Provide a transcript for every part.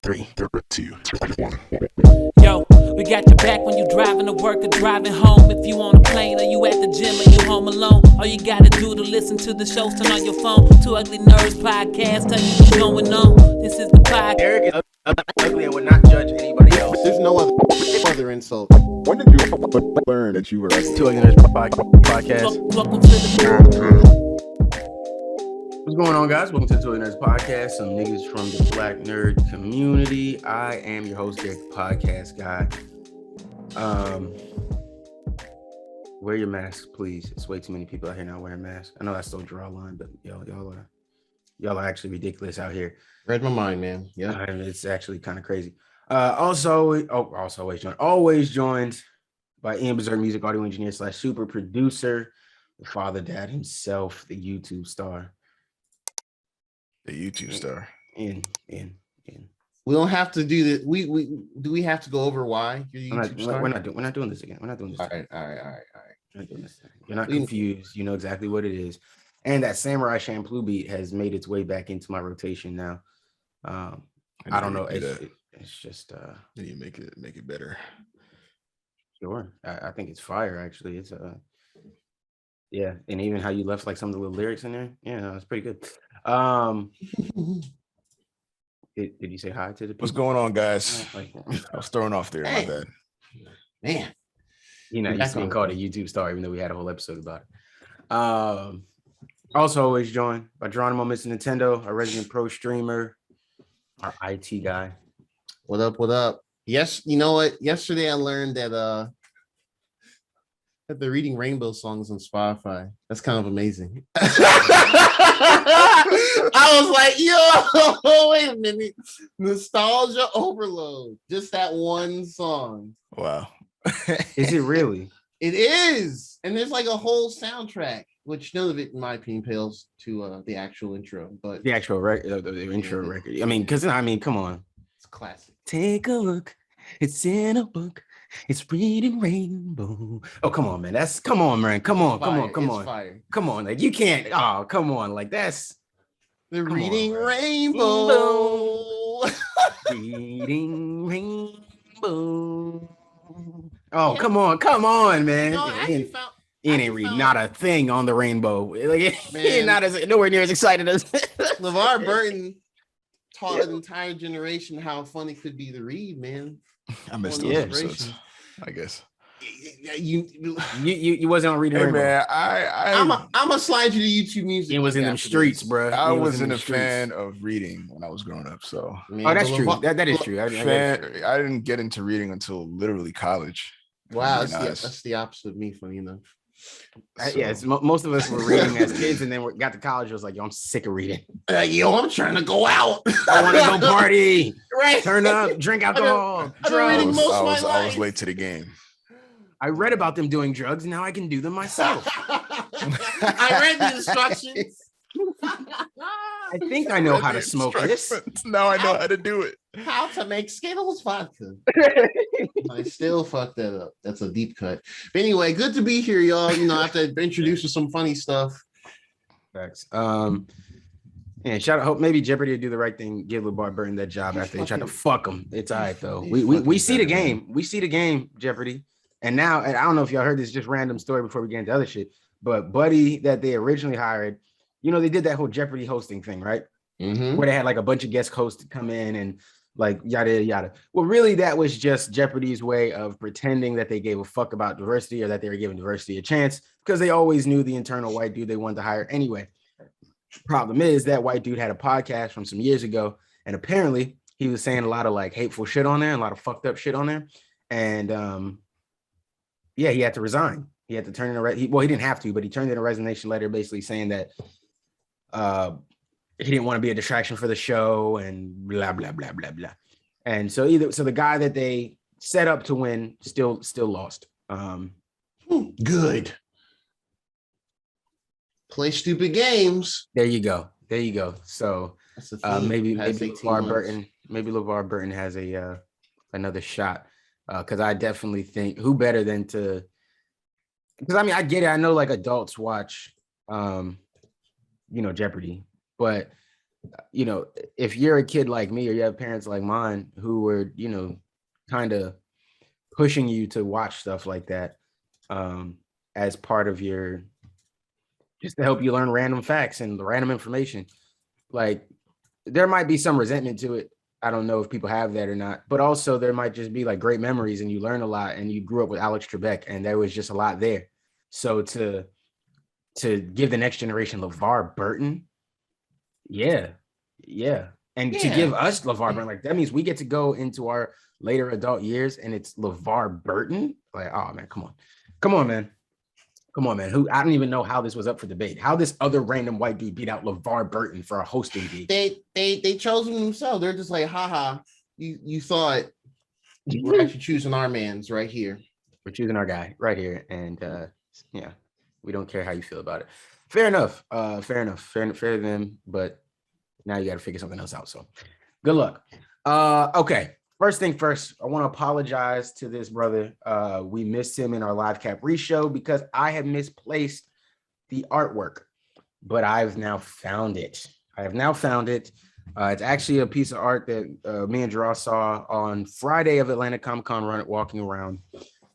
3, 2, 1. Yo, we got your back when you driving to work or driving home. If you on a plane or you at the gym or you home alone, all you gotta do to listen to the shows, turn on your phone. Two Ugly Nerds podcast, tell you what's going on. This is the podcast. Eric is ugly and would not judge anybody else. There's no other insult. When did you learn that you were Two Ugly Nerds podcast. Welcome to the What's going on, guys? Welcome to the Two Ugly Nerds podcast. Some niggas from the Black nerd community. I am your host, Jake, the podcast guy. Wear your masks, please. It's way too many people out here not wearing masks. I know I stole draw line, but y'all are actually ridiculous out here. Read my mind, man. Yeah, It's actually kind of crazy. Always joined by Ian Berserk, music audio engineer / super producer, the father dad himself, the YouTube star. the YouTube star. Ian. we don't have to do this. We have to go over why you're the YouTube star? We're not doing this again. We're not doing this. All right. We're not doing this. You're not confused. You know exactly what it is. And that Samurai Champloo beat has made its way back into my rotation now. I don't know. It's just Then you make it better. sure. I think it's fire. Actually, it's yeah. And even how you left like some of the little lyrics in there. Yeah, no, it's pretty good. Did you say hi to the people? What's going on, guys? Like, I was thrown off there. My bad. Man, you know, We're he's back being on. called a YouTube star, even though we had a whole episode about it. Also always joined by Geronimo Mr. Nintendo, our resident pro streamer, our IT guy. what up? Yes, you know what? Yesterday I learned that they're reading Rainbow songs on Spotify. That's kind of amazing. I was like, yo, wait a minute. Nostalgia overload. Just that one song. Wow. Is it really? It is. And there's like a whole soundtrack, which none of it, in my opinion, pales to the actual intro, but The actual record, the intro Yeah. record. Come on. it's classic. Take a look. It's in a book. It's reading Rainbow. Oh, come on, man. Come on, man. Come on. It's fire. Come on. Like, you can't. Oh, come on. Like, that's They're Come on, reading man. Rainbow. reading Rainbow. Oh, come on, man. No, I actually Ian found- ain't read not a thing on the rainbow. Like, he Man. ain't not as nowhere near as excited as LeVar Burton taught an entire generation how fun it could be to read, man. I missed One those inspiration. episodes, I guess. you wasn't on reading Hey Rainbow. man, I'm gonna slide you to YouTube music. It was in them after streets, this. bro. I It was in wasn't them a streets. fan of reading when I was growing up, so Man, Oh, that's but true. LeVar- That is true. I I didn't get into reading until literally college. Wow, Very nice. that's the opposite of me, funny enough. Yeah, most of us were reading as kids, and then we got to college. I was like, yo, I'm sick of reading. Yo, I'm trying to go out. I want to go party, Right. turn up, drink alcohol, I've been reading drugs. most I of my was life. late to the game. I read about them doing drugs. Now I can do them myself. I read the instructions. I think I know how to smoke this. Now I know how to do it. How to make Skittles vodka. I still fucked that up. That's a deep cut. But anyway, good to be here, y'all. You know, after introduce you some funny stuff. Facts. And shout out. Hope maybe Jeopardy will do the right thing. Give LeVar Burton that job after they tried to fuck him. It's all right though. We see the game. We see the game. Jeopardy. And now, and I don't know if y'all heard this just random story before we get into other shit, but Buddy that they originally hired, you know, they did that whole Jeopardy hosting thing, right? Mm-hmm. Where they had like a bunch of guest hosts come in and like yada yada. Well, really, that was just Jeopardy's way of pretending that they gave a fuck about diversity or that they were giving diversity a chance because they always knew the internal white dude they wanted to hire anyway. Problem is that white dude had a podcast from some years ago, and apparently he was saying a lot of like hateful shit on there, and a lot of fucked up shit on there, and yeah, he had to resign. He had to turn in he didn't have to, but he turned in a resignation letter basically saying that he didn't want to be a distraction for the show and blah blah blah blah blah. And so the guy that they set up to win still lost. Good. Play stupid games. There you go. So That's the thing. maybe Past 18 LeVar Burton has a another shot. Because I definitely think who better than to, because I mean I get it. I know like adults watch Jeopardy, but you know, if you're a kid like me or you have parents like mine who were, you know, kind of pushing you to watch stuff like that as part of your, just to help you learn random facts and random information, like there might be some resentment to it. I don't know if people have that or not, but also there might just be like great memories and you learn a lot and you grew up with Alex Trebek and there was just a lot there. So to give the next generation LeVar Burton, yeah, yeah. And to give us LeVar Burton, like that means we get to go into our later adult years and it's LeVar Burton. Like, oh man, come on. Come on, man. Come on, man. Who I don't even know how this was up for debate. How this other random white dude beat out LeVar Burton for a hosting gig. They chose him themselves. They're just like, haha, you thought we're actually choosing our man's right here. We're choosing our guy right here. And yeah, we don't care how you feel about it. Fair enough. Fair enough. Fair to them, but now you got to figure something else out. So good luck. Okay. First thing first, I want to apologize to this brother. We missed him in our live cap re-show because I had misplaced the artwork, but I've now found it. It's actually a piece of art that me and Draw saw on Friday of Atlanta Comic Con walking around.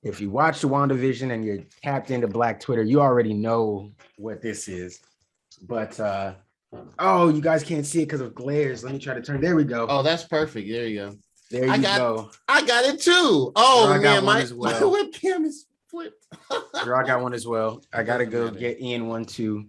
If you watch the WandaVision and you're tapped into Black Twitter, you already know what this is. But oh, you guys can't see it because of glares. Let me try to turn. There we go. Oh, that's perfect. There you go. There you go. I got it too. Oh man, my webcam is flipped. I got one as well. I gotta go get Ian one too.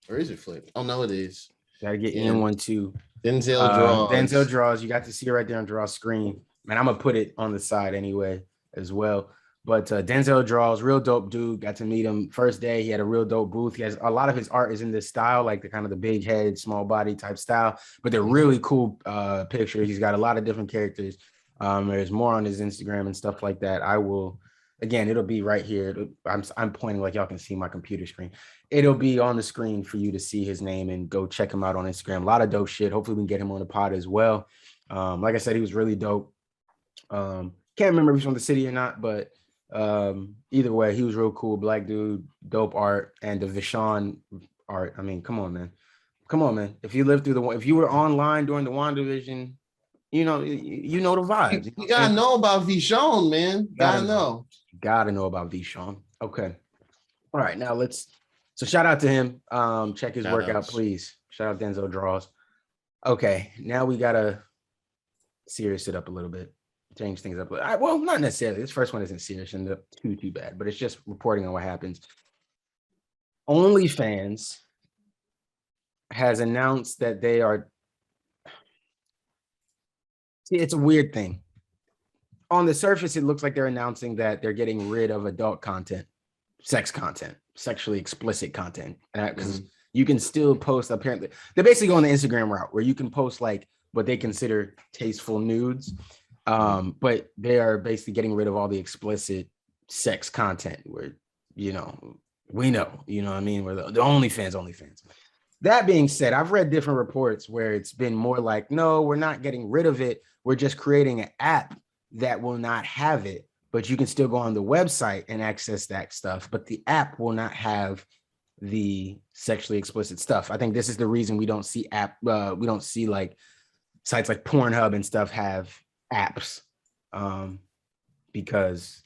Or is it flipped? Oh no, it is. Gotta get Ian one too. Denzel draws. You got to see it right there on Draw's screen. Man, I'm gonna put it on the side anyway as well. But Denzel Draws, real dope dude. Got to meet him first day. He had a real dope booth. He has a lot of his art is in this style, like the kind of the big head, small body type style. But they're really cool pictures. He's got a lot of different characters. There's more on his Instagram and stuff like that. I will, again, it'll be right here. I'm pointing like y'all can see my computer screen. It'll be on the screen for you to see his name and go check him out on Instagram. A lot of dope shit. Hopefully we can get him on the pod as well. Like I said, he was really dope. Can't remember if he's from the city or not, but either way, he was real cool. Black dude, dope art, and the Vishon art. I mean, come on, man. If you lived through if you were online during the WandaVision, you know the vibes. You gotta know about Vishon, man. Gotta know about Vishon. Okay. All right, now so shout out to him. Check his work out, please. Shout out Denzel Draws. Okay, now we gotta serious it up a little bit. Change things up. Well, not necessarily. This first one isn't serious and too bad, but it's just reporting on what happens. OnlyFans has announced that they are. See, it's a weird thing. On the surface, it looks like they're announcing that they're getting rid of adult content, sex content, sexually explicit content, because you can still post. Apparently, they're basically going the Instagram route where you can post like what they consider tasteful nudes. But they are basically getting rid of all the explicit sex content where, we know, what I mean? We're the OnlyFans. That being said, I've read different reports where it's been more like, no, we're not getting rid of it. We're just creating an app that will not have it, but you can still go on the website and access that stuff. But the app will not have the sexually explicit stuff. I think this is the reason we don't see like sites like Pornhub and stuff have apps, because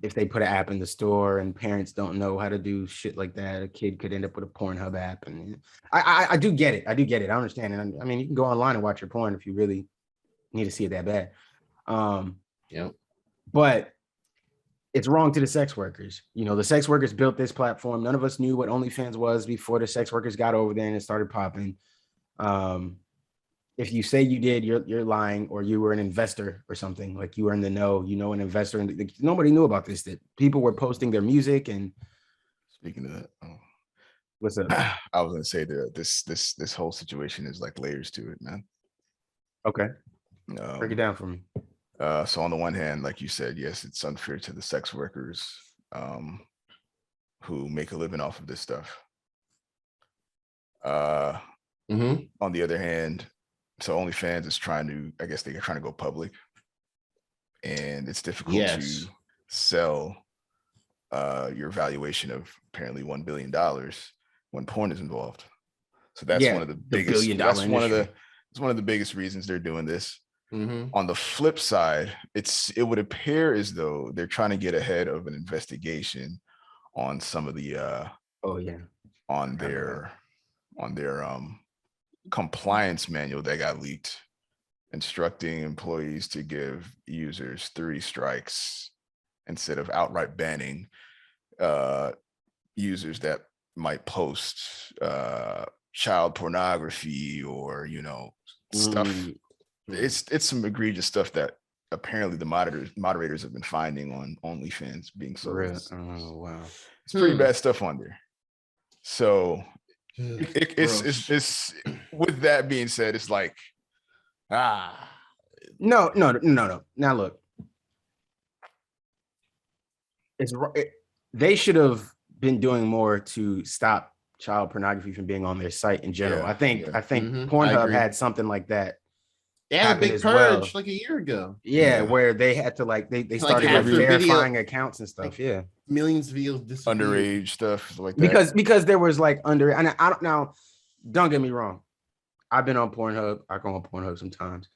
if they put an app in the store and parents don't know how to do shit like that, a kid could end up with a Pornhub app. And I do get it. I understand. And I mean, you can go online and watch your porn if you really need to see it that bad. But it's wrong to the sex workers. The sex workers built this platform. None of us knew what OnlyFans was before the sex workers got over there and it started popping. If you say you did, you're lying, or you were an investor or something, like you were in the know, an investor, and nobody knew about this, that people were posting their music. And speaking of that, what's up? I was gonna say that this whole situation is like layers to it, man. Okay. Break it down for me. So on the one hand, like you said, yes, it's unfair to the sex workers who make a living off of this stuff. On the other hand, so OnlyFans is they're trying to go public, and it's difficult to sell your valuation of apparently $1 billion when porn is involved. So that's one of the biggest. That's one of the. It's one of the biggest reasons they're doing this. On the flip side, it would appear as though they're trying to get ahead of an investigation on some of the on their compliance manual that got leaked, instructing employees to give users 3 strikes instead of outright banning users that might post child pornography or stuff. It's some egregious stuff that apparently the moderators have been finding on OnlyFans being sold. Oh wow, it's pretty bad stuff on there. So it's with that being said, it's like no. Now look, they should have been doing more to stop child pornography from being on their site in general. I think Pornhub had something like that. They had a big purge like a year ago. Yeah, where they had to they started verifying accounts and stuff. Like, millions of videos underage stuff like that. Because there was like and I don't now. Don't get me wrong. I've been on Pornhub. I go on Pornhub sometimes.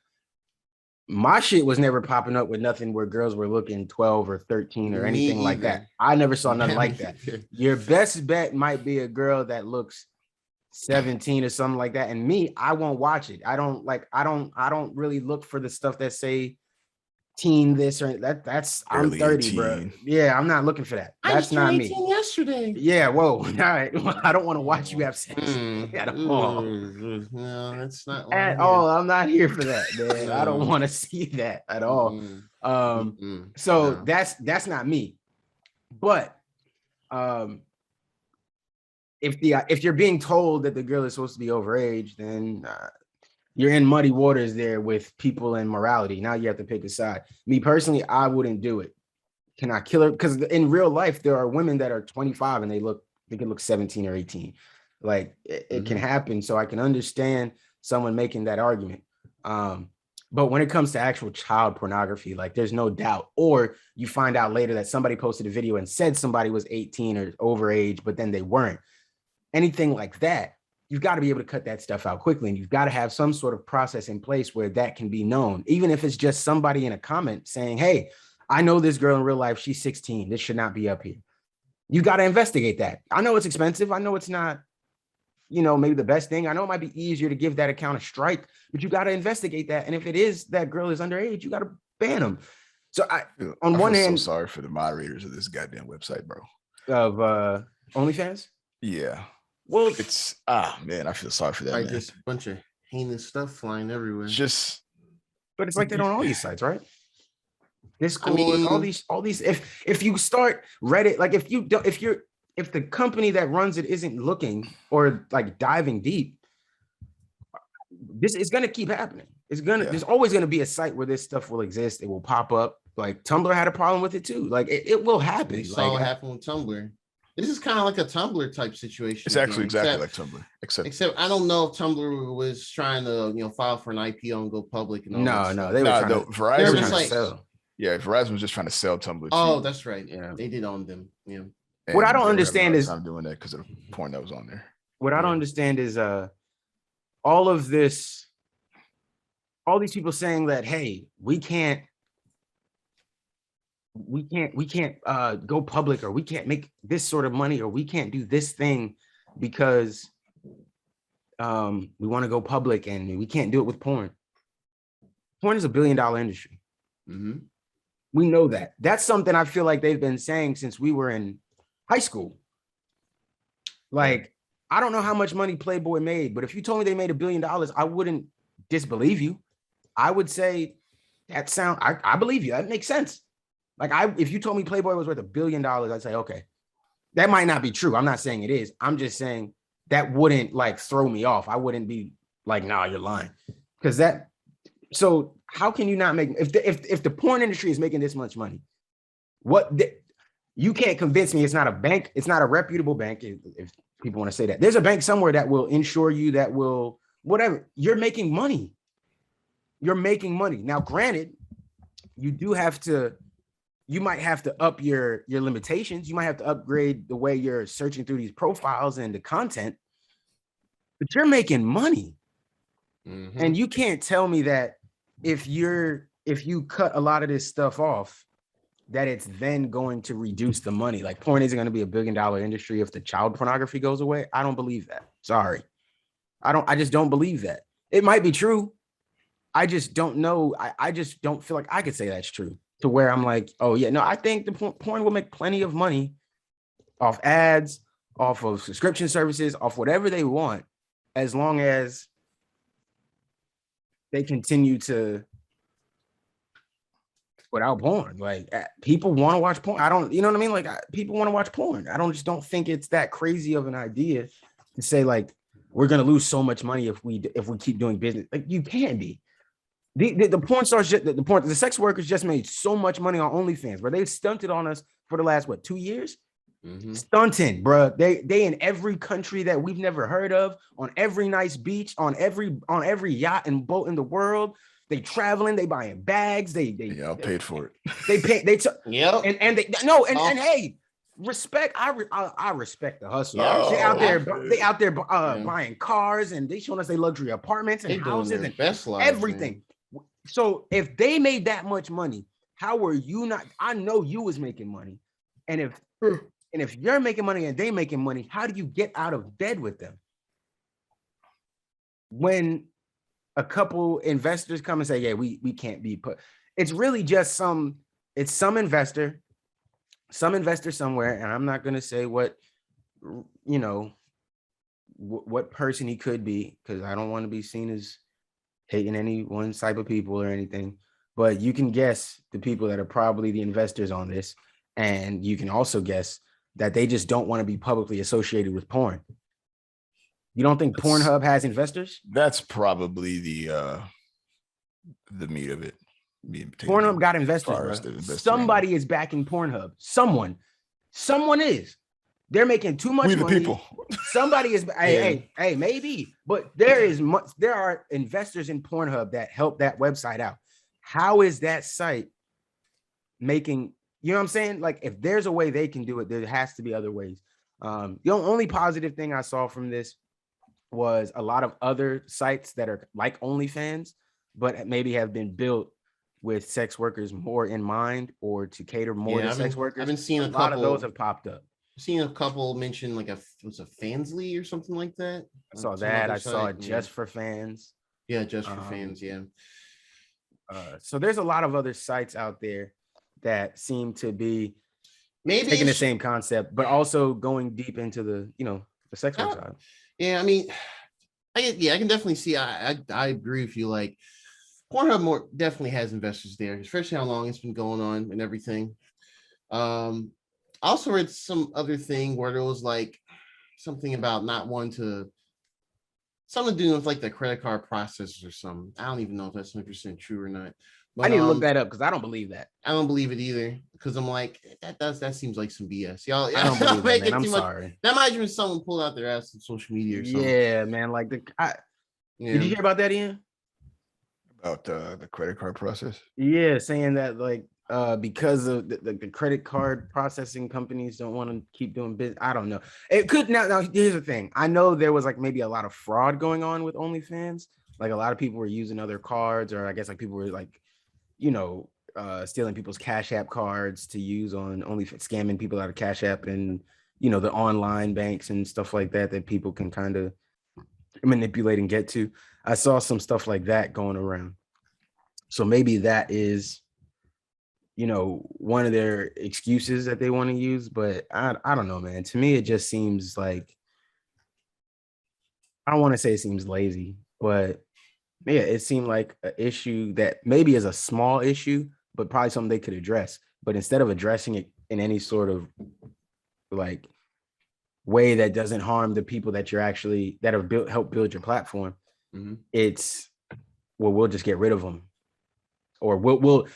My shit was never popping up with nothing where girls were looking 12 or 13 or anything like that. I never saw nothing like that. Your best bet might be a girl that looks 17 or something like that. And me, I won't watch it. I don't really look for the stuff that say teen this or that. That's I'm 30, bro. Yeah, I'm not looking for that. That's not me. Yesterday. Yeah, whoa. All right. I don't want to watch you have sex at all. No, that's not at all. I'm not here for that, man. I don't want to see that at all. So that's not me. But if you're being told that the girl is supposed to be overage, then you're in muddy waters there with people and morality. Now you have to pick a side. Me personally, I wouldn't do it. Can I kill her? Because in real life, there are women that are 25 and they can look 17 or 18. Like it can happen. So I can understand someone making that argument. But when it comes to actual child pornography, like there's no doubt, or you find out later that somebody posted a video and said somebody was 18 or overage, but then they weren't. Anything like that, you've got to be able to cut that stuff out quickly. And you've got to have some sort of process in place where that can be known, even if it's just somebody in a comment saying, hey, I know this girl in real life. She's 16. This should not be up here. You got to investigate that. I know it's expensive. I know it's not, maybe the best thing. I know it might be easier to give that account a strike, but you got to investigate that. And if it is that girl is underage, you got to ban them. So I feel so sorry for the moderators of this goddamn website, bro. Of OnlyFans? Yeah. Well, it's man, I feel sorry for that. Like just a bunch of heinous stuff flying everywhere. But it's like that on all these sites, right? Discord, all these. If you start Reddit, like if the company that runs it isn't looking or like diving deep, this is gonna keep happening. There's always gonna be a site where this stuff will exist. It will pop up. Like Tumblr had a problem with it too. Like it will happen. We saw what happened with Tumblr. This is kind of like a Tumblr type situation. It's actually exactly like Tumblr, except I don't know if Tumblr was trying to file for an IPO and go public. And all Verizon was like, sell. Yeah, Verizon was just trying to sell Tumblr. Oh, that's right. Yeah, they did own them. Yeah. And what I don't understand is I'm doing that because of the porn that was on there. What I don't understand is all of this, all these people saying that, hey, we can't go public, or we can't make this sort of money, or we can't do this thing because we want to go public and we can't do it with porn. Porn is $1 billion industry. We know that. That's something I feel like they've been saying since we were in high school. Like, I don't know how much money Playboy made, but if you told me they made $1 billion, I wouldn't disbelieve you. I would say I believe you. That makes sense. Like if you told me Playboy was worth $1 billion, I'd say, okay, that might not be true. I'm not saying it is. I'm just saying that wouldn't like throw me off. I wouldn't be like, nah, you're lying. Because so how can you not make, if the porn industry is making this much money, you can't convince me it's not a bank. It's not a reputable bank. If people want to say that there's a bank somewhere that will insure you, that will, whatever. You're making money. You're making money. Now, granted, you might have to up your limitations. You might have to upgrade the way you're searching through these profiles and the content. but you're making money. Mhm. And you can't tell me that if you cut a lot of this stuff off, that it's then going to reduce the money. Like porn isn't going to be a $1 billion industry if the child pornography goes away. I don't believe that. Sorry. I just don't believe that. It might be true. I just don't know. I just don't feel like I could say that's true to where I'm like, oh yeah, no, I think the porn will make plenty of money off ads, off of subscription services, off whatever they want, as long as they continue to put out porn. Like people want to watch porn. I don't, you know what I mean? Like people want to watch porn. I just don't think it's that crazy of an idea to say like we're gonna lose so much money if we keep doing business. Like you can't be. The porn stars, the sex workers just made so much money on OnlyFans, where they stunted on us for the last 2 years. Mhm. Stunting, bro. They in every country that we've never heard of, on every nice beach, on every yacht and boat in the world. They traveling, they buying bags, they paid for it. They pay, Yep. and they no and hey, respect. I respect the hustle. They out there buying cars, and they showing us their luxury apartments and They doing houses their and best lives, everything. Man. So if they made that much money, how were you not? I know you was making money, and if you're making money and they making money, how do you get out of bed with them? When a couple investors come and say, yeah, we can't be put. It's really just some investor somewhere, and I'm not going to say what, you know, what person he could be, because I don't want to be seen as hating any one type of people or anything, but you can guess the people that are probably the investors on this, and you can also guess that they just don't want to be publicly associated with porn. You don't think Pornhub has investors? That's probably the meat of it. Pornhub got investors, bro. Somebody is backing Pornhub. Someone is. They're making too much money. People. Somebody is. Hey, maybe. But there are investors in Pornhub that help that website out. How is that site making? You know what I'm saying? Like, if there's a way they can do it, there has to be other ways. The only positive thing I saw from this was a lot of other sites that are like OnlyFans, but maybe have been built with sex workers more in mind, or to cater more to sex workers. I've been seeing a lot of those have popped up. I've seen a couple mention like was a Fansly or something like that. I saw that. I saw it just for fans. Yeah, just for fans. Yeah. So there's a lot of other sites out there that seem to be maybe taking the same concept, but also going deep into the sex work side. Yeah, I mean, I can definitely see. I agree with you. Like, Pornhub definitely has investors there, especially how long it's been going on and everything. I also read some other thing where there was like something about not wanting to, something to do with like the credit card processors or something. I don't even know if that's 100% true or not. But, I need to look that up because I don't believe that. I don't believe it either, because I'm like, that seems like some BS. Y'all, I don't believe that, man. I'm sorry. That might have been someone pulled out their ass on social media or something. Yeah, man. Like did you hear about that, Ian? About the credit card process? Yeah, saying that like because of the credit card processing companies don't want to keep doing business. I don't know. It could now. Here's the thing. I know there was like maybe a lot of fraud going on with OnlyFans. Like a lot of people were using other cards, or I guess like people were like, stealing people's Cash App cards to use on OnlyFans, scamming people out of Cash App and the online banks and stuff like that people can kind of manipulate and get to. I saw some stuff like that going around. So maybe that is, one of their excuses that they want to use, but I don't know, man. To me, it just seems like, I don't want to say it seems lazy, but yeah, it seemed like an issue that maybe is a small issue, but probably something they could address. But instead of addressing it in any sort of like way that doesn't harm the people that have helped build your platform, it's, well, we'll just get rid of them. Or we'll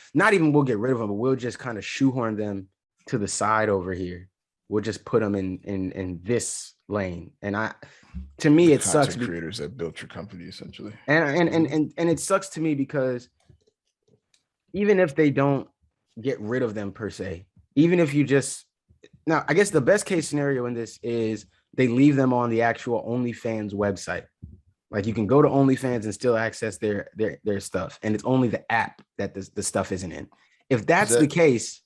get rid of them, but we'll just kind of shoehorn them to the side over here. We'll just put them in this lane. And to me, it sucks. Creators that built your company essentially. And it sucks to me because even if they don't get rid of them per se, even if you just, now I guess the best case scenario in this is they leave them on the actual OnlyFans website. Like you can go to OnlyFans and still access their stuff, and it's only the app that the stuff isn't in. If that's the case,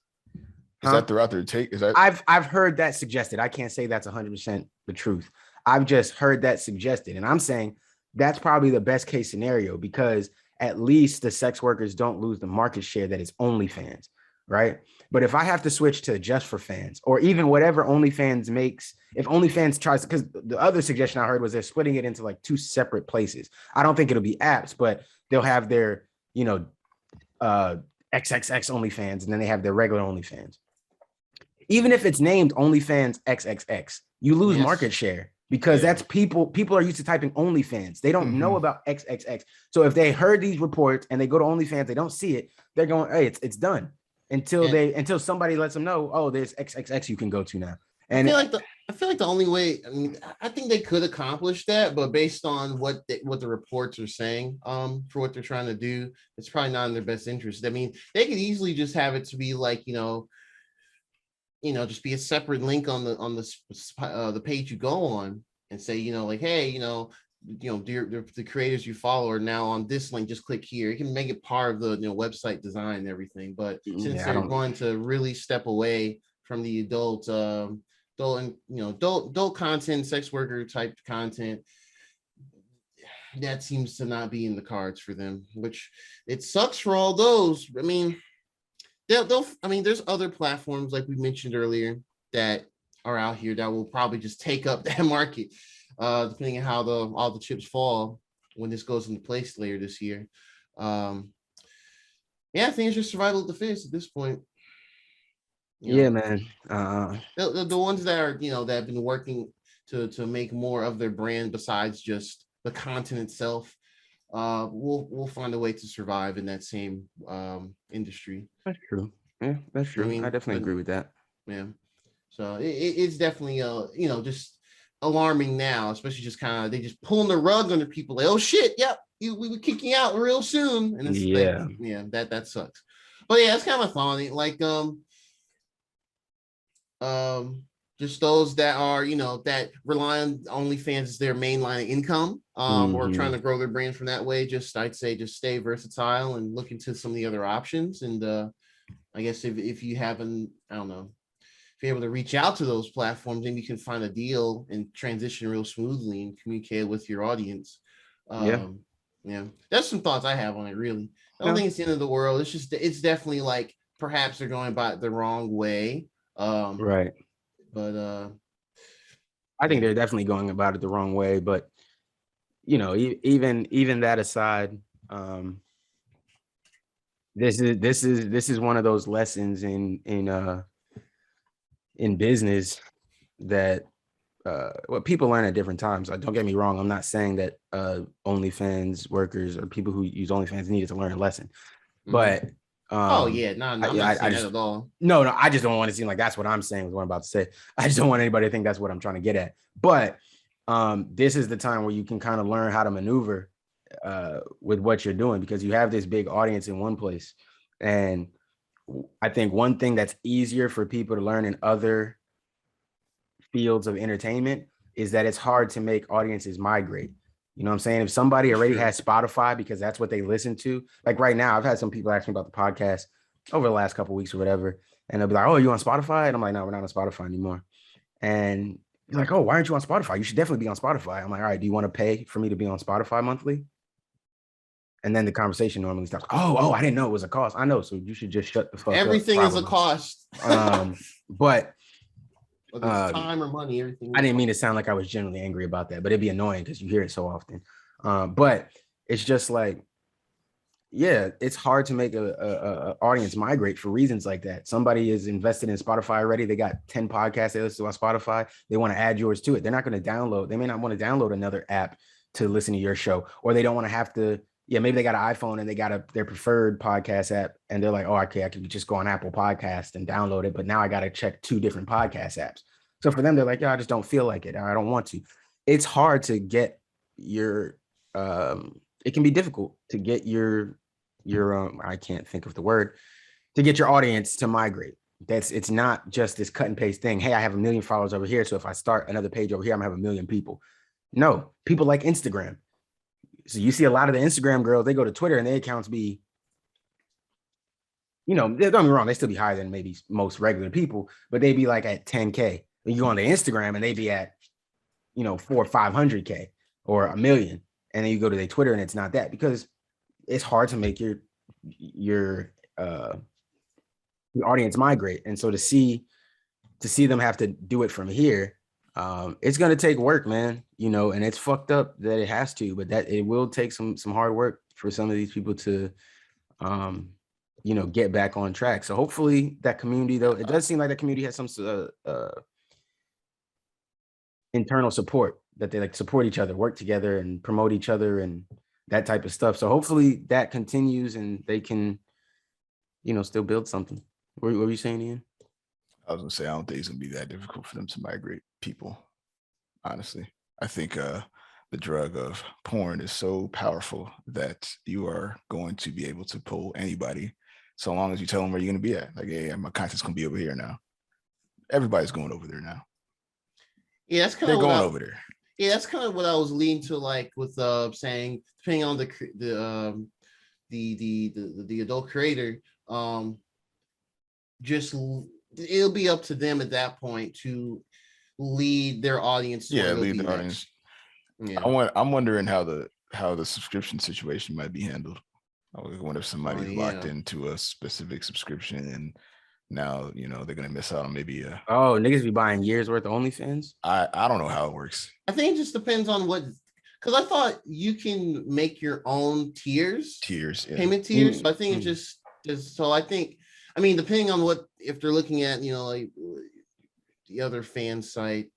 is that the route they're taking? Is that I've heard that suggested. I can't say that's 100% the truth. I've just heard that suggested, and I'm saying that's probably the best case scenario because at least the sex workers don't lose the market share that is OnlyFans, right? But if I have to switch to just for fans or even whatever OnlyFans makes, if OnlyFans tries to, because the other suggestion I heard was they're splitting it into like two separate places. I don't think it'll be apps, but they'll have their, XXX OnlyFans and then they have their regular OnlyFans. Even if it's named OnlyFans XXX, you lose market share because that's people are used to typing OnlyFans. They don't know about XXX. So if they heard these reports and they go to OnlyFans, they don't see it. They're going, hey, it's done until somebody lets them know, oh, there's XXX you can go to now. And I feel like the only way, I mean, I think they could accomplish that, but based on what the reports are saying, for what they're trying to do, it's probably not in their best interest. I mean, they could easily just have it to be like, just be a separate link on the page you go on and say, like, hey, the creators you follow are now on this link. Just click here. You can make it part of the website design and everything. But since they're going to really step away from the adult content, sex worker type content, that seems to not be in the cards for them. Which it sucks for all those. I mean. There's other platforms like we mentioned earlier that are out here that will probably just take up that market, depending on how all the chips fall when this goes into place later this year. I think it's just survival of the fittest at this point. Man. The ones that are that have been working to make more of their brand besides just the content itself. We'll find a way to survive in that same industry. That's true. Yeah, that's true. I definitely agree with that. Yeah. So it's definitely just alarming now, especially just kind of they just pulling the rug under people like, oh shit, yep, we were kicking out real soon. And it's that sucks. But yeah, it's kind of funny. Like just those that are, that rely on OnlyFans as their main line of income, or trying to grow their brand from that way. I'd say just stay versatile and look into some of the other options. And I guess if you haven't, I don't know, if you're able to reach out to those platforms, then you can find a deal and transition real smoothly and communicate with your audience. That's some thoughts I have on it. Really, I don't think it's the end of the world. It's definitely like perhaps they're going about it the wrong way. Right. But I think they're definitely going about it the wrong way. But even that aside, this is one of those lessons in business that what people learn at different times. Don't get me wrong. I'm not saying that OnlyFans workers or people who use OnlyFans needed to learn a lesson, but. I'm not saying that at all. No, I just don't want to seem like that's what I'm saying was what I'm about to say. I just don't want anybody to think that's what I'm trying to get at. But this is the time where you can kind of learn how to maneuver with what you're doing because you have this big audience in one place. And I think one thing that's easier for people to learn in other fields of entertainment is that it's hard to make audiences migrate. You know what I'm saying? If somebody already has Spotify because that's what they listen to, like right now, I've had some people ask me about the podcast over the last couple of weeks or whatever. And they'll be like, oh, are you on Spotify? And I'm like, no, we're not on Spotify anymore. And you're like, oh, why aren't you on Spotify? You should definitely be on Spotify. I'm like, all right, do you want to pay for me to be on Spotify monthly? And then the conversation normally starts, oh, I didn't know it was a cost. I know. So you should just shut the fuck up. Everything is a cost. But time or money, everything. I didn't mean to sound like I was genuinely angry about that, but it'd be annoying because you hear it so often. But it's just like, yeah, it's hard to make a audience migrate for reasons like that. Somebody is invested in Spotify already. They got 10 podcasts they listen to on Spotify. They want to add yours to it. They're not going to download. They may not want to download another app to listen to your show, or they don't want to have to. Yeah, maybe they got an iPhone and they got their preferred podcast app, and they're like, oh, okay, I can just go on Apple Podcast and download it, but now I got to check 2 different podcast apps. So for them, they're like, yeah, I just don't feel like it. I don't want to. It's hard to get your. It can be difficult to get your I can't think of the word, to get your audience to migrate. It's not just this cut and paste thing. Hey, I have 1 million followers over here, so if I start another page over here, I'm gonna have 1 million people. No, people like Instagram. So you see a lot of the Instagram girls, they go to Twitter and their accounts be, don't get me wrong, they still be higher than maybe most regular people, but they be like at 10K. You go on the Instagram and they be at, 400 or 500K or a million. And then you go to their Twitter and it's not that, because it's hard to make your audience migrate. And so to see them have to do it from here, it's going to take work, man, and it's fucked up that it has to, but that it will take some hard work for some of these people to, get back on track. So hopefully that community, though, it does seem like that community has some internal support, that they like support each other, work together and promote each other and that type of stuff. So hopefully that continues and they can, still build something. What were you saying, Ian? I was gonna say, I don't think it's gonna be that difficult for them to migrate people. Honestly, I think the drug of porn is so powerful that you are going to be able to pull anybody, so long as you tell them where you're gonna be at. Like, hey, my content's gonna be over here now. Everybody's going over there now. Yeah, that's kind of going over there. Yeah, that's kind of what I was leaning to, like with saying, depending on the adult creator, just it'll be up to them at that point to lead their audience. Lead the audience. Yeah, I'm wondering how the subscription situation might be handled. I wonder if somebody's locked into a specific subscription and now they're gonna miss out on maybe niggas be buying years worth of OnlyFans. I don't know how it works. I think it just depends on what, because I thought you can make your own tiers, payment tiers. So I think it's just so I think, I mean, depending on what, if they're looking at like the other fan site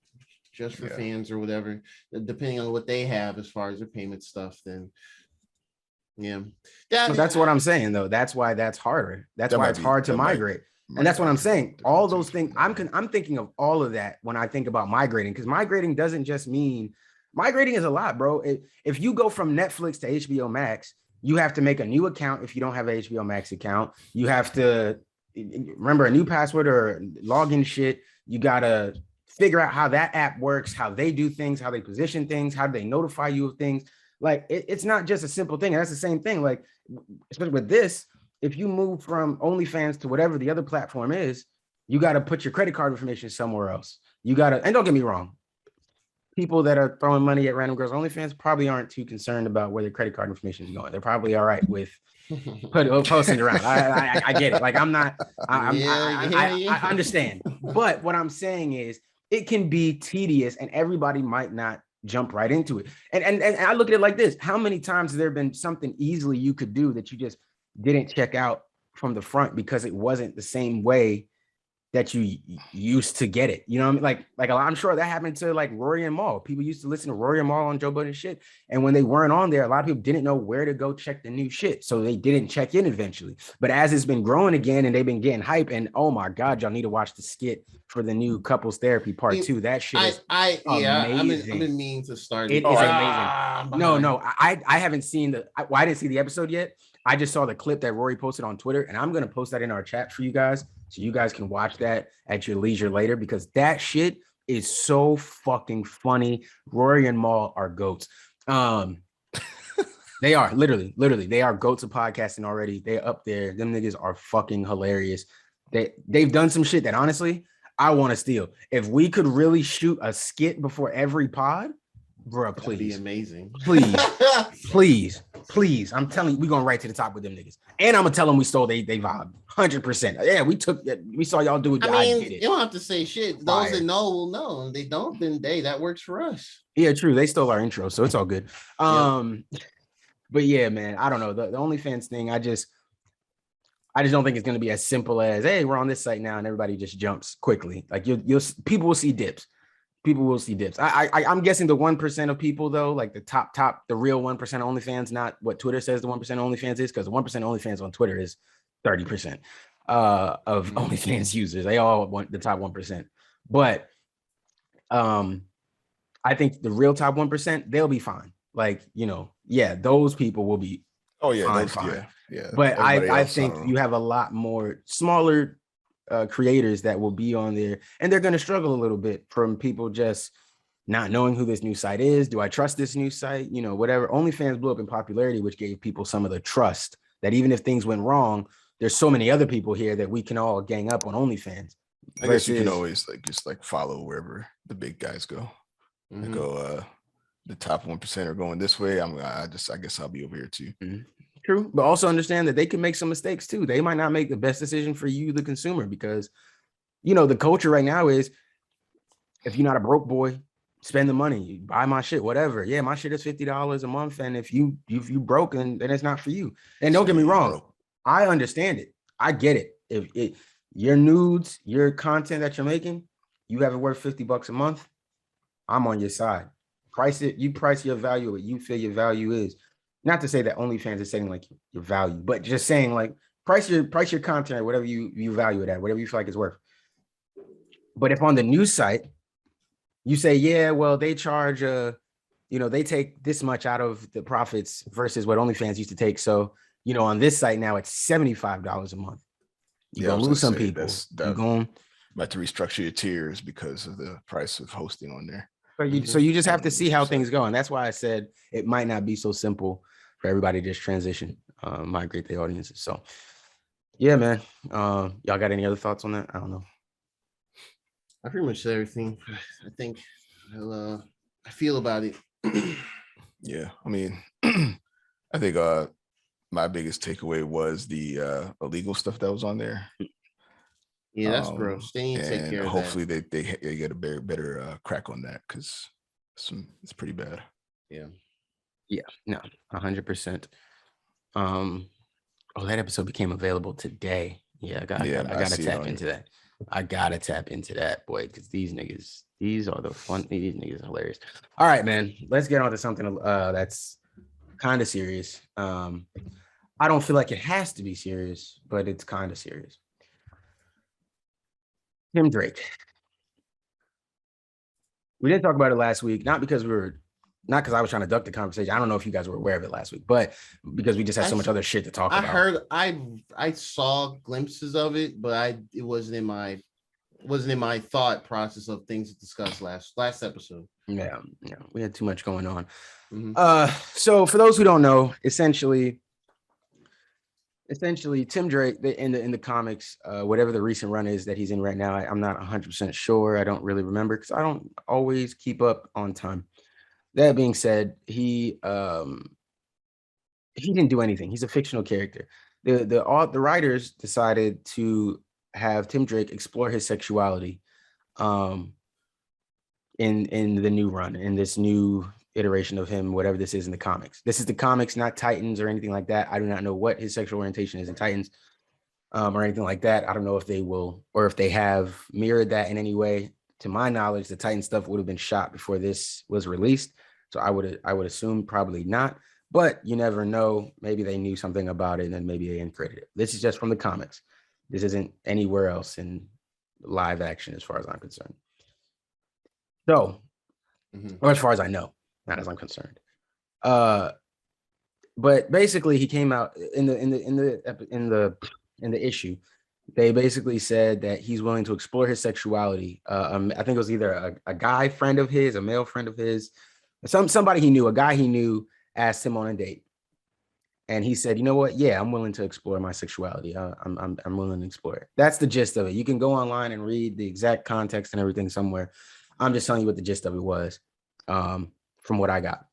just for fans or whatever, depending on what they have as far as their payment stuff, then that's what I'm saying, though. That's why that's harder. That's why it's hard to migrate. And that's what I'm saying. All those things, I'm thinking of all of that when I think about migrating, because migrating doesn't just mean, migrating is a lot, bro. If you go from Netflix to HBO Max, you have to make a new account. If you don't have an HBO Max account, you have to remember a new password or login shit. You got to figure out how that app works, how they do things, how they position things, how do they notify you of things. Like, it's not just a simple thing. And that's the same thing. Like, especially with this, if you move from OnlyFans to whatever the other platform is, you got to put your credit card information somewhere else. You got to, and don't get me wrong, people that are throwing money at random girls' OnlyFans probably aren't too concerned about where their credit card information is going. They're probably all right with posting around. I get it. Like, I understand. But what I'm saying is, it can be tedious and everybody might not jump right into it. And I look at it like this. How many times has there been something easily you could do that you just didn't check out from the front because it wasn't the same way that you used to get it? You know what I mean? Like I'm sure that happened to like Rory and Mal. People used to listen to Rory and Mal on Joe Budden shit. And when they weren't on there, a lot of people didn't know where to go check the new shit. So they didn't check in eventually. But as it's been growing again and they've been getting hype, and oh my God, y'all need to watch the skit for the new couples therapy part 2. That shit is amazing. I've been meaning to start. It is amazing. No, I haven't seen I didn't see the episode yet. I just saw the clip that Rory posted on Twitter, and I'm going to post that in our chat for you guys so you guys can watch that at your leisure later, because that shit is so fucking funny. Rory and Mal are goats. They are literally they are goats of podcasting already. They're up there. Them niggas are fucking hilarious. They've done some shit that honestly I want to steal. If we could really shoot a skit before every pod, bro, please. That'd be amazing. Please. I'm telling you, we're going right to the top with them niggas. And I'm gonna tell them we stole they vibe. 100%. Yeah, we saw y'all do it. I mean, you don't have to say shit. Those that know will know. And they don't, then that works for us. Yeah, true. They stole our intro, so it's all good. But yeah, man, I don't know. The OnlyFans thing, I just don't think it's gonna be as simple as, hey, we're on this site now, and everybody just jumps quickly. Like people will see dips. People will see dips. I'm guessing the 1% of people, though, like the top, the real 1% of OnlyFans, not what Twitter says the 1% of OnlyFans is, because the 1% of OnlyFans on Twitter is 30% of OnlyFans users. They all want the top 1%. But I think the real top 1%, they'll be fine. Like, those people will be fine. Yeah. But I think you have a lot more smaller creators that will be on there, and they're going to struggle a little bit from people just not knowing who this new site is. Do I trust this new site? You know, whatever. OnlyFans blew up in popularity, which gave people some of the trust that even if things went wrong, there's so many other people here that we can all gang up on OnlyFans. I guess you can always just follow wherever the big guys go. I go, the top 1% are going this way. I guess I'll be over here too. True, but also understand that they can make some mistakes too. They might not make the best decision for you, the consumer, because you know the culture right now is if you're not a broke boy, spend the money, buy my shit, whatever. Yeah, my shit is $50 a month, and if you broken, then it's not for you. And don't get me wrong, I understand it. I get it. If your nudes, your content that you're making, you have it worth $50 a month, I'm on your side. Price it. You price your value what you feel your value is. Not to say that OnlyFans is saying like your value, but just saying like price your content at whatever you value it at, whatever you feel like it's worth. But if on the news site you say, yeah, well, they charge they take this much out of the profits versus what OnlyFans used to take. So, you know, on this site now it's $75 a month. You're gonna lose some people. You're going about to restructure your tiers because of the price of hosting on there. So you just have to see how things go. And that's why I said it might not be so simple for everybody to just transition, migrate their audiences. So yeah, man. Y'all got any other thoughts on that? I don't know. I pretty much said everything. I think I feel about it. Yeah, I mean, I think my biggest takeaway was the illegal stuff that was on there. Yeah, that's gross. They need to take care of that. Hopefully they get a better crack on that because it's pretty bad. Yeah. Yeah, no, 100%. That episode became available today. Yeah, I gotta tap into that. I gotta tap into that, boy, because these niggas are hilarious. All right, man, let's get on to something that's kind of serious. I don't feel like it has to be serious, but it's kind of serious. Tim Drake. We didn't talk about it last week, not because I was trying to duck the conversation. I don't know if you guys were aware of it last week, but because we just had so much other shit to talk about. I saw glimpses of it, but it wasn't in my thought process of things to discuss last episode. Yeah, we had too much going on. So for those who don't know, essentially Tim Drake in the comics, whatever the recent run is that he's in right now, I'm not 100% sure. I don't really remember because I don't always keep up on time. That being said, he didn't do anything. He's a fictional character. The writers decided to have Tim Drake explore his sexuality in the new run, in this new iteration of him, whatever this is in the comics. This is the comics, not Titans or anything like that. I do not know what his sexual orientation is in Titans or anything like that. I don't know if they will or if they have mirrored that in any way. To my knowledge, the Titan stuff would have been shot before this was released. So I would assume probably not, but you never know. Maybe they knew something about it and then maybe they uncredited it. This is just from the comics. This isn't anywhere else in live action as far as I'm concerned. So, or as far as I know, not as I'm concerned. But basically he came out in the issue. They basically said that he's willing to explore his sexuality. I think it was either a guy friend of his, a male friend of his, somebody he knew, a guy he knew asked him on a date. And he said, you know what? Yeah, I'm willing to explore my sexuality. I'm willing to explore it. That's the gist of it. You can go online and read the exact context and everything somewhere. I'm just telling you what the gist of it was from what I got.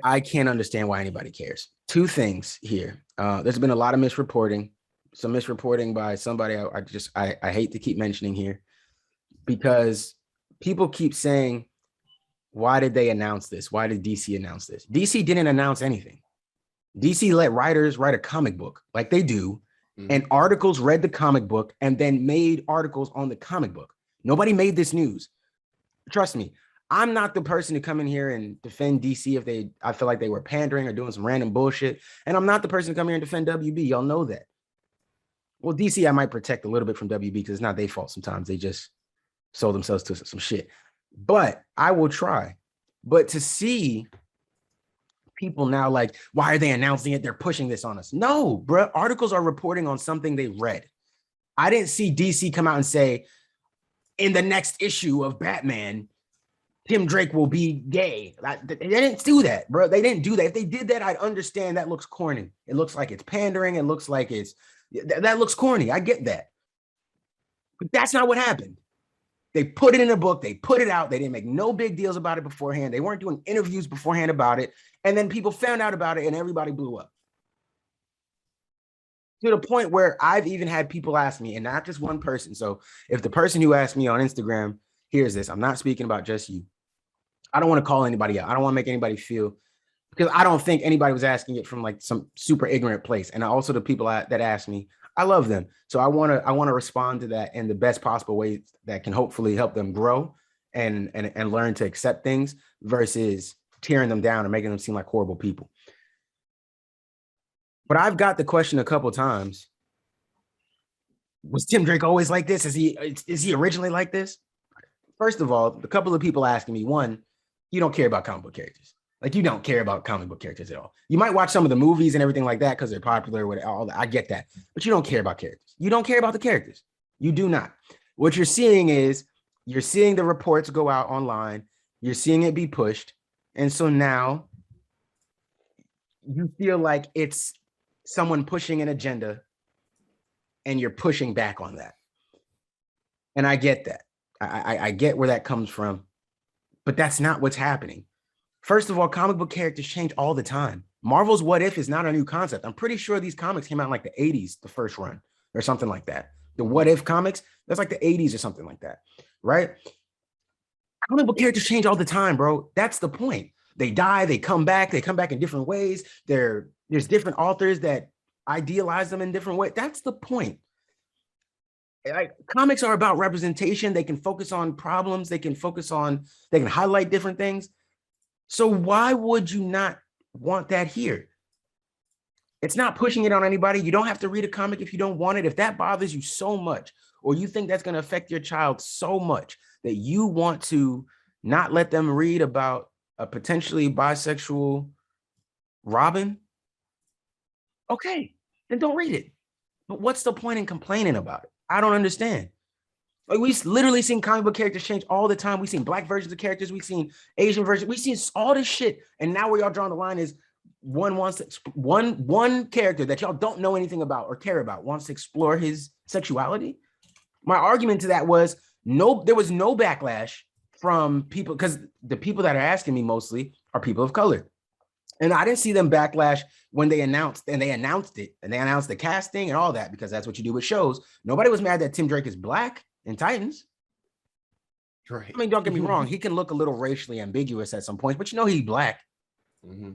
I can't understand why anybody cares. Two things here. There's been a lot of misreporting, some misreporting by somebody I hate to keep mentioning here because people keep saying, why did they announce this? Why did DC announce this? DC didn't announce anything. DC let writers write a comic book like they do, and articles read the comic book and then made articles on the comic book. Nobody made this news. Trust me. I'm not the person to come in here and defend DC if I feel like they were pandering or doing some random bullshit. And I'm not the person to come here and defend WB. Y'all know that. Well, DC, I might protect a little bit from WB because it's not their fault. Sometimes they just sold themselves to some shit. But I will try. But to see people now like, why are they announcing it? They're pushing this on us. No, bro. Articles are reporting on something they read. I didn't see DC come out and say, in the next issue of Batman, Tim Drake will be gay. They didn't do that, bro. They didn't do that. If they did that, I'd understand. That looks corny. It looks like it's pandering. It looks like that looks corny. I get that. But that's not what happened. They put it in a book. They put it out. They didn't make no big deals about it beforehand. They weren't doing interviews beforehand about it. And then people found out about it and everybody blew up. To the point where I've even had people ask me, and not just one person. So if the person who asked me on Instagram hears this, I'm not speaking about just you. I don't want to call anybody out. I don't want to make anybody feel, because I don't think anybody was asking it from like some super ignorant place. And also the people that asked me, I love them. So I want to respond to that in the best possible way that can hopefully help them grow and learn to accept things versus tearing them down and making them seem like horrible people. But I've got the question a couple times. Was Tim Drake always like this? Is he originally like this? First of all, a couple of people asking me, one, you don't care about comic book characters. Like, you don't care about comic book characters at all. You might watch some of the movies and everything like that because they're popular with all that. I get that. But you don't care about characters. You don't care about the characters. You do not. What you're seeing is you're seeing the reports go out online. You're seeing it be pushed. And so now you feel like it's someone pushing an agenda and you're pushing back on that. And I get that. I get where that comes from, but that's not what's happening. First of all, comic book characters change all the time. Marvel's What If is not a new concept. I'm pretty sure these comics came out in like the 80s, the first run or something like that. The What If comics, that's like the 80s or something like that, right? Comic book characters change all the time, bro. That's the point. They die, they come back in different ways. There's different authors that idealize them in different ways. That's the point. Like, comics are about representation. They can focus on problems. They can highlight different things. So why would you not want that here? It's not pushing it on anybody. You don't have to read a comic if you don't want it. If that bothers you so much, or you think that's going to affect your child so much that you want to not let them read about a potentially bisexual Robin, okay, then don't read it. But what's the point in complaining about it? I don't understand. Like, we've literally seen comic book characters change all the time. We've seen Black versions of characters. We've seen Asian versions. We've seen all this shit. And now where y'all drawing the line is one character that y'all don't know anything about or care about wants to explore his sexuality. My argument to that was there was no backlash from people, because the people that are asking me mostly are people of color. And I didn't see them backlash when they announced it, and they announced the casting and all that, because that's what you do with shows. Nobody was mad that Tim Drake is Black in Titans. Right. I mean, don't get me wrong. He can look a little racially ambiguous at some points, but you know he's Black. Mm-hmm.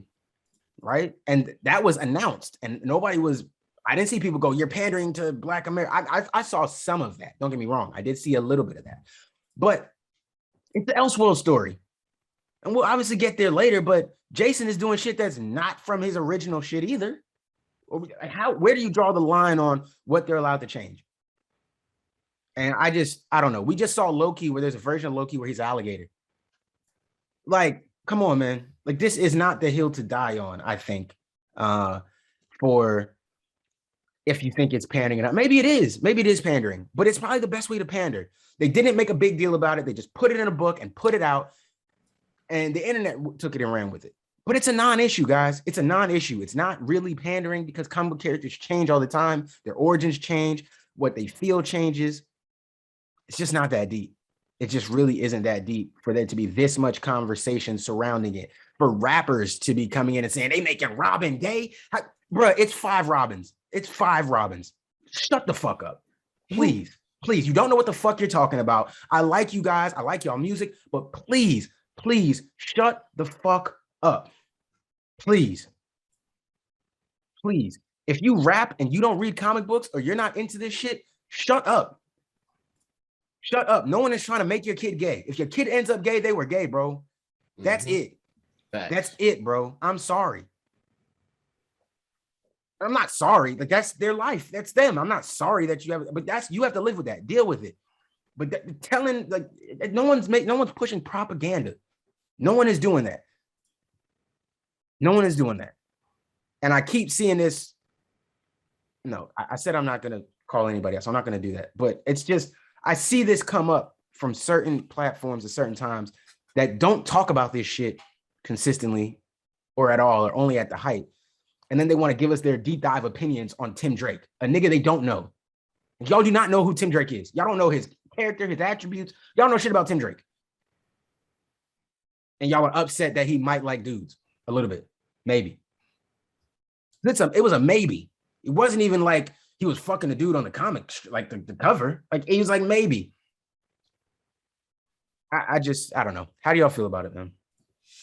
Right? And that was announced, and I didn't see people go, you're pandering to Black America. I saw some of that. Don't get me wrong. I did see a little bit of that. But it's the Elseworld story. And we'll obviously get there later, but Jason is doing shit that's not from his original shit either. Where do you draw the line on what they're allowed to change? And I don't know. We just saw Loki, where there's a version of Loki where he's an alligator. Like, come on, man. Like, this is not the hill to die on, I think, for if you think it's pandering or not. Maybe it is. Maybe it is pandering, but it's probably the best way to pander. They didn't make a big deal about it. They just put it in a book and put it out, and the internet took it and ran with it. But it's a non-issue, guys. It's a non-issue. It's not really pandering, because comic book characters change all the time. Their origins change. What they feel changes. It's just not that deep. It just really isn't that deep for there to be this much conversation surrounding it. For rappers to be coming in and saying, they making Robin gay? Bruh, it's 5 Robins. It's 5 Robins. Shut the fuck up. Please. Please. You don't know what the fuck you're talking about. I like you guys. I like y'all music. But please, shut the fuck up. Please. Please. If you rap and you don't read comic books, or you're not into this shit, shut up. Shut up. No one is trying to make your kid gay. If your kid ends up gay, they were gay, bro. That's it. Facts. That's it, bro. I'm sorry. I'm not sorry. Like, that's their life. That's them. I'm not sorry that you have, but you have to live with that. Deal with it. But no one's pushing propaganda. No one is doing that. No one is doing that. And I keep seeing this. No, I said I'm not going to call anybody else. I'm not going to do that. But it's just, I see this come up from certain platforms at certain times that don't talk about this shit consistently or at all, or only at the height. And then they want to give us their deep dive opinions on Tim Drake, a nigga they don't know. Y'all do not know who Tim Drake is. Y'all don't know his character, his attributes. Y'all know shit about Tim Drake. And y'all are upset that he might like dudes a little bit, maybe. It was a maybe. It wasn't even like he was fucking a dude on the comic, like the cover. Like, he was like, maybe. I don't know. How do y'all feel about it, man?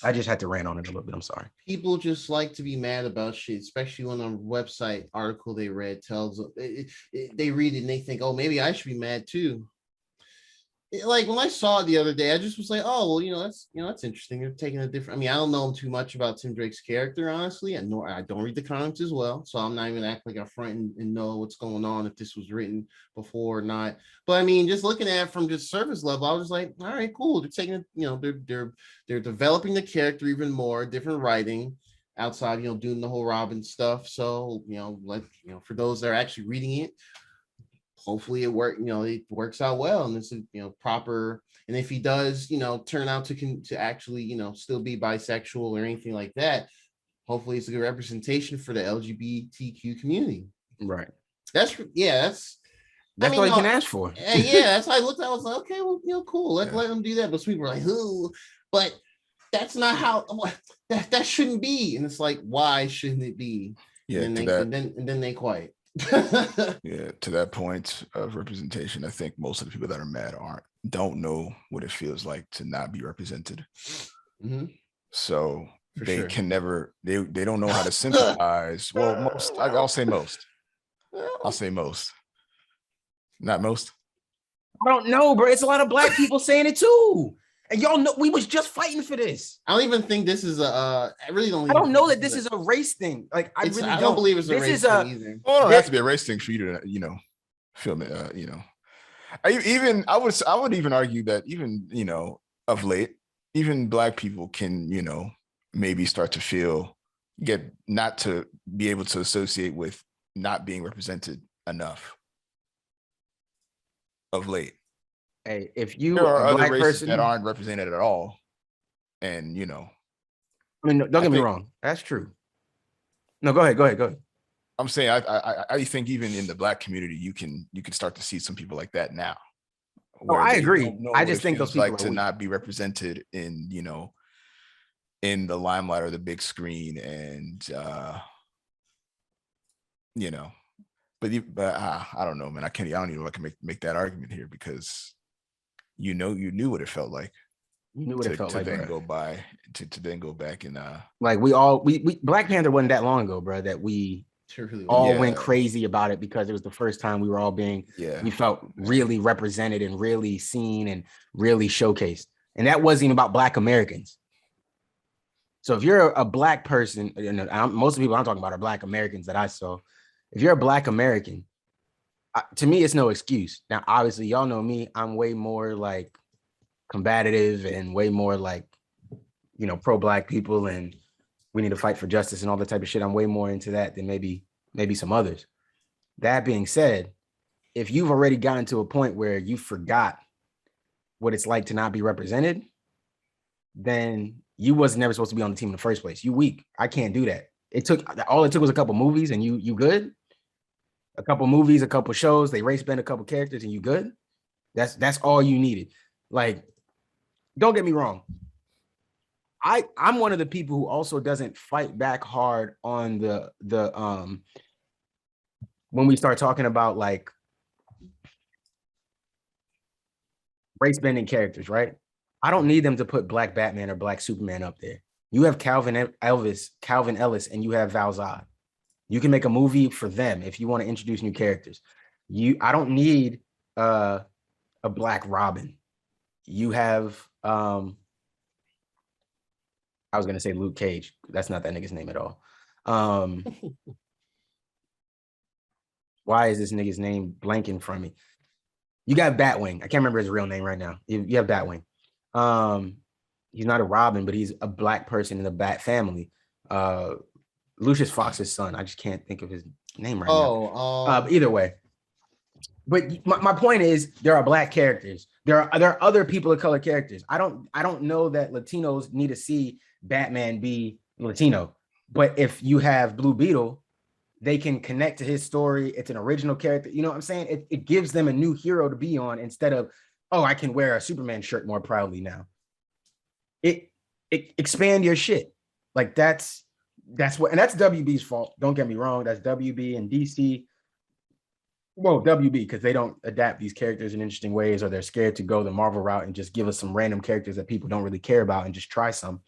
I just had to rant on it a little bit. I'm sorry. People just like to be mad about shit, especially when a website article they read tells they read it and they think, oh, maybe I should be mad too. Like when I saw it the other day, I just was like, oh, well, that's interesting. They're taking a different. I mean, I don't know too much about Tim Drake's character, honestly, and nor I don't read the comics as well, so I'm not even acting like I'm front and know what's going on if this was written before or not. But I mean, just looking at it from just surface level, I was like, all right, cool. They're taking, they're developing the character even more, different writing outside, doing the whole Robin stuff. So for those that are actually reading it, hopefully it works out well, and this is proper. And if he does turn out to actually still be bisexual or anything like that, hopefully it's a good representation for the LGBTQ community. Right. That's all you can ask for. Yeah, that's how I looked at it. I was like, okay, well, cool. Let them do that. But some people were like, who? But that's not how that shouldn't be. And it's like, why shouldn't it be? Yeah, and then they quiet. Yeah, to that point of representation, I think most of the people that are mad don't know what it feels like to not be represented. Mm-hmm. So they can never, they don't know how to sympathize. Well, I'll say most. Not most. I don't know, bro. It's a lot of black people saying it too. And y'all know we was just fighting for this. I don't even think this is I don't know that this is a race thing. Like, I don't believe it's a race thing either. Well, it has to be a race thing for you to, feel it. I would even argue that even, of late, even black people can, maybe start to get not to be able to associate with not being represented enough of late. Hey, if you there are a other black races person that aren't represented at all, and I mean, don't get me wrong, that's true. No, go ahead. I'm saying I think even in the black community, you can start to see some people like that now. Oh, I agree. I just think those people like to not be represented in in the limelight or the big screen, and but I don't know, man. I don't even know if I can make that argument here, because you knew what it felt like. You knew what it felt like, then bro. to then go back and like we Black Panther wasn't that long ago, bro, that we went crazy about it, because it was the first time we were all we felt really represented and really seen and really showcased. And that wasn't even about Black Americans. So if you're a Black person, most of the people I'm talking about are Black Americans that I saw. If you're a Black American, to me, it's no excuse. Now, obviously, y'all know me. I'm way more like combative and way more like, pro-Black people, and we need to fight for justice and all that type of shit. I'm way more into that than maybe some others. That being said, if you've already gotten to a point where you forgot what it's like to not be represented, then you was never supposed to be on the team in the first place. You weak. I can't do that. All it took was a couple movies, and you good. A couple movies, a couple shows, they race bend a couple characters, and you good. That's all you needed. Like, don't get me wrong. I'm one of the people who also doesn't fight back hard on the when we start talking about like race bending characters, right? I don't need them to put Black Batman or Black Superman up there. You have Calvin Ellis, and you have Val Zod. You can make a movie for them if you want to introduce new characters. I don't need a Black Robin. You have I was gonna say Luke Cage. That's not that nigga's name at all. Why is this nigga's name blanking from me? You got Batwing. I can't remember his real name right now. You have Batwing. He's not a Robin, but he's a Black person in the Bat family. Lucius Fox's son. I just can't think of his name right now. But either way, But my point is, there are black characters. There are other people of color characters. I don't know that Latinos need to see Batman be Latino. But if you have Blue Beetle, they can connect to his story. It's an original character. You know what I'm saying? It gives them a new hero to be on instead of, oh, I can wear a Superman shirt more proudly now. It expand your shit. Like that's what, and that's WB's fault. Don't get me wrong. That's WB and DC. Well, WB, because they don't adapt these characters in interesting ways, or they're scared to go the Marvel route and just give us some random characters that people don't really care about and just try some.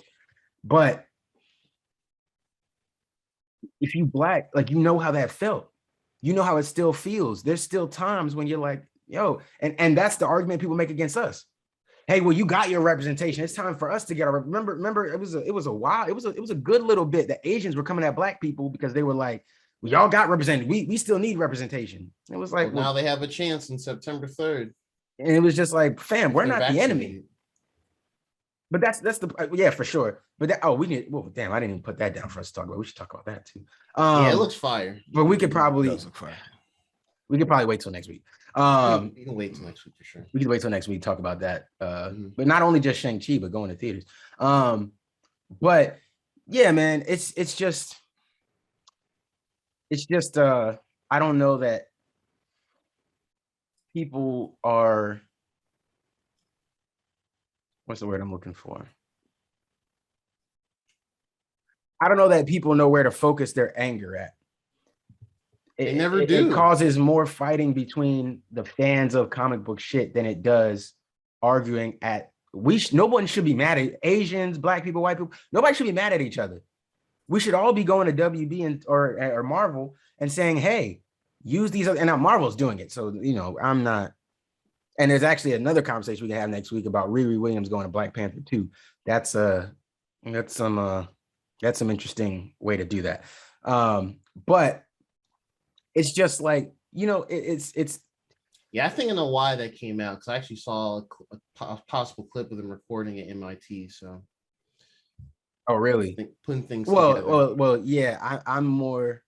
But if you black, like, you know how that felt. You know how it still feels. There's still times when you're like, yo, and that's the argument people make against us. Hey, well, you got your representation. It's time for us to get our remember. It was a while. It was a good little bit that Asians were coming at black people because they were like, well, y'all got represented. We still need representation. It was like, well, now they have a chance on September 3rd. And it was just like, fam, we're not the enemy. But that's the yeah, for sure. But that, we need, well, damn, I didn't even put that down for us to talk about. We should talk about that too. Yeah, it looks fire. But we could probably wait till next week. You can wait till next week for sure. We can wait till next week to talk about that. But not only just Shang-Chi, but going to theaters. But yeah, man, it's just I don't know that people are, what's the word I'm looking for? I don't know that people know where to focus their anger at. They never do. It causes more fighting between the fans of comic book shit than it does arguing at, no one should be mad at Asians, black people, white people. Nobody should be mad at each other. We should all be going to WB or Marvel and saying, hey, use these, and now Marvel's doing it. So, you know, I'm not, and there's actually another conversation we can have next week about Riri Williams going to Black Panther 2. That's some interesting way to do that. But it's just like, you know, it's yeah, I think I know why that came out, because I actually saw a possible clip of them recording at MIT. So, oh really? Putting things together. Well, yeah. I'm more.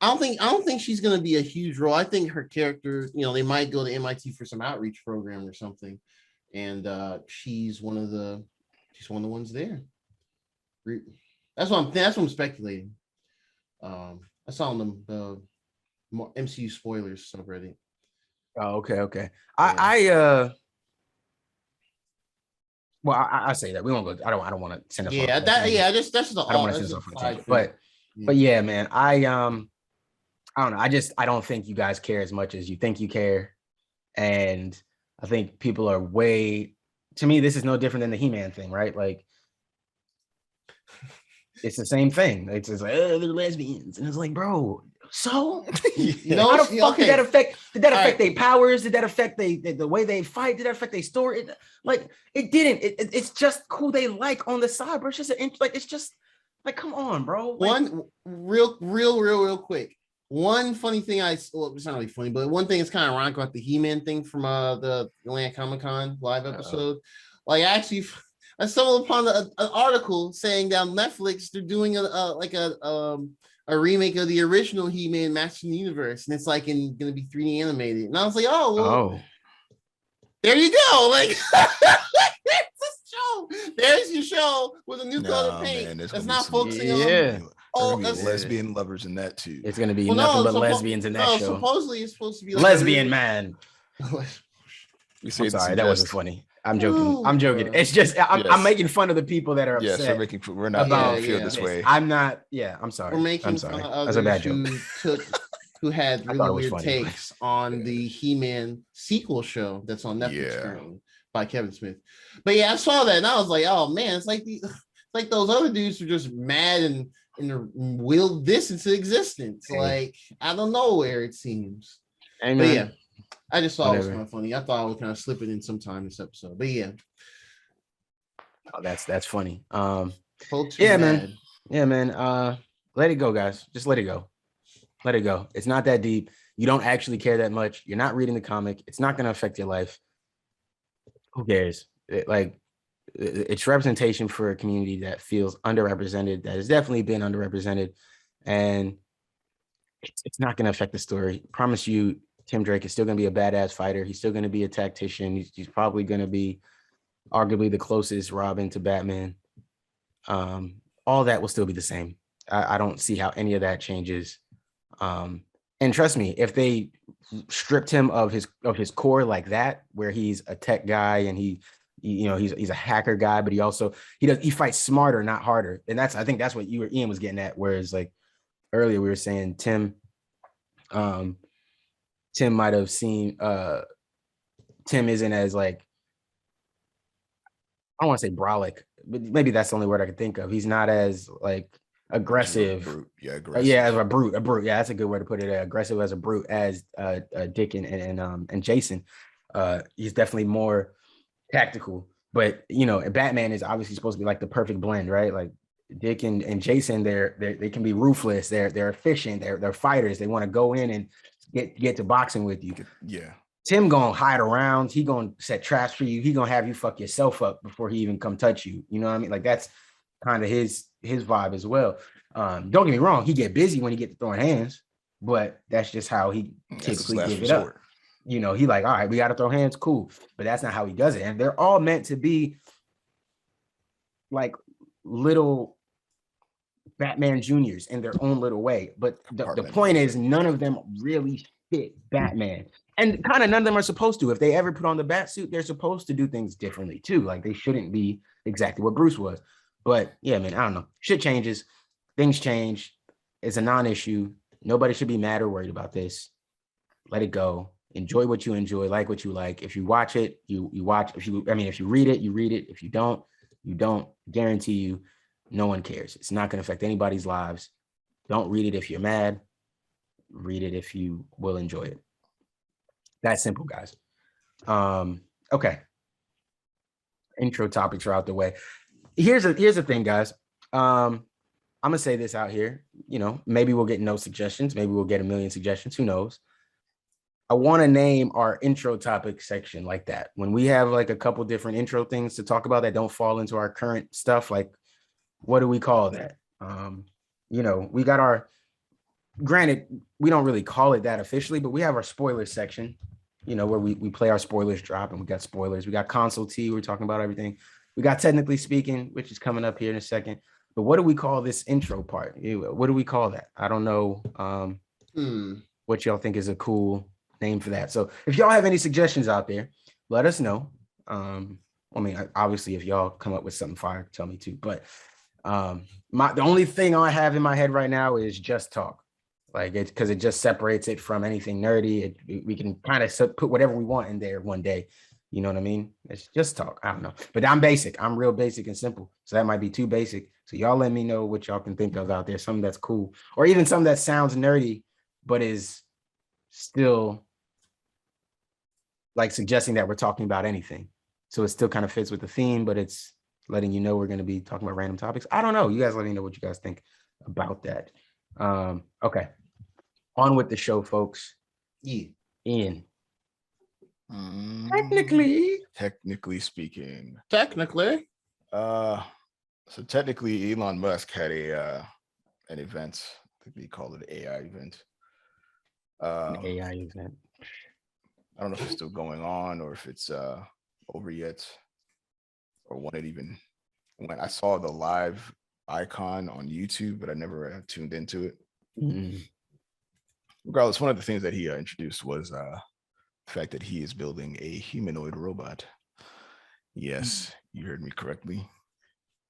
I don't think she's gonna be a huge role. I think her character, you know, they might go to MIT for some outreach program or something, and she's one of the ones there. That's what I'm speculating. I saw them more MCU spoilers subreddit. Oh, okay. Yeah. I say that we won't go. I don't want to send us. Yeah, that's the. I don't want to send us off on a tangent, but yeah, man, I don't know. I don't think you guys care as much as you think you care, and I think people are way. To me, this is no different than the He-Man thing, right? Like, it's the same thing. It's just like, they're lesbians, and it's like, bro. So, how the fuck did that affect? Did that affect their powers? Did that affect the way they fight? Did that affect their story? It didn't. It's just who they like on the side, bro. It's just it's just like, come on, bro. One real quick. One funny thing it's not really funny, but one thing is kind of ironic about the He-Man thing from the Atlanta Comic-Con live episode. Like, actually, I stumbled upon an article saying that on Netflix they're doing a remake of the original He-Man Masters of the Universe, and it's like going to be 3D animated. And I was like, there you go. Like, it's a show. There's your show with a new color paint. Man, that's not focusing on. That's lesbian lovers in that too. It's gonna be nothing but lesbians in that show. Supposedly it's supposed to be like lesbian man. I'm sorry, that wasn't funny. I'm joking. It's just I'm making fun of the people that are upset. Yes, we're not about to feel this way. I'm not. Yeah, I'm sorry. We're making fun of that's a bad joke. Who had really weird takes on the He-Man sequel show that's on Netflix currently by Kevin Smith. But yeah, I saw that and I was like, oh man, it's like those other dudes who are just mad and willed this into existence. Like, out of nowhere, it seems. Amen. But yeah. I just thought it was kind of funny. I thought I would kind of slip it in sometime this episode, but yeah. Oh, that's funny. Folks, man. Let it go, guys. Just let it go. Let it go. It's not that deep. You don't actually care that much. You're not reading the comic. It's not going to affect your life. Who cares? It's representation for a community that feels underrepresented, that has definitely been underrepresented, and it's not going to affect the story. I promise you. Tim Drake is still going to be a badass fighter. He's still going to be a tactician. He's probably going to be arguably the closest Robin to Batman. All that will still be the same. I don't see how any of that changes. And trust me, if they stripped him of his core like that, where he's a tech guy and he's a hacker guy, but he fights smarter, not harder. And I think that's what Ian was getting at. Whereas like earlier we were saying Tim might have seen Tim isn't as like, I don't want to say brolic, but maybe that's the only word I could think of. He's not as like aggressive. Brute. Yeah, aggressive. Yeah, as a brute. Yeah, that's a good way to put it. Aggressive as a brute as Dick and Jason. He's definitely more tactical. But Batman is obviously supposed to be like the perfect blend, right? Like Dick and Jason, they can be ruthless. They're efficient. They're fighters. They want to go in and get to boxing with you. Yeah. Tim gonna hide around. He gonna set traps for you. He gonna have you fuck yourself up before he even come touch you. You know what I mean? Like that's kind of his vibe as well. Don't get me wrong. He get busy when he get to throwing hands, but that's just how he typically give it up. He like, all right, we got to throw hands, cool. But that's not how he does it. And they're all meant to be like little Batman Juniors in their own little way. But the point is, none of them really fit Batman. And kind of none of them are supposed to. If they ever put on the bat suit, they're supposed to do things differently too. Like they shouldn't be exactly what Bruce was. But yeah, man, I don't know. Shit changes. Things change. It's a non-issue. Nobody should be mad or worried about this. Let it go. Enjoy what you enjoy. Like what you like. If you watch it, you watch. If you read it, you read it. If you don't, you don't. Guarantee you, no one cares. It's not going to affect anybody's lives. Don't read it if you're mad. Read it if you will enjoy it. That simple, guys. Okay. Intro topics are out the way. Here's the thing, guys. I'm gonna say this out here. Maybe we'll get no suggestions. Maybe we'll get a million suggestions. Who knows? I want to name our intro topic section like that. When we have like a couple different intro things to talk about that don't fall into our current stuff, like what do we call that? We got our. Granted, we don't really call it that officially, but we have our spoilers section. Where we play our spoilers drop, and we got spoilers. We got console T. We're talking about everything. We got technically speaking, which is coming up here in a second. But what do we call this intro part? What do we call that? I don't know what y'all think is a cool name for that. So if y'all have any suggestions out there, let us know. Obviously, if y'all come up with something fire, tell me too. But the only thing I have in my head right now is just talk. Like it's because it just separates it from anything nerdy. We can kind of put whatever we want in there one day. You know what I mean? It's just talk. I don't know. But I'm basic. I'm real basic and simple. So that might be too basic. So y'all let me know what y'all can think of out there. Something that's cool. Or even something that sounds nerdy, but is still like suggesting that we're talking about anything. So it still kind of fits with the theme, but it's letting you know we're going to be talking about random topics. I don't know. You guys let me know what you guys think about that. Okay. On with the show, folks. Yeah. Ian. Technically speaking. Technically. So technically Elon Musk had an event. I think they call it an AI event. An AI event. I don't know if it's still going on or if it's over yet, or when it even went. I saw the live icon on YouTube, but I never tuned into it. Mm-hmm. Regardless, one of the things that he introduced was the fact that he is building a humanoid robot. Yes, you heard me correctly.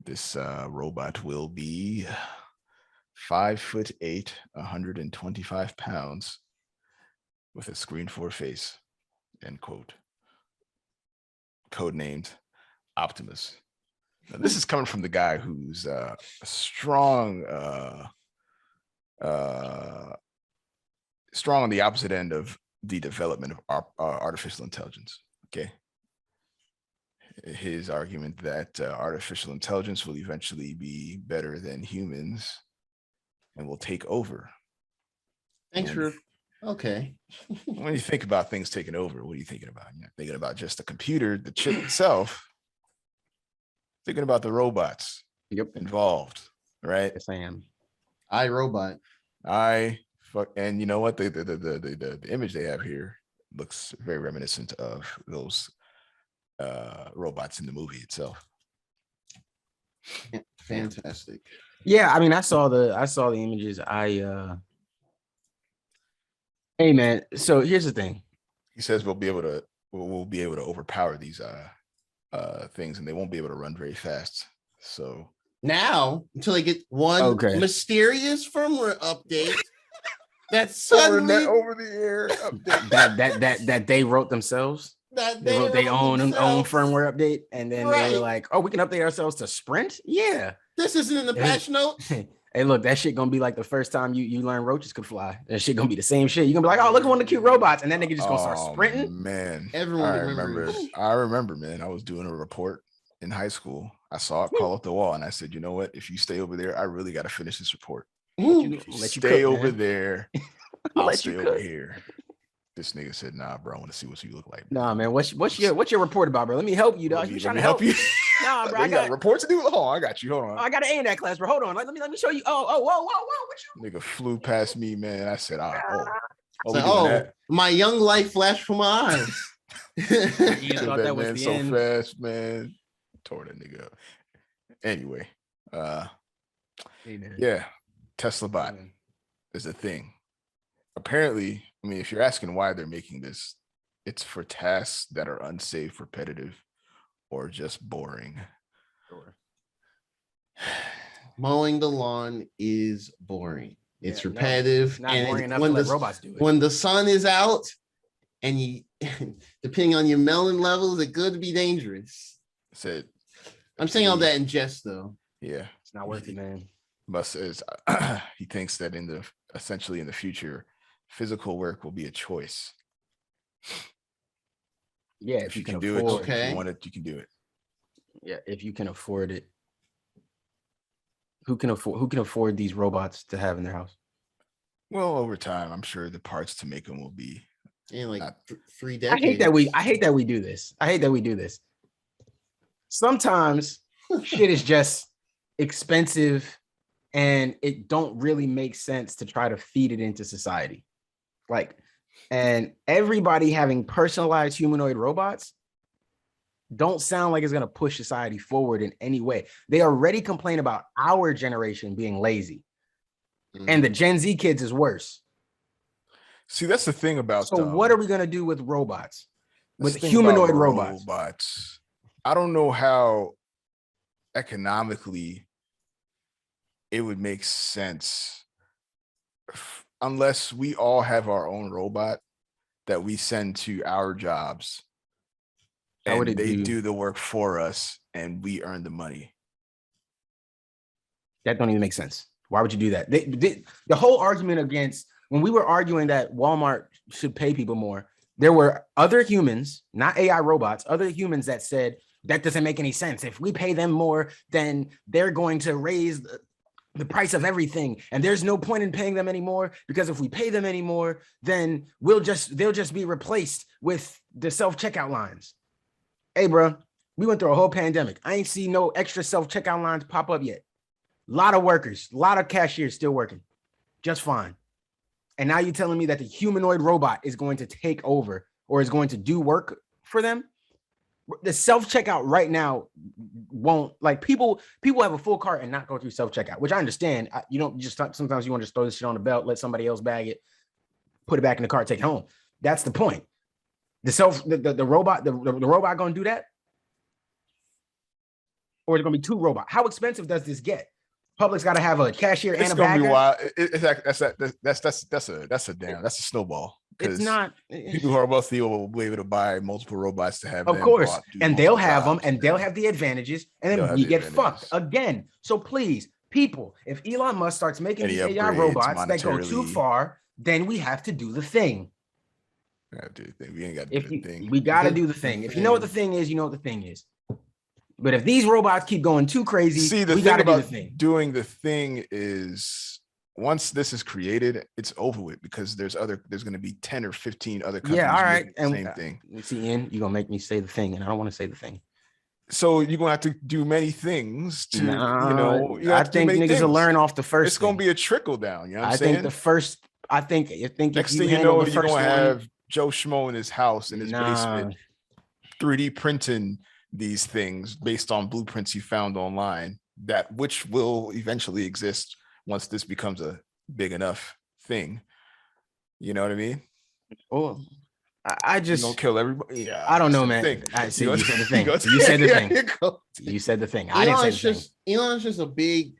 This robot will be 5'8", 125 pounds, with a screen for a face. End quote. Codenamed Optimus. Now, this is coming from the guy who's a strong on the opposite end of the development of artificial intelligence. Okay. His argument that artificial intelligence will eventually be better than humans and will take over. Thanks for okay. When you think about things taking over, what are you thinking about? You're thinking about just the computer, the chip itself. Thinking about the robots involved, right? Yes, I am. iRobot. Fuck, and you know what? The image they have here looks very reminiscent of those robots in the movie itself. Fantastic. Yeah, I mean, I saw the images. Hey man, so here's the thing. He says we'll be able to overpower these things, and they won't be able to run very fast. So Now, until they get one mysterious firmware update that's suddenly over the air update that they wrote themselves. They wrote their own firmware update, and then they were like, "Oh, we can update ourselves to Sprint." Yeah, this isn't in the patch notes. Hey, look, that shit gonna be like the first time you learn roaches could fly. That shit gonna be the same shit. You're gonna be like, "Oh, look at one of the cute robots," and then nigga just gonna start sprinting. Man, everyone I remember, man. I was doing a report in high school. I saw it crawl up the wall, and I said, "You know what? If you stay over there, I really got to finish this report. Stay over there. I'll stay over here." This nigga said, "Nah, bro, I want to see what you look like." Bro. Nah, man. What's your report about, bro? Let me help you, dog. Let me help you. Nah, bro. I got a report to do. Hold on, I got you. Hold on. I got an A in that class, bro. Hold on. Let me show you. Whoa. What you? Nigga flew past me, man. I said, my young life flashed from my eyes. You thought that was the end. Fast, man. Tore that nigga up. Anyway, yeah, Tesla bot is a thing. Apparently, I mean, if you're asking why they're making this, it's for tasks that are unsafe, repetitive, or just boring. Sure. Mowing the lawn is boring. It's repetitive. Not boring enough to let robots do it. When the sun is out, and you, depending on your melon levels, it could be dangerous. I'm saying all that in jest, though. Yeah, it's not worth it, man. He thinks that essentially in the future, physical work will be a choice. Yeah, if you can do afford it, if you want it, you can do it. Yeah, if you can afford it. Who can afford these robots to have in their house? Well, over time, I'm sure the parts to make them will be in like 3 decades. I hate that we do this. Sometimes shit is just expensive and it don't really make sense to try to feed it into society. And everybody having personalized humanoid robots don't sound like it's going to push society forward in any way. They already complain about our generation being lazy. And the Gen Z kids is worse. See, that's the thing about. So what are we going to do with robots? With humanoid robots? I don't know how economically it would make sense unless we all have our own robot that we send to our jobs. And they do the work for us and we earn the money. That don't even make sense. Why would you do that? The whole argument against, when we were arguing that Walmart should pay people more, there were other humans, not AI robots, other humans that said, that doesn't make any sense. If we pay them more, then they're going to raise the price of everything. And there's no point in paying them anymore, because if we pay them anymore, then they'll just be replaced with the self-checkout lines. Hey, bro, we went through a whole pandemic. I ain't seen no extra self-checkout lines pop up yet. A lot of workers, a lot of cashiers still working just fine. And now you're telling me that the humanoid robot is going to take over or is going to do work for them? The self-checkout right now won't, like, people have a full cart and not go through self-checkout, which I understand. You don't just, sometimes you want to just throw this shit on the belt, let somebody else bag it, put it back in the cart, take it home. That's the point. The robot gonna do that? Or is it gonna be two robots? How expensive does this get? Public's got to have a cashier and a bagger. That's a snowball. It's not. People who are wealthy will be able to buy multiple robots to have. Of course, and they'll have them, and they'll have the advantages, and then we get fucked again. So please, people, if Elon Musk starts making these AI robots that go too far, then we have to do the thing. We ain't got to do the thing. We got to do the thing. If you know what the thing is, you know what the thing is. But if these robots keep going too crazy, we got to do the thing. Doing the thing is, once this is created, it's over with, because there's going to be 10 or 15 other companies. Yeah, all right. And same thing. See, Ian, you're gonna make me say the thing, and I don't want to say the thing. So you're gonna have to do many things to, I think niggas will learn off the first. It's gonna be a trickle down. You know what I'm saying? I think the first I think Next if thing you handle know, the you're first gonna one, have Joe Schmo in his house in his basement, 3D printing these things based on blueprints he found online, that which will eventually exist once this becomes a big enough thing. You know what I mean? oh, I You gonna just kill everybody? Yeah, I don't that's know, the man. thing. I see You you said the you thing. go- You said the yeah, thing. you go- You said the thing. I didn't say the thing. Elon's just a big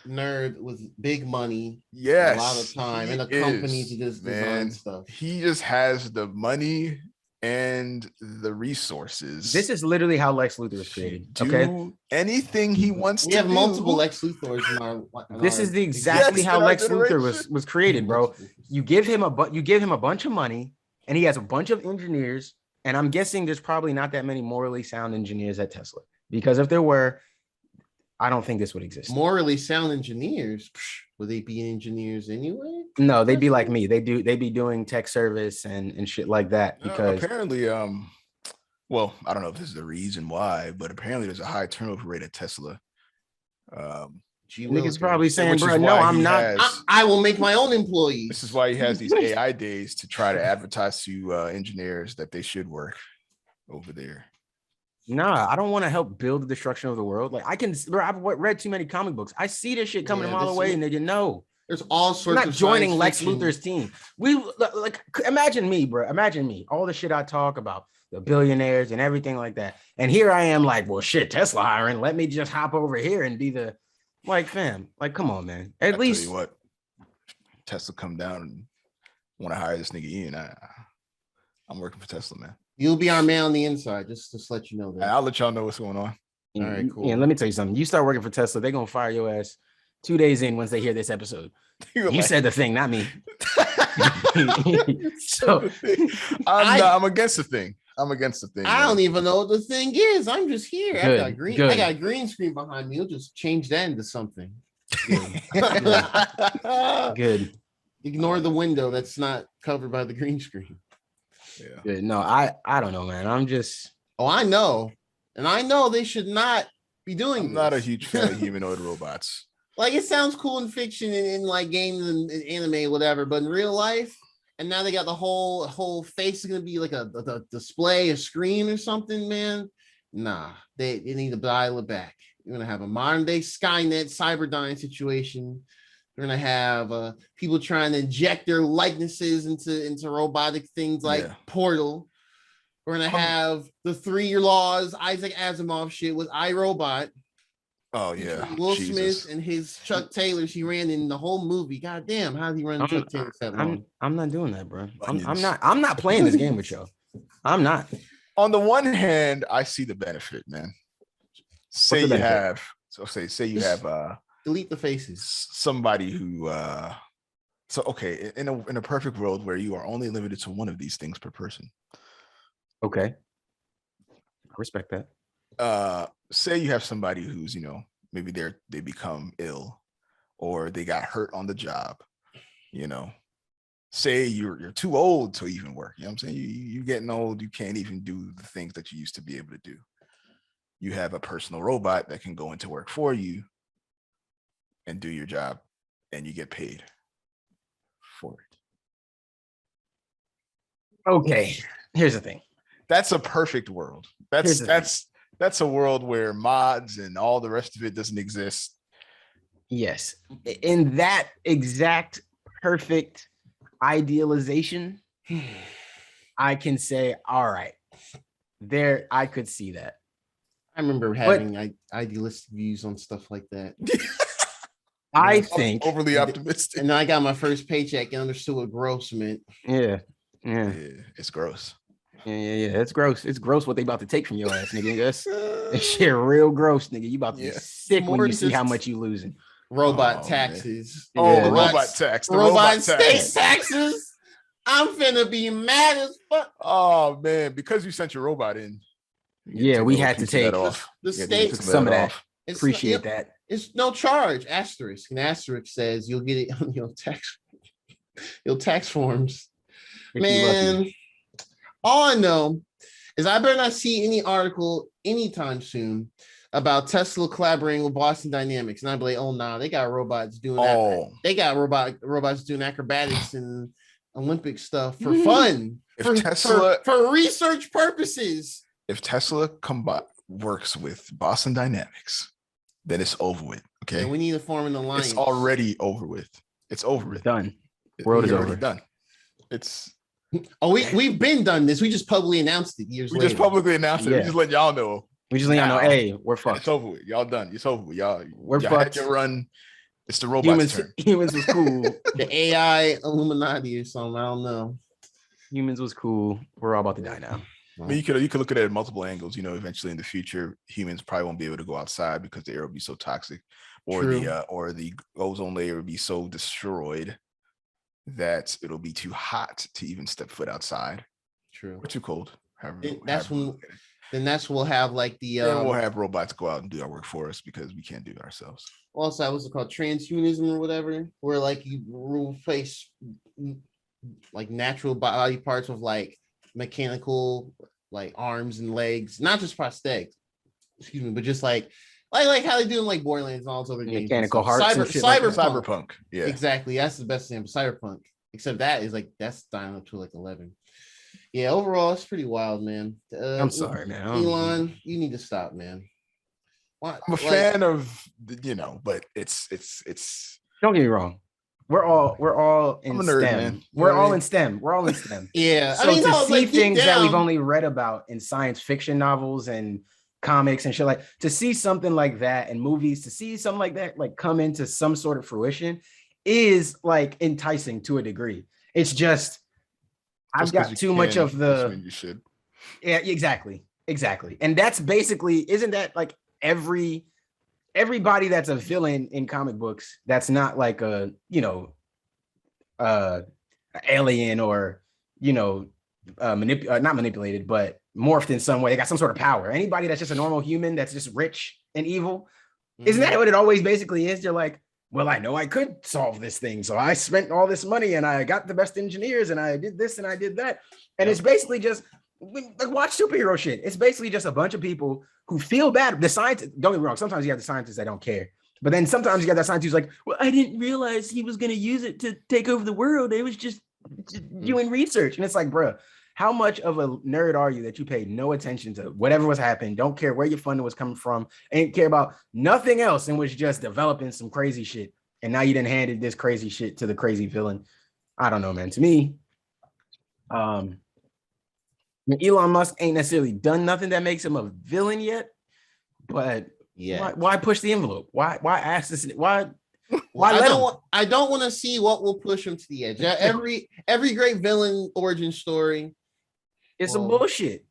nerd with big money, Yes, a lot of time, he and a company is, to just man. design stuff. He just has the money and the resources. This is literally how Lex Luthor was to created. do Okay. anything he wants We to have do. multiple Lex Luthors in our. This is exactly Yes, how in our Lex Luthor generation. was created, bro. You give him a bunch of money, and he has a bunch of engineers. And I'm guessing there's probably not that many morally sound engineers at Tesla, because if there were, I don't think this would exist. Morally sound engineers. Would they be engineers anyway? No, they'd be like me. They'd be doing tech service and shit like that. Because apparently, well, I don't know if this is the reason why, but apparently there's a high turnover rate at Tesla. niggas probably saying, which is bro, no, why I'm he not. has- I will make my own employees. This is why he has these AI days to try to advertise to engineers that they should work over there. Nah, I don't want to help build the destruction of the world. Like I've read too many comic books. I see this shit coming a mile away, nigga. No, there's all sorts. I'm not of joining Lex fiction. Luthor's team. We like imagine me, bro. Imagine me. All the shit I talk about, the billionaires and everything like that. And here I am, like, well, shit, Tesla hiring. Let me just hop over here and be the like, fam. Like, come on, man. At least tell you what, Tesla come down and want to hire this nigga Ian. I'm working for Tesla, man. You'll be our man on the inside, just to let you know that. I'll let y'all know what's going on. All right, cool. And let me tell you something. You start working for Tesla, they're gonna fire your ass 2 days in once they hear this episode. You said the thing, not me. So I'm against the thing. I'm against the thing. I don't even know what the thing is. I'm just here. Good, I got a green screen behind me. You'll just change that into something. Good. Ignore the window that's not covered by the green screen. Yeah. Good. No, I don't know, man. I'm just. Oh, I know, and I know they should not be doing. I'm not a huge fan of humanoid robots. Like, it sounds cool in fiction and in like games and anime, whatever, but in real life, and now they got the whole face is gonna be like a display, a screen or something, man. Nah, they need to dial it back. You're gonna have a modern day Skynet Cyberdyne situation. You're gonna have people trying to inject their likenesses into robotic things like Portal. We're gonna have the 3-year laws, Isaac Asimov shit with iRobot. Oh yeah, Will Smith and his Chuck Taylors he ran in the whole movie. God damn, how did he run Chuck Taylor that long? I'm not doing that, bro. I'm not playing this game with y'all. I'm not. On the one hand, I see the benefit, man. Say you have delete the faces. Somebody who so okay, in a perfect world where you are only limited to one of these things per person. Okay. I respect that. Say you have somebody who's, maybe they become ill or they got hurt on the job, say you're too old to even work. You know what I'm saying? You're getting old, you can't even do the things that you used to be able to do. You have a personal robot that can go into work for you and do your job, and you get paid for it. Okay. Here's the thing. That's a perfect world. That's a world where mods and all the rest of it doesn't exist. Yes. In that exact perfect idealization, I can say, all right, there, I could see that. I remember having idealistic views on stuff like that. I think overly optimistic. And then I got my first paycheck and understood what gross meant. Yeah. It's gross. Yeah. It's gross. It's gross what they about to take from your ass, nigga. That shit real gross, nigga. You about to be sick when you see how much you losing. Robot taxes. The robot tax. Robot state taxes. I'm finna be mad as fuck. Oh man, because you sent your robot in. Yeah, we had to take the state some of that. Appreciate that. It's no charge. Asterisk. And asterisk says you'll get it on your tax forms. Man, all I know is I better not see any article anytime soon about Tesla collaborating with Boston Dynamics, and I'd be like, oh nah, they got robots doing that. Oh, They got robots doing acrobatics and Olympic stuff for fun, for research purposes. If Tesla works with Boston Dynamics, then it's over with. Okay, and we need to form an alliance. It's already over with. It's over with. Done. World is over. Done. It's we've been done this. We just publicly announced it years later. We just publicly announced it. We just let y'all know. We just let y'all know, hey, we're fucked. It's over with. Y'all done. It's over with. Y'all fucked. Had your run. It's the robots' turn. Humans was cool. The AI Illuminati or something. I don't know. Humans was cool. We're all about to die now. I mean, you could look at it at multiple angles. Eventually in the future, humans probably won't be able to go outside because the air will be so toxic, or the ozone layer will be so destroyed that it'll be too hot to even step foot outside. True. Or too cold. Then we'll have like the we'll have robots go out and do our work for us because we can't do it ourselves. Also, what's it called, transhumanism or whatever, where like you replace like natural body parts with like mechanical like arms and legs, not just prosthetics, but just like how they do in like Borderlands and all those other games. Mechanical hearts. Cyberpunk. Yeah, exactly. That's the best thing. Cyberpunk. Except that's dying up to like 11. Yeah, overall, it's pretty wild, man. I'm sorry, man. Elon, you need to stop, man. I'm a fan of, but it's. Don't get me wrong. We're all in nerd, STEM. man. We're all in STEM. We're all in STEM. Yeah. So to see things that we've only read about in science fiction novels and comics and shit, like to see something like that in movies, to see something like that like come into some sort of fruition is like enticing to a degree. It's just I've got too much of the. You should. Yeah, exactly. And that's basically, isn't that like everybody that's a villain in comic books that's not like a alien or not manipulated but morphed in some way, they got some sort of power. Anybody that's just a normal human that's just rich and evil, isn't that what it always basically is? You're like, well, I know I could solve this thing, so I spent all this money and I got the best engineers and I did this and I did that. And it's basically just like watch superhero shit. It's basically just a bunch of people who feel bad. The scientists, don't get me wrong, sometimes you have the scientists that don't care. But then sometimes you got that scientist who's like, well, I didn't realize he was going to use it to take over the world. It was just doing research. And it's like, bro, how much of a nerd are you that you paid no attention to whatever was happening? Don't care where your funding was coming from, ain't care about nothing else, and was just developing some crazy shit. And now you done handed this crazy shit to the crazy villain. I don't know, man. To me, Elon Musk ain't necessarily done nothing that makes him a villain yet, but yeah, why push the envelope? Why ask this? Why I don't want to see what will push him to the edge. Every great villain origin story, it's some bullshit.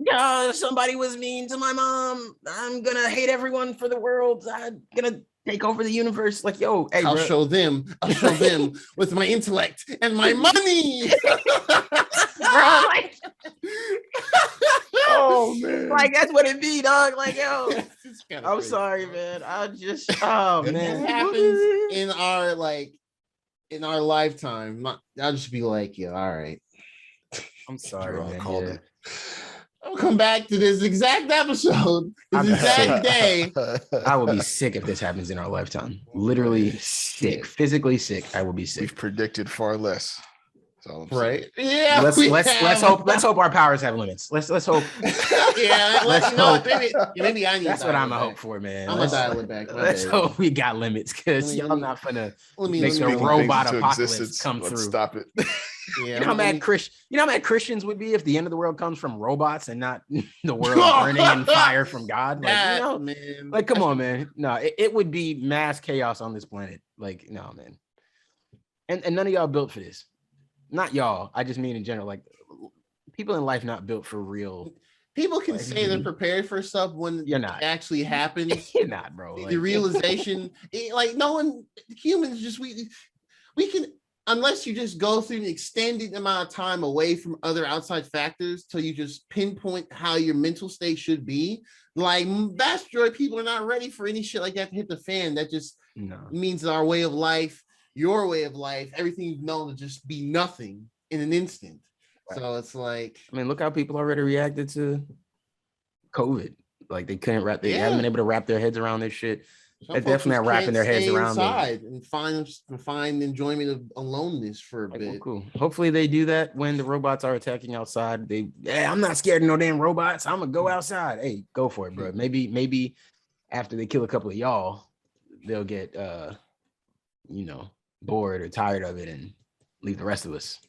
Yeah, somebody was mean to my mom. I'm gonna hate everyone for the world. I'm gonna take over the universe. Like, yo, hey, I'll show them with my intellect and my money. Bro, like, oh man, like that's what it be, dog. Like, yo, I'm sorry, man. Man, it happens in our lifetime. I'll just be like, yeah, all right. I'm sorry, man. Called it. I'll come back to this exact episode, this exact day. I will be sick if this happens in our lifetime. Literally sick, physically sick. I will be sick. We've predicted far less. Right? Yeah. Let's hope our powers have limits. Let's hope. Yeah. Maybe I need. That's what I'm gonna hope for, man. I'm gonna dial it back. Let's hope we got limits, because y'all not gonna make a robot apocalypse come through. Stop it. Yeah, you know how mad Christians would be if the end of the world comes from robots and not the world burning in fire from God. Like, man. Like, come on, man. No, it would be mass chaos on this planet. Like, no, man. And none of y'all built for this. Not y'all. I just mean in general. Like, people in life not built for real. People can say they're prepared for stuff when you're not. It actually happens. You're not, bro. The realization, like, no one, humans just we can. Unless you just go through an extended amount of time away from other outside factors till you just pinpoint how your mental state should be, like vast majority people are not ready for any shit like that to hit the fan. That just means that our way of life, your way of life, everything you've known to just be nothing in an instant. Right. So it's like, I mean, look how people already reacted to COVID. Like they couldn't wrap. They haven't been able to wrap their heads around this shit. Some They're folks definitely just not wrapping can't their heads stay around inside and find enjoyment of aloneness for a Like, bit. well, cool. Hopefully they do that when the robots are attacking outside. I'm not scared of no damn robots. I'm gonna go outside. Hey, go for it, bro. Maybe after they kill a couple of y'all, they'll get bored or tired of it and leave the rest of us.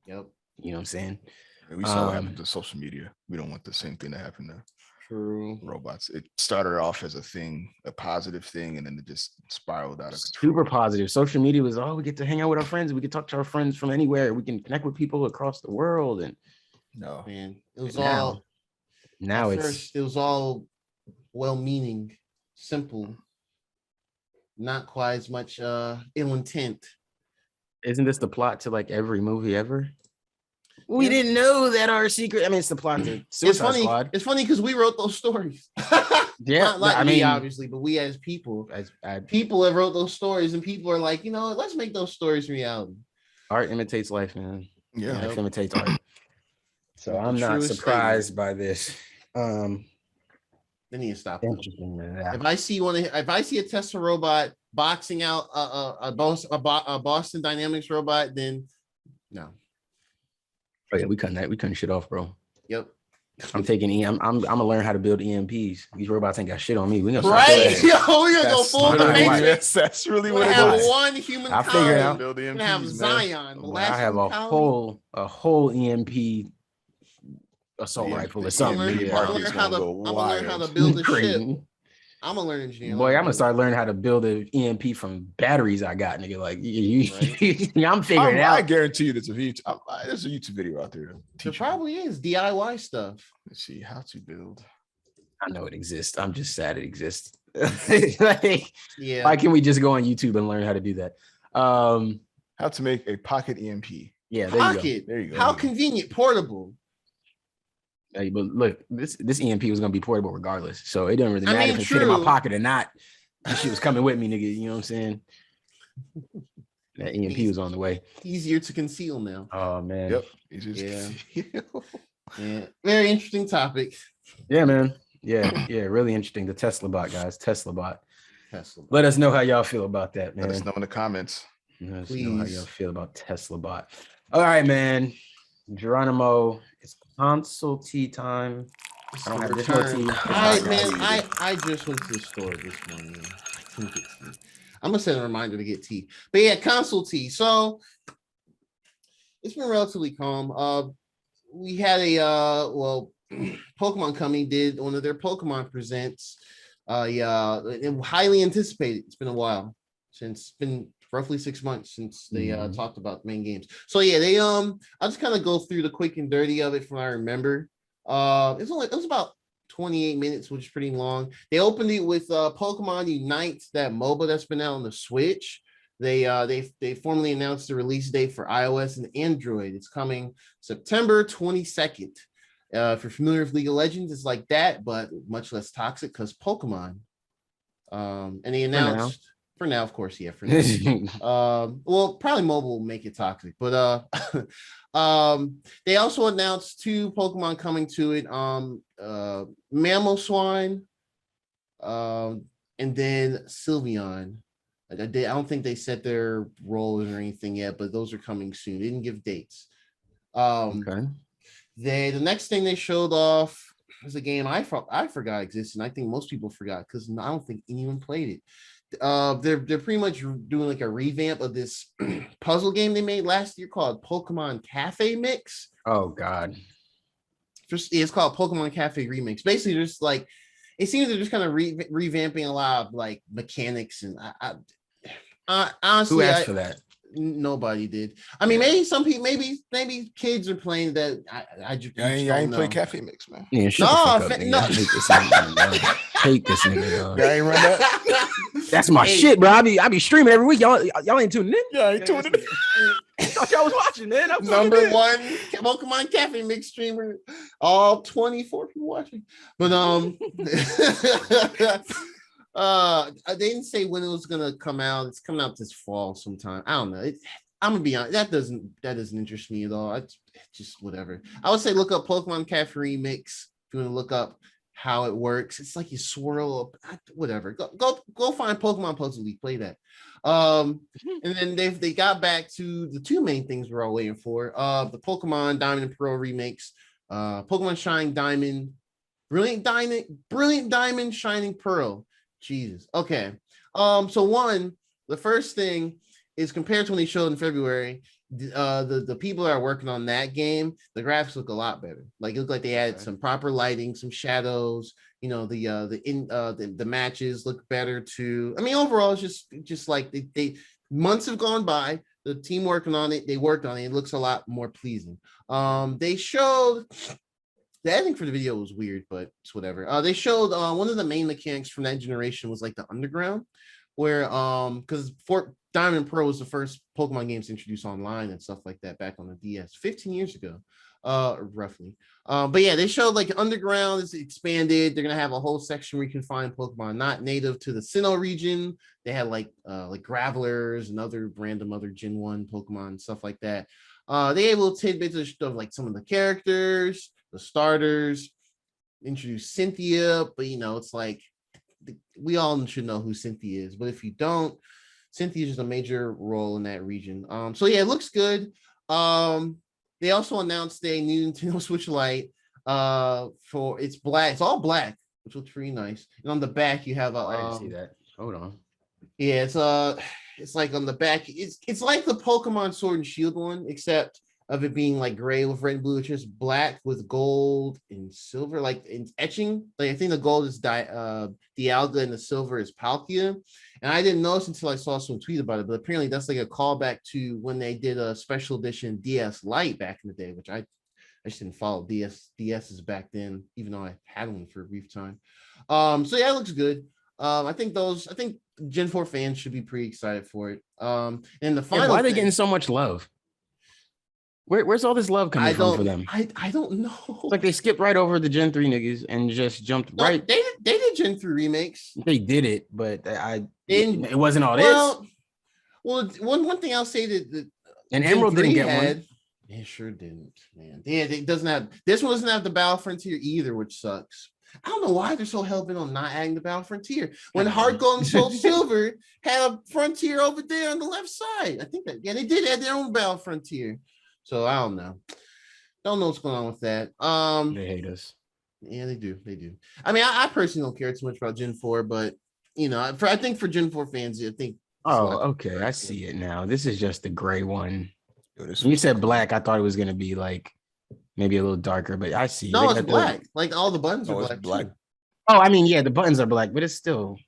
Yep. You know what I'm saying? We saw what happened to social media. We don't want the same thing to happen to robots. It started off as a positive thing, and then it just spiraled out of control. Super positive. Social media was, we get to hang out with our friends. We can talk to our friends from anywhere. We can connect with people across the world. And no, man, it was it was all well-meaning, simple, not quite as much ill intent. Isn't this the plot to like every movie ever? We didn't know that our secret. I mean, it's the plot to Suicide Squad. It's funny because we wrote those stories. Not me, obviously, but we as people, people have wrote those stories, and people are like, let's make those stories reality. Art imitates life, man. Yeah, life imitates art. So I'm not surprised by this. They need to stop. Interesting, man. Yeah. If I see a Tesla robot boxing out a Boston Dynamics robot, then no. Oh yeah, we cutting shit off, bro. Yep. I'm taking I'm gonna learn how to build EMPs. These robots ain't got shit on me. We gonna we're gonna go full the Matrix. That's really what it is. One human. I figured out. Build EMPs, gonna have Zion. I have a whole EMP assault rifle or something. I'm gonna learn how to build a ship. I'm gonna learn engineering. Boy, I'm gonna start learning how to build an EMP from batteries I got, nigga. Like, I'm figuring it out. I guarantee you there's a YouTube video out there. There probably is DIY stuff. Let's see how to build. I know it exists. I'm just sad it exists. Why can't we just go on YouTube and learn how to do that? How to make a pocket EMP. Yeah, there you go. How convenient, portable. Hey, but look, this EMP was gonna be portable regardless, so it doesn't really matter if it fit in my pocket or not. This shit was coming with me, nigga. You know what I'm saying? That EMP was on the way. Easier to conceal now. Oh man. Yep. Yeah. Very interesting topic. Yeah, man. Yeah. Really interesting. The Tesla bot, guys. Tesla bot. Let us know how y'all feel about that, man. Let us know in the comments. Let us know how y'all feel about Tesla bot. All right, man. Geronimo, it's console tea time. I don't have difficulty. I just went to the store this morning. I couldn't get tea. I'm gonna set a reminder to get tea. But yeah, console tea. So it's been relatively calm. We had Pokemon Company did one of their Pokemon presents. Highly anticipated. It's been a while since been roughly 6 months since they talked about the main games. So yeah, they I'll just kind of go through the quick and dirty of it from what I remember. It was about 28 minutes, which is pretty long. They opened it with Pokemon Unite, that MOBA that's been out on the Switch. They formally announced the release date for iOS and Android. It's coming September 22nd. If you're familiar with League of Legends, it's like that, but much less toxic because Pokemon. And they announced for now, of course, yeah. For now. Well, probably mobile will make it toxic, but they also announced 2 Pokemon coming to it. Mamoswine, and then Sylveon. I don't think they set their roles or anything yet, but those are coming soon. They didn't give dates. Okay. The next thing they showed off was a game I forgot existed. And I think most people forgot because I don't think anyone played it. They're pretty much doing like a revamp of this puzzle game they made last year called Pokemon Cafe Mix. Oh God. It's called Pokemon Cafe Remix. Basically, just like it seems they're just kind of revamping a lot of like mechanics and I honestly, who asked for that? Nobody did. I mean, maybe some people, maybe kids are playing that. I ain't play Cafe Mix, man. Yeah, no. Hate this nigga. I ain't run that. That's my shit, bro. I be streaming every week. Y'all ain't tuning in. Yeah, I ain't tuning in. I thought y'all was watching, man. Number 1 Pokemon Cafe Mix streamer. All 24 people watching. But they didn't say when it was gonna come out. It's coming out this fall sometime. I don't know. I'm gonna be honest. That doesn't interest me at all. It's just whatever. I would say look up Pokemon Cafe Remix if you want to look up how it works. It's like you swirl up, whatever. Go find Pokemon Puzzle League, play that. And then they got back to the two main things we're all waiting for. The Pokemon Diamond and Pearl remakes, Pokemon Shine Diamond, Brilliant Diamond, Shining Pearl. Jesus. Okay. So the first thing is compared to when they showed in February, the people that are working on that game, the graphics look a lot better. Like it looked like they added some proper lighting, some shadows. You know, the matches look better too. I mean, overall, it's just like they months have gone by. The team working on it, they worked on it. It looks a lot more pleasing. They showed. The editing for the video was weird, but it's whatever. They showed one of the main mechanics from that generation was like the underground, where because Diamond and Pearl was the first Pokemon games introduced online and stuff like that back on the DS 15 years ago, roughly. But yeah, they showed like underground is expanded. They're gonna have a whole section where you can find Pokemon not native to the Sinnoh region. They had like Gravelers and other random other Gen 1 Pokemon, stuff like that. They had little tidbits of like some of the characters, the starters, introduce Cynthia, but you know, it's like we all should know who Cynthia is, but if you don't, Cynthia is just a major role in that region. So yeah, it looks good. They also announced a new Nintendo Switch Lite. For it's black, it's all black, which looks pretty nice. And on the back, you have a. I didn't see that. Hold on. Yeah, it's like on the back. It's like the Pokemon Sword and Shield one, except of it being like gray with red and blue. It's just black with gold and silver, like in etching. Like I think the gold is Dialga and the silver is Palkia. And I didn't notice until I saw some tweet about it, but apparently that's like a callback to when they did a special edition DS Lite back in the day, which I just didn't follow DS's back then, even though I had one for a brief time. So yeah, it looks good. I think Gen 4 fans should be pretty excited for it. And the final why are they getting so much love? Where's all this love coming from for them? I don't know. Like they skipped right over the Gen 3 niggas and just jumped right. They did Gen 3 remakes. They did it, but it wasn't all this. Well, one thing I'll say that and Emerald didn't get one. It sure didn't, man. Yeah, it doesn't have this one doesn't have the Battle Frontier either, which sucks. I don't know why they're so hell bent on not adding the Battle Frontier when Heart Gold and Soul Silver had a frontier over there on the left side. I think that they did add their own Battle Frontier. So I don't know. Don't know what's going on with that. They hate us. Yeah, they do. I mean, I personally don't care too much about Gen 4, but you know, I think for Gen 4 fans, I think. Oh, okay. I see it now. This is just the gray one. When you said black, I thought it was gonna be like maybe a little darker, but I see. No, it's black. Like all the buttons are black. Oh, I mean, yeah, the buttons are black, but it's still.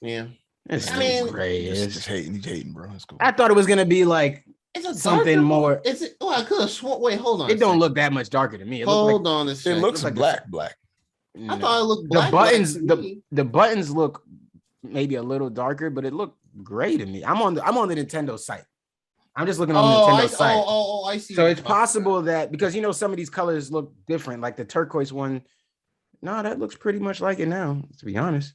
Yeah. It's gray. Just hating, bro. It's cool. I thought it was gonna be like. It's something more. Is it? Oh, I could have sworn. Wait, hold on. It don't look that much darker to me. Hold on a second. It looks like black. I thought it looked black. The buttons look maybe a little darker, but it looked gray to me. I'm on the Nintendo site. I'm just looking on the Nintendo site. I see. So it's possible that because some of these colors look different, like the turquoise one. No, that looks pretty much like it now. To be honest.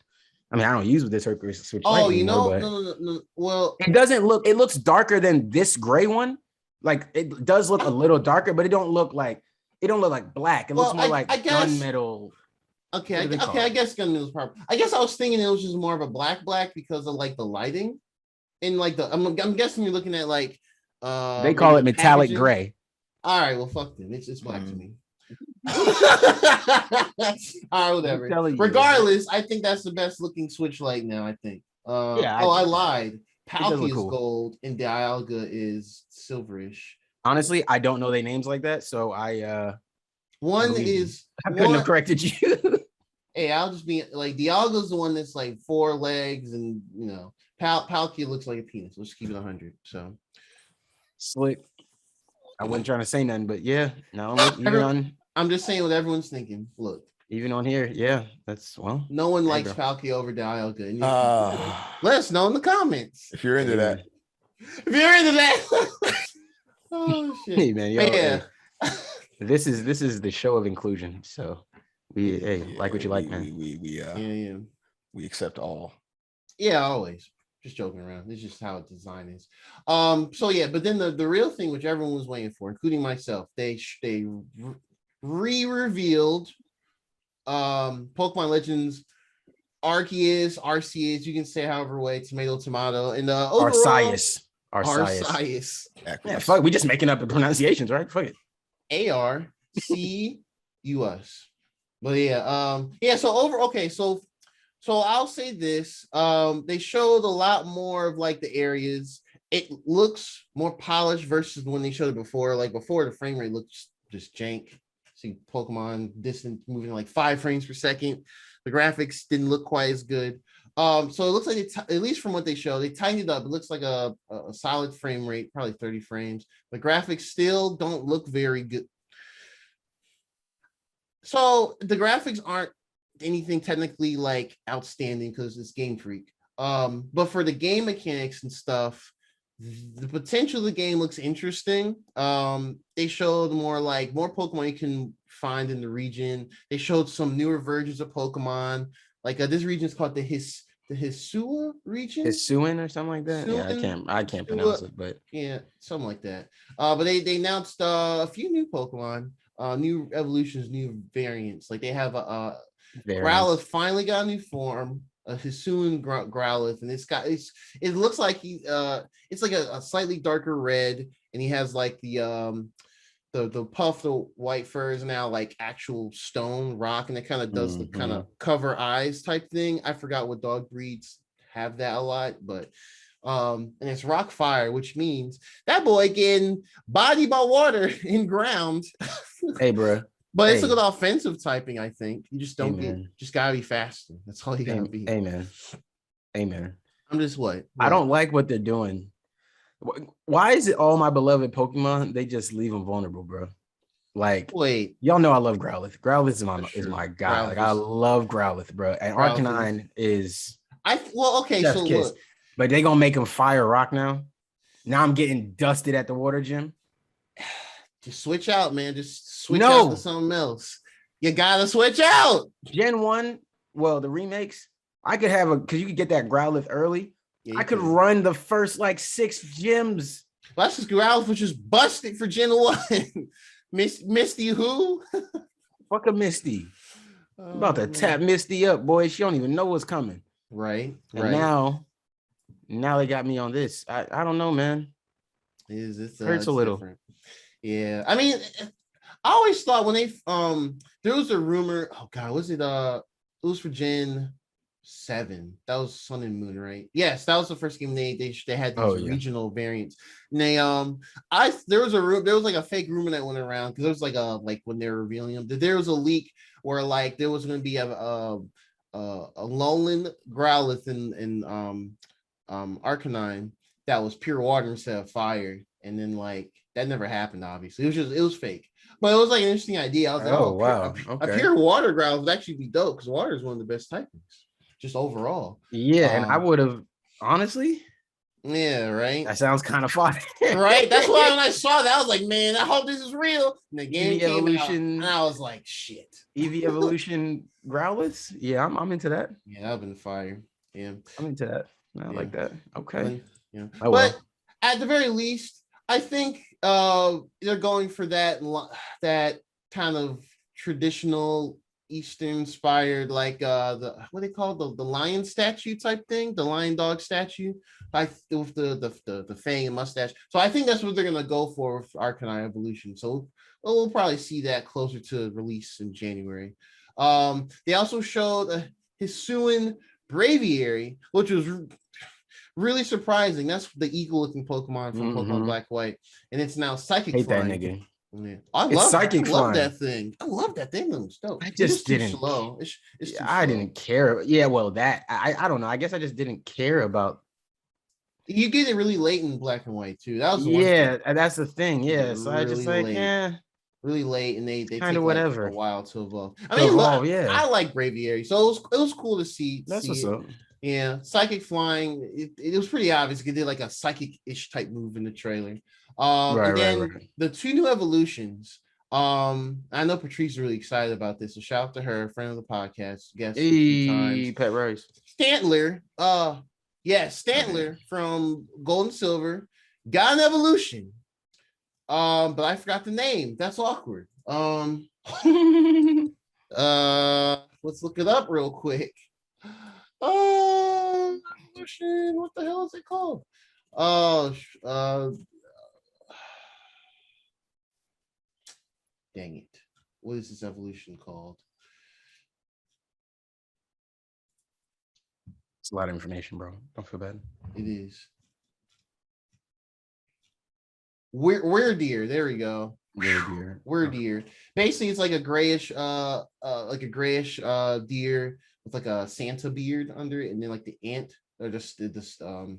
I mean, I don't use the turquoise switch. Oh, no. Well, it doesn't look. It looks darker than this gray one. Like it does look a little darker, but it don't look like black. It looks more like gunmetal. Okay, I guess gunmetal's proper. I guess I was thinking it was just more of a black because of like the lighting, and like I'm guessing you're looking at like they call it metallic gray. All right, well, fuck them. It's black to me. All right, whatever. Regardless, I think that's the best looking Switch Lite now. I think. I lied. Palkia is gold and Dialga is silverish. Honestly, I don't know their names like that, so I couldn't have corrected you. Hey, I'll just be like Dialga's the one that's like 4 legs, and Palkia looks like a penis. Let's keep it 100. So slick. I wasn't trying to say nothing, but yeah, no. I'm just saying what everyone's thinking. Look, even on here, yeah, no one likes Palkia over Dialga. Let us know in the comments if you're into that. Oh shit! Hey man, hey. This is the show of inclusion. So like what you like, man. We accept all. Yeah, always. Just joking around. It's just how design is. So yeah, but then the real thing, which everyone was waiting for, including myself, they re-revealed Pokemon Legends Arceus, you can say however way, tomato, and Arceus. Arceus. Yeah, fuck, we just making up the pronunciations, right? Fuck it. ARCUS. But yeah. So I'll say this. They showed a lot more of like the areas. It looks more polished versus when they showed it before. Like before, the frame rate looked just jank. See Pokemon distant moving like 5 frames per second. The graphics didn't look quite as good. So it looks like at least from what they show, they tightened it up. It looks like a solid frame rate, probably 30 frames. The graphics still don't look very good. So the graphics aren't anything technically like outstanding because it's Game Freak. But for the game mechanics and stuff, the potential of the game looks interesting. They showed more Pokemon you can find in the region. They showed some newer versions of Pokemon. Like this region is called the Hisua region. Hisuian or something like that. Yeah, I can't pronounce it, but yeah, something like that. But they announced a few new Pokemon, new evolutions, new variants. Like they have a Growlithe finally got a new form. A Hisuian Growlithe, and it looks like it's like a slightly darker red, and he has like the puff, the white fur is now like actual stone rock, and it kind of does the kind of cover eyes type thing. I forgot what dog breeds have that a lot, but and it's rock fire, which means that boy getting bodied by water in ground. Hey, bro. But it's a good offensive typing, I think. You just don't just gotta be faster. That's all you gotta be. Amen. I'm just what? I don't like what they're doing. Why is it all my beloved Pokemon? They just leave them vulnerable, bro. Like, wait, y'all know I love Growlithe. Growlithe is my guy. Like, I love Growlithe, bro. And Arcanine is so look. But they gonna make him fire rock now. Now I'm getting dusted at the water gym. Just switch out, man. Just switch out to something else. You gotta switch out. Gen 1, well, the remakes, I could have because you could get that Growlithe early. Yeah, I could run the first like 6 gyms. That's just Growlithe was just busted for Gen 1. Misty who? Fuck a Misty. I'm about to tap Misty up, boy. She don't even know what's coming. Right. And now they got me on this. I don't know, man. It hurts a little. Different. Yeah, I mean, I always thought when they there was a rumor. Oh God, was it? It was for Gen 7. That was Sun and Moon, right? Yes, that was the first game they had these regional variants. And they there was like a fake rumor that went around because there was like when they were revealing them that there was a leak where like there was going to be a Alolan Growlithe in Arcanine that was pure water instead of fire, and then like that never happened. Obviously, it was fake, but it was like an interesting idea. I was like, wow, a pure water Growlithe would actually be dope because water is one of the best typings, just overall. Yeah, and I would have honestly. Yeah, right. That sounds kind of fun, right? That's why when I saw that, I was like, man, I hope this is real. And the game came Evolution, out, and I was like, shit. Eevee Evolution Growlithe? Yeah, I'm into that. Yeah, that would have been fire. Yeah. I'm into that. I like that. Okay. Yeah. But at the very least, I think they're going for that kind of traditional Eastern inspired, like what they call the lion statue type thing, the lion dog statue, like with the fang and mustache. So I think that's what they're gonna go for with Arcanine Evolution. So we'll probably see that closer to release in January. They also showed a Hisuian Braviary, which was really surprising. That's the eagle-looking Pokemon from Pokemon Black White, and it's now psychic. Hate flying. that nigga. Yeah. I love that thing. I love that thing. It was dope. I just didn't. Too slow. It's too I slow. didn't care. Yeah, well, that I don't know. I guess I just didn't care about. You get it really late in Black and White too. That was that's the thing. Yeah, so really I just like late. Really late, and they kind of whatever a while to evolve. I mean, I like Braviary, so it was cool to see. That's what's up. Yeah, psychic flying. It was pretty obvious. It did like a psychic-ish type move in the trailer. And then the 2 new evolutions. I know Patrice is really excited about this. So shout out to her, friend of the podcast, guest Pet Rice. Stantler. Stantler from Gold and Silver got an evolution. But I forgot the name. That's awkward. Let's look it up real quick. Evolution. What the hell is it called? Oh, dang it. What is this evolution called? It's a lot of information, bro. Don't feel bad. It is. Weirdeer. There we go. Weirdeer. Weirdeer. Basically, it's like a grayish deer with like a Santa beard under it, and then like the ant or just this the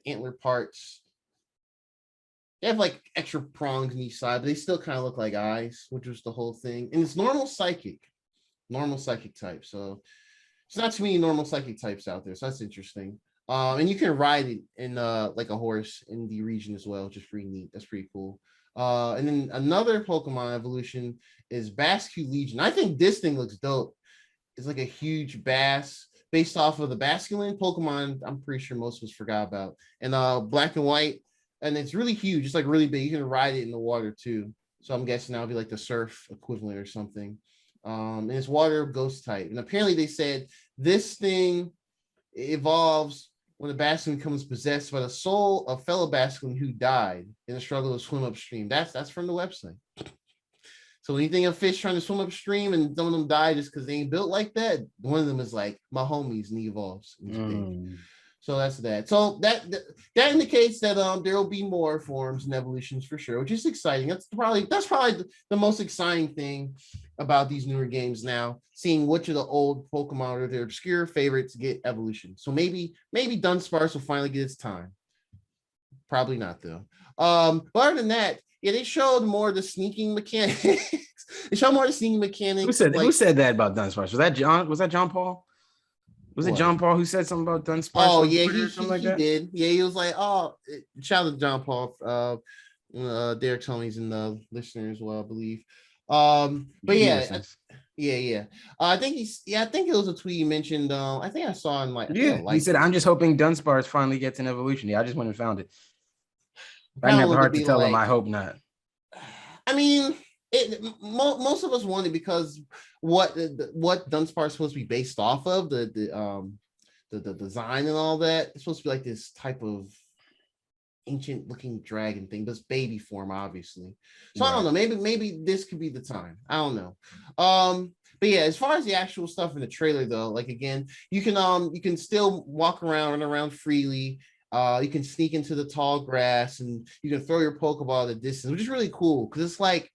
antler parts. They have like extra prongs on each side, but they still kind of look like eyes, which was the whole thing. And it's normal psychic type. So it's not too many normal psychic types out there. So that's interesting. And you can ride it in like a horse in the region as well, which is pretty neat. That's pretty cool. And then another Pokemon evolution is Basque Legion. I think this thing looks dope. It's like a huge bass based off of the Basculin Pokemon. I'm pretty sure most of us forgot about. And black and white. And it's really huge. It's like really big. You can ride it in the water too. So I'm guessing that'll be like the surf equivalent or something. And it's water ghost type. And apparently they said this thing evolves when a Basculin becomes possessed by the soul of fellow Basculin who died in the struggle to swim upstream. That's from the website. So when you think of fish trying to swim upstream and some of them die just because they ain't built like that, one of them is like my homies and he evolves. So that's that. So that indicates that there will be more forms and evolutions for sure, which is exciting. That's probably the most exciting thing about these newer games now, seeing which of the old Pokemon or their obscure favorites get evolution. So maybe Dunsparce will finally get its time. Probably not though. But other than that, yeah, they showed more of the sneaking mechanics. They showed more of the sneaking mechanics. Who said that about Dunsparce? Was that John Paul? Was it John Paul who said something about Dunsparce? Oh yeah, he did. Yeah, he was like, "Oh, shout out to John Paul." Derek told me he's in the listener as well, I believe. But yeah. I think it was a tweet you mentioned. I think I saw in like he said, "I'm just hoping Dunsparce finally gets an evolution." Yeah, I just went and found it. I never hard to tell him. I hope not. I mean, most of us want it because what Dunsparce is supposed to be based off of, the design and all that, it's supposed to be like this type of ancient looking dragon thing, this baby form, obviously. So right. I don't know. Maybe this could be the time. I don't know. But yeah, as far as the actual stuff in the trailer, though, like again, you can still walk around, run around freely. You can sneak into the tall grass and you can throw your Pokeball at a distance, which is really cool because it's like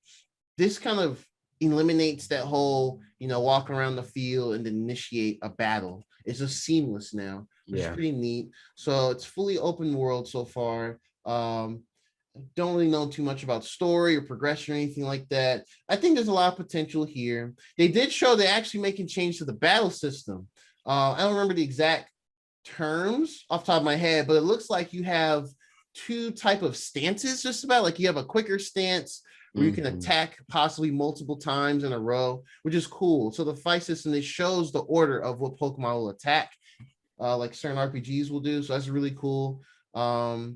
this kind of eliminates that whole, walk around the field and initiate a battle. It's just seamless now, which is pretty neat. So it's fully open world so far. Don't really know too much about story or progression or anything like that. I think there's a lot of potential here. They did show they're actually making change to the battle system. I don't remember the exact terms off the top of my head, but it looks like you have two type of stances, just about like you have a quicker stance where you can attack possibly multiple times in a row, which is cool. So the fight system, it shows the order of what Pokemon will attack, like certain RPGs will do. So that's really cool. So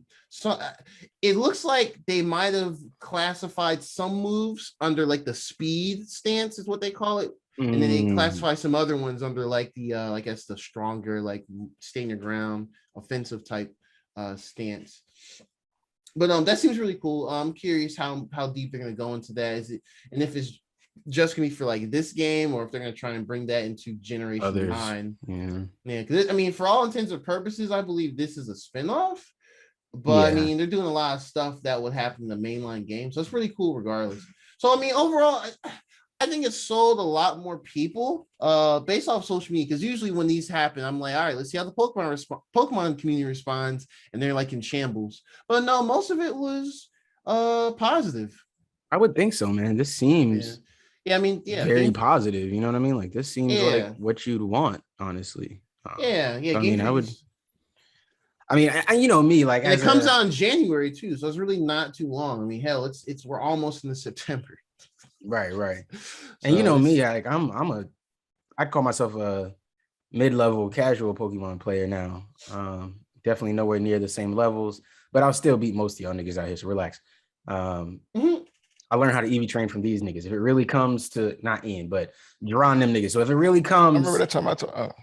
it looks like they might have classified some moves under like the speed stance is what they call it. And then they classify some other ones under like the I guess the stronger, like stand your ground, offensive type stance. But that seems really cool. I'm curious how deep they're gonna go into that. Is it, and if it's just gonna be for like this game, or if they're gonna try and bring that into Generation 9. Yeah. Because I mean, for all intents and purposes, I believe this is a spinoff. But I mean, they're doing a lot of stuff that would happen in the mainline game, so it's really cool regardless. So I mean, overall, I think it's sold a lot more people based off social media, because usually when these happen, I'm like, all right, let's see how the Pokemon community responds, and they're like in shambles. But no, most of it was positive. I would think so, man. This seems I mean, very positive. You know what I mean? Like this seems like what you'd want, honestly. I mean, I mean, you know me, like, and it comes out in January too, so it's really not too long. I mean, hell, we're almost in the September. Right. And so, you know me, like I call myself a mid-level casual Pokemon player now. Definitely nowhere near the same levels, but I'll still beat most of y'all niggas out here, so relax. I'll I learned how to EV train from these niggas. If it really comes to not Ian, but Jerron them niggas. So if it really comes, I remember that time I told.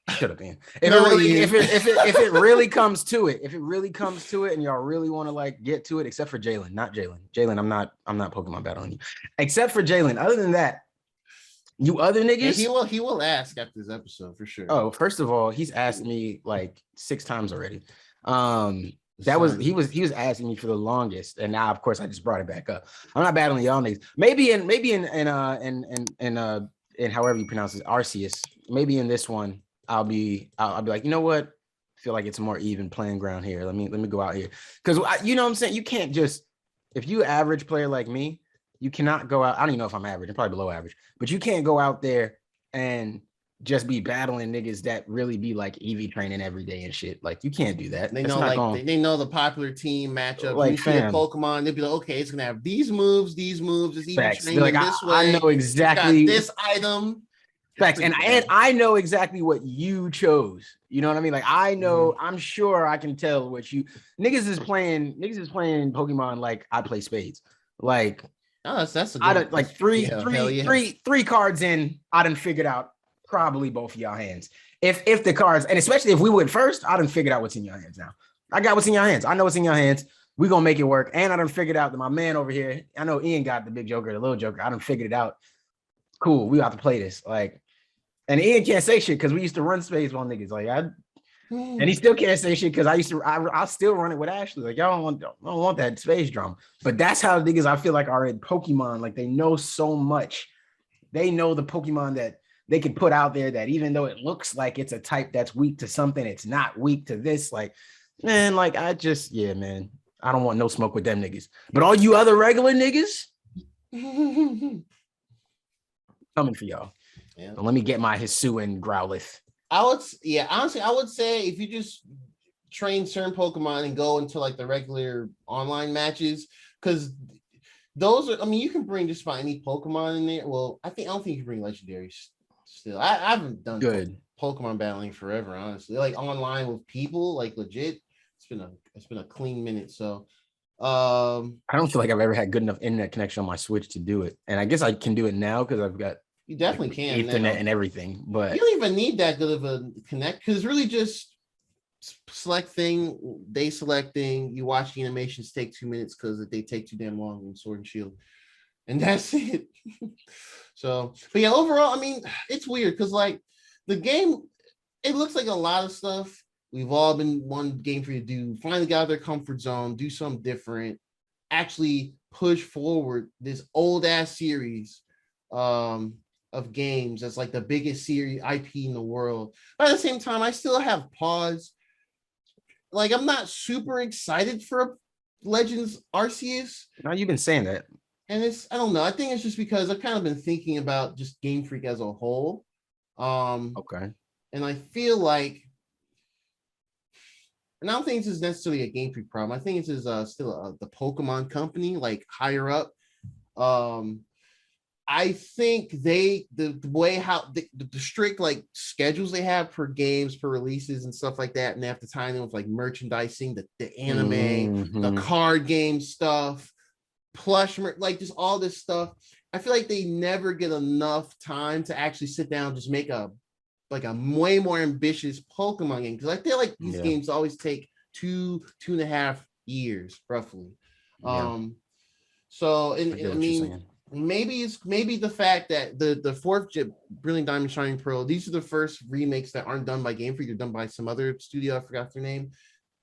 Shut up, Ian. If it really comes to it, and y'all really want to like get to it, except for Jalen, not Jalen. Jalen, I'm not Pokemon battling you. Except for Jalen. Other than that, you other niggas. Yeah, he will ask after this episode for sure. Oh, first of all, he's asked me like 6 times already. He was asking me for the longest, and now of course I just brought it back up. I'm not battling y'all niggas. Maybe in however you pronounce it, Arceus. Maybe in this one. I'll be like, you know what? I feel like it's a more even playing ground here. Let me go out here. Because you know what I'm saying? You can't just, if you average player like me, you cannot go out. I don't even know if I'm average. I'm probably below average. But you can't go out there and just be battling niggas that really be like EV training every day and shit. Like you can't do that. They know they know the popular team matchup. Like you see a Pokemon, they'll be like, okay, it's gonna have these moves, it's EV training like, this way. I know exactly this item. Facts. And I know exactly what you chose. You know what I mean? Like I know, I'm sure I can tell what you niggas is playing Pokemon like I play spades. Like that's a good, I don't like three cards in, I done figured out probably both of y'all hands. If the cards, and especially if we went first, I done figured out what's in your hands now. I got what's in your hands. I know what's in your hands. We're gonna make it work. And I done figured out that my man over here, I know Ian got the big joker, the little joker. I done figured it out. Cool, we got to play this. Like, and Ian can't say shit because we used to run space on niggas. Like, and he still can't say shit because I still run it with Ashley. Like, y'all don't want that space drama. But that's how niggas I feel like are in Pokemon. Like, they know so much. They know the Pokemon that they can put out there that even though it looks like it's a type that's weak to something, it's not weak to this. Like, man, like man, I don't want no smoke with them niggas. But all you other regular niggas, coming for y'all. Yeah. So let me get my Hisuian Growlithe. Honestly, I would say if you just train certain Pokemon and go into like the regular online matches, because those are, I mean, you can bring just about any Pokemon in there. Well, I don't think you can bring legendaries still. I haven't done good Pokemon battling forever, honestly. Like online with people, like legit, it's been a clean minute. So I don't feel like I've ever had good enough internet connection on my Switch to do it. And I guess I can do it now because I've got you definitely can internet and everything, but you don't even need that good of a connect because it's really just selecting, you watch the animations take 2 minutes because they take too damn long in Sword and Shield, and that's it. So, but yeah, overall, I mean, it's weird because like the game, it looks like a lot of stuff we've all been one game for you to do, finally get out of their comfort zone, do something different, actually push forward this old ass series of games that's like the biggest series IP in the world. But at the same time, I still have pause. Like, I'm not super excited for Legends Arceus. Now you've been saying that. And I don't know. I think it's just because I've kind of been thinking about just Game Freak as a whole. Okay. And I feel like, and I don't think this is necessarily a Game Freak problem. I think this is still the Pokemon company, like higher up. I think the way how the strict like schedules they have per games, per releases and stuff like that, and they have to tie in with like merchandising, the anime, the card game stuff, plush, like just all this stuff. I feel like they never get enough time to actually sit down and just make a way more ambitious Pokemon game, because I feel like these games always take 2.5 years roughly. So and I mean, maybe the fact that the fourth Brilliant Diamond Shining Pearl, these are the first remakes that aren't done by Game Freak. They're done by some other studio. I forgot their name.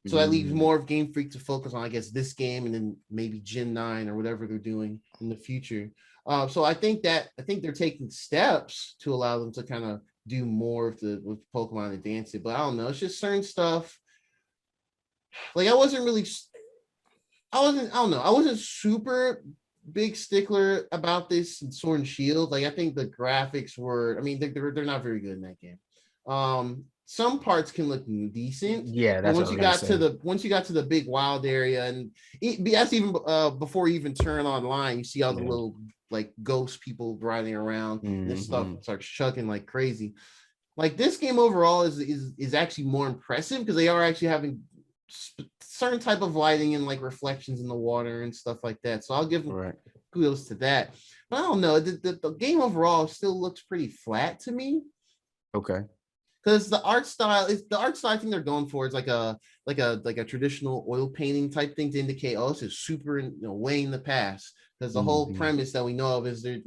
So that leaves more of Game Freak to focus on, I guess, this game and then maybe Gen 9 or whatever they're doing in the future. So I think they're taking steps to allow them to kind of do more with Pokemon Advance it. But I don't know. It's just certain stuff. Like I wasn't super big stickler about this in Sword and Shield. Like I think the graphics were, I mean, they're not very good in that game. Some parts can look decent. Yeah, that's once you got to the big wild area, and that's even before you even turn online, you see all the little like ghost people riding around. This stuff starts chugging like crazy. Like this game overall is actually more impressive because they are actually having certain type of lighting and like reflections in the water and stuff like that. So I'll give them kudos to that. But I don't know. The game overall still looks pretty flat to me. Okay. Because the art style I think they're going for is like a traditional oil painting type thing to indicate, oh, this is super, way in the past. Because the whole premise that we know of is there,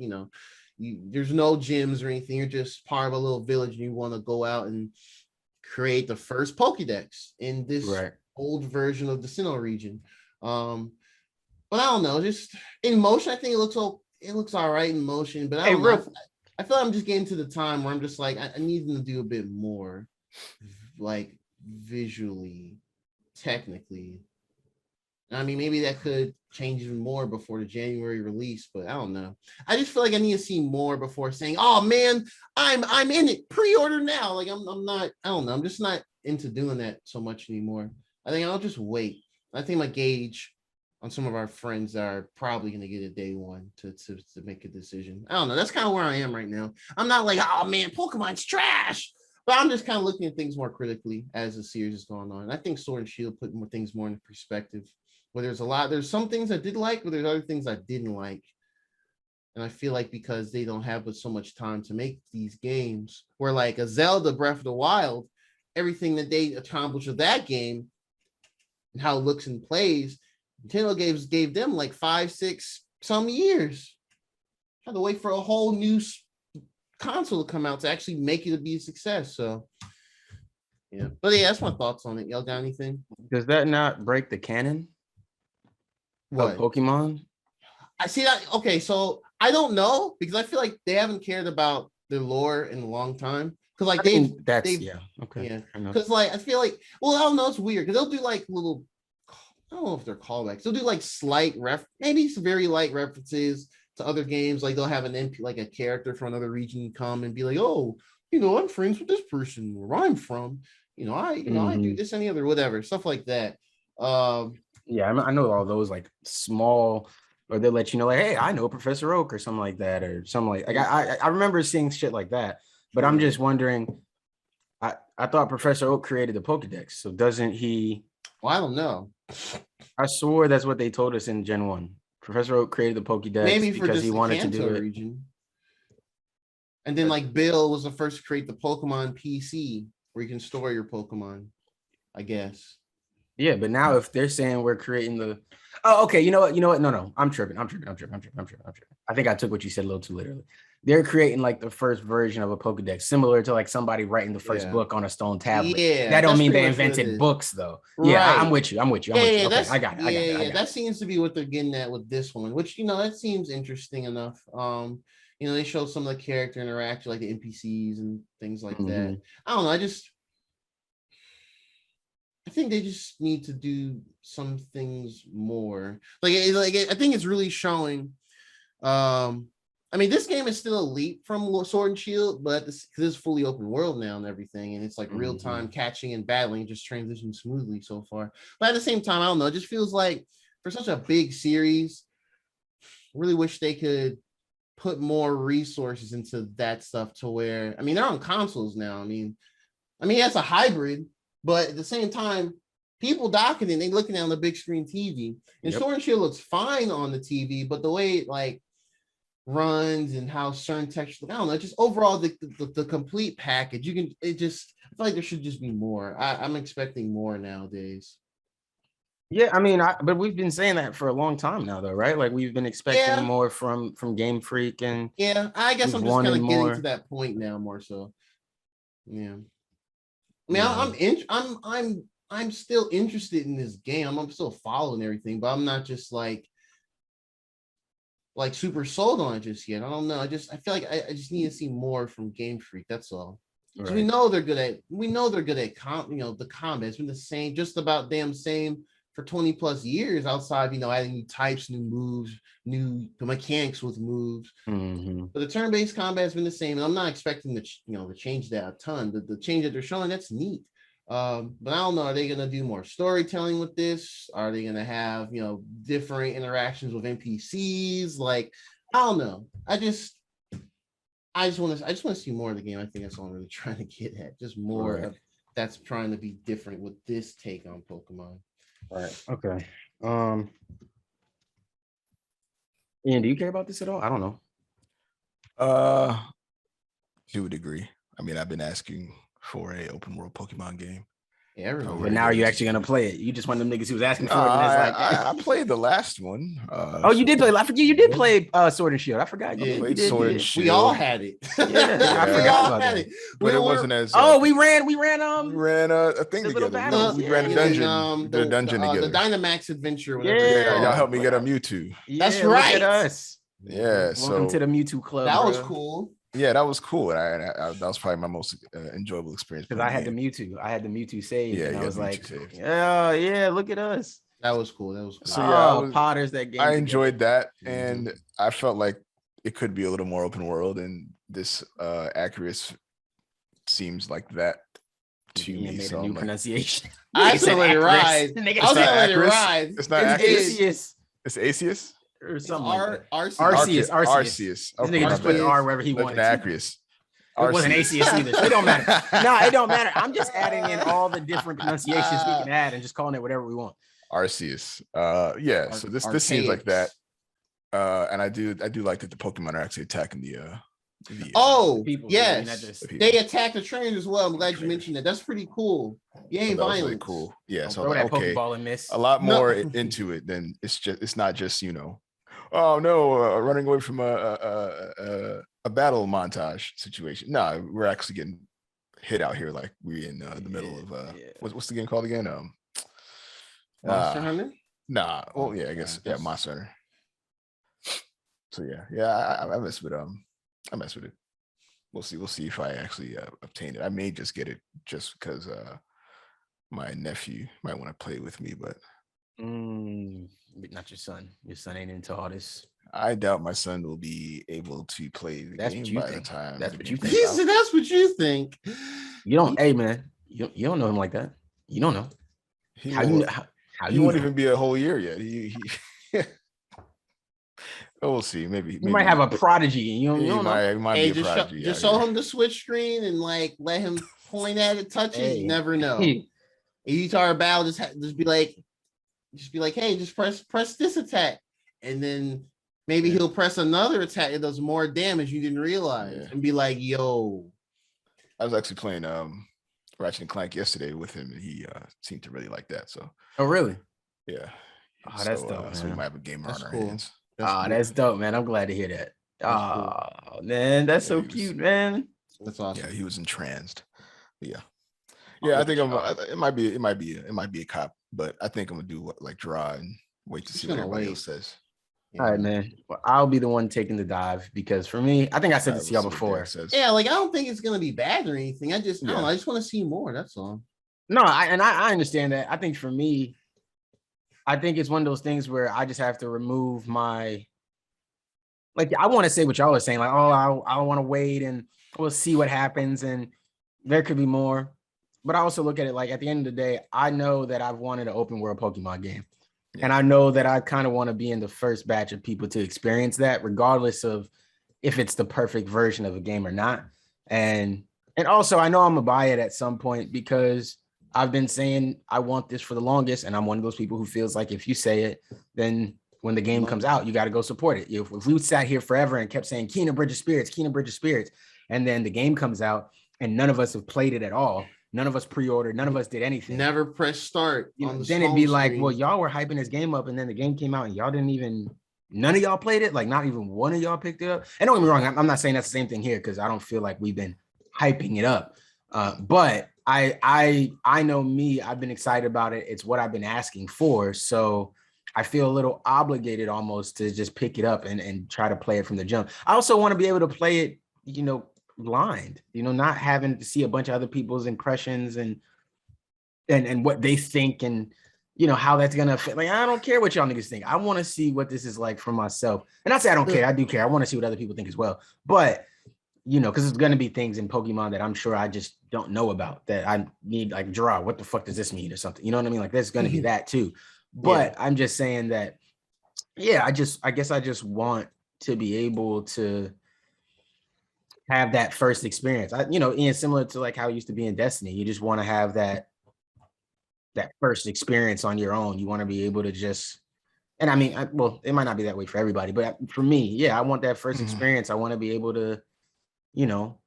there's no gyms or anything. You're just part of a little village, and you want to go out and create the first Pokédex in this old version of the Sinnoh region. But I don't know, just in motion, I think it looks all right in motion. But I don't know. I feel like I'm just getting to the time where I'm just like, I need them to do a bit more, like visually, technically. I mean, maybe that could change even more before the January release, but I don't know. I just feel like I need to see more before saying, "Oh man, I'm in it. Pre-order now." Like I'm not. I don't know. I'm just not into doing that so much anymore. I think I'll just wait. I think my gauge on some of our friends are probably going to get a day one to make a decision. I don't know. That's kind of where I am right now. I'm not like, oh man, Pokemon's trash. But I'm just kind of looking at things more critically as the series is going on. And I think Sword and Shield put more things more into perspective. Where there's some things I did like, but there's other things I didn't like. And I feel like because they don't have so much time to make these games, where like a Zelda Breath of the Wild, everything that they accomplished with that game and how it looks and plays, Nintendo gave them like 5-6 some years. Had to wait for a whole new console to come out to actually make it be a success. So yeah, but yeah, that's my thoughts on it. Y'all got anything? Does that not break the canon? What? Of Pokemon? I see that. Okay, so I don't know because I feel like they haven't cared about the lore in a long time. Because like they've Because like I feel like, well, I don't know, it's weird because they'll do like little, I don't know if they're callbacks. They'll do like slight maybe some very light references to other games. Like they'll have an NP, like a character from another region come and be like, oh, I'm friends with this person where I'm from. I do this, any other, whatever, stuff like that. Yeah, I know all those like small, or they'll let you know like, hey, I know Professor Oak or something like that, or something like I remember seeing shit like that. But I'm just wondering, I thought Professor Oak created the Pokedex, so doesn't he? Well, I don't know. I swore that's what they told us in Gen 1. Professor Oak created the Pokedex maybe because he wanted to do it. Region. And then like Bill was the first to create the Pokemon PC where you can store your Pokemon, I guess. Yeah, but now if they're saying we're creating the, oh, okay, you know what? No, I'm tripping. I think I took what you said a little too literally. They're creating like the first version of a Pokedex, similar to like somebody writing the first book on a stone tablet. Yeah, that don't mean they invented books though. Right. Yeah, I'm with you. Okay, I got it. That seems to be what they're getting at with this one, which that seems interesting enough. They show some of the character interaction, like the NPCs and things like that. I don't know. I think they just need to do some things more. Like I think it's really showing. I mean, this game is still a leap from Sword and Shield, but because it's fully open world now and everything, and it's like real time catching and battling, just transitions smoothly so far. But at the same time, I don't know. It just feels like for such a big series, really wish they could put more resources into that stuff to where, I mean, they're on consoles now. I mean, it's a hybrid. But at the same time, people docking it, they looking at on the big screen TV. And Sword and Shield looks fine on the TV, but the way it like runs and how certain textures, I don't know, just overall the complete package. I feel like there should just be more. I'm expecting more nowadays. Yeah, I mean, but we've been saying that for a long time now, though, right? Like we've been expecting more from Game Freak, and I guess I'm just kind of getting to that point now, more so. Yeah. I mean, I'm still interested in this game. I'm still following everything, but I'm not just like super sold on it just yet. I don't know. I feel like I just need to see more from Game Freak. That's all. Right. So we know they're good at the combat. It's been the same, just about damn same for 20 plus years outside, adding new types, new moves, new mechanics with moves. But the turn-based combat has been the same, and I'm not expecting to change that a ton. The change that they're showing, that's neat. But I don't know, are they going to do more storytelling with this? Are they going to have, different interactions with NPCs? Like, I don't know. I just want to see more of the game. I think that's all I'm really trying to get at. Just more of that's trying to be different with this take on Pokemon. Right. Okay. Ian, do you care about this at all? I don't know. To a degree. I mean, I've been asking for a open world Pokemon game. Yeah, everyone. But now are you actually gonna play it? You just one of them niggas who was asking for it, and it's like I played the last one. Oh, you did play. I forget you did play Sword and Shield. I forgot. Yeah, You played did, Sword you and did. Shield. We all had it. Yeah, I we forgot all about had that. it. But it wasn't as We ran we ran a thing The little together. battles, We ran a yeah. dungeon. We did a dungeon the together. Dynamax adventure. Whatever Yeah. it's Y'all called. helped me get a Mewtwo. That's Look right. at us. Yeah, Welcome to the Mewtwo club. That was bro. cool. Yeah, that was cool. And I that was probably my most enjoyable experience. Because I had the Mewtwo saved, Yeah, and you I was had the like, Mewtwo saved. yeah, look at us. That was cool. That was cool. So yeah, Potters that game. I enjoyed that, Mhm. and I felt like it could be a little more open world, and this Acurus seems like that to Ian me. made So a new I'm like, pronunciation. I Nigga said said let it Acris. ride. Nigga I was said gonna let it Acris? ride. It's not it's Acris? Arceus It's Acius? or It's something like that. Arceus. Arceus. This This Okay, nigga my just put the bad. R wherever he Looking wanted at to. Acurus. It wasn't Arceus. Acius either. So it don't matter. No, it don't matter. I'm just adding in all the different pronunciations we can add and just calling it whatever we want. Arceus. Yeah. So this seems like that. And I do like that the Pokemon are actually attacking the People, yes, not just- they attack the trainers as well. I'm glad you mentioned that. That's pretty cool. Yeah, so that was violence. really cool. Yeah. So throw that okay, Pokeball and miss. a lot No. more into it than it's not just oh no, running away from a battle montage situation. No, we're actually getting hit out here like we're in the middle of what's the game called again? Monster Hunter. Nah. Well, yeah, I guess Monster Hunter. So yeah, I mess with it. We'll see if I actually obtain it. I may just get it just because my nephew might want to play with me, but not your son. Your son ain't into all this. I doubt my son will be able to play the That's game what you by think. the time. That's the what you game think. comes out. That's what you think. You don't. Hey man, you don't know him like that. You don't know. He How won't, you won't know? even be a whole year yet. He we'll see. Maybe You might have a prodigy, and you don't know. He might Hey, be a prodigy. just show him the switch screen and like let him point at it, touch it. Hey. You never know. If you talk about just be like, hey, just press this attack, and then maybe he'll press another attack that does more damage you didn't realize, and be like, yo. I was actually playing Ratchet and Clank yesterday with him, and he seemed to really like that. So Oh really? yeah. Oh, that's dope. So we might have a gamer on our hands. That's dope, man. I'm glad to hear that. Man, that's so cute, man. That's awesome. Yeah, he was entranced. But yeah. I think it might be a cop, but I think I'm gonna do like draw and wait to see what everybody else says. All right, man. Well, I'll be the one taking the dive because for me, I think I said this to y'all before. Yeah, like I don't think it's gonna be bad or anything. I don't know. I just want to see more. That's all. No, I understand that. I think for me, I think it's one of those things where I just have to remove my, like, I want to say what y'all was saying, like, oh, I want to wait and we'll see what happens and there could be more. But I also look at it like at the end of the day, I know that I've wanted an open world Pokemon game. Yeah. And I know that I kind of want to be in the first batch of people to experience that, regardless of if it's the perfect version of a game or not. And also I know I'm gonna buy it at some point because I've been saying I want this for the longest, and I'm one of those people who feels like if you say it, then when the game comes out, you got to go support it. If we sat here forever and kept saying Kena Bridge of Spirits, and then the game comes out and none of us have played it at all, none of us pre-ordered, none of us did anything. Never press start. Then it'd be like, well, y'all were hyping this game up, and then the game came out and y'all didn't even, none of y'all played it. Like not even one of y'all picked it up. And don't get me wrong, I'm not saying that's the same thing here because I don't feel like we've been hyping it up. But I know me, I've been excited about it. It's what I've been asking for. So I feel a little obligated almost to just pick it up and try to play it from the jump. I also want to be able to play it, blind, not having to see a bunch of other people's impressions and what they think and, how that's going to fit. Like, I don't care what y'all niggas think. I want to see what this is like for myself. And I say, I don't care. I do care. I want to see what other people think as well. But because there's going to be things in Pokemon that I'm sure I just don't know about that I need, like, draw. What the fuck does this mean or something? You know what I mean? Like, there's going to be that too. But I'm just saying that, I guess I just want to be able to have that first experience. Ian, similar to like how it used to be in Destiny, you just want to have that first experience on your own. You want to be able to just, And I mean, well, it might not be that way for everybody, but for me, yeah, I want that first experience. I want to be able to, you know,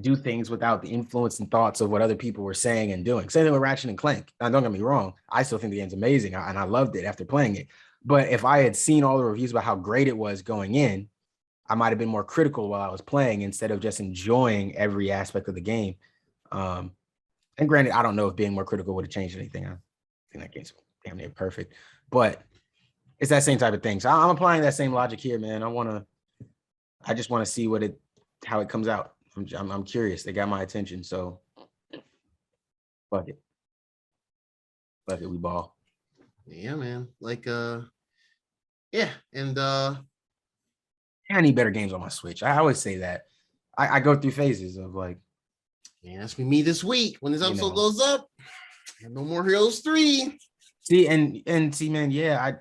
do things without the influence and thoughts of what other people were saying and doing. Same thing with Ratchet and Clank. Now, don't get me wrong, I still think the game's amazing, and I loved it after playing it. But if I had seen all the reviews about how great it was going in, I might have been more critical while I was playing instead of just enjoying every aspect of the game. And granted, I don't know if being more critical would have changed anything. I think that game's damn near perfect, but it's that same type of thing. So I'm applying that same logic here, man. I just want to see how it comes out. I'm curious. They got my attention, so fuck it. We ball. Yeah, man. Like, yeah, and I need better games on my Switch. I always say that. I go through phases of like, man, that's me this week. When this episode goes up, No More Heroes 3. See, and see, man, yeah,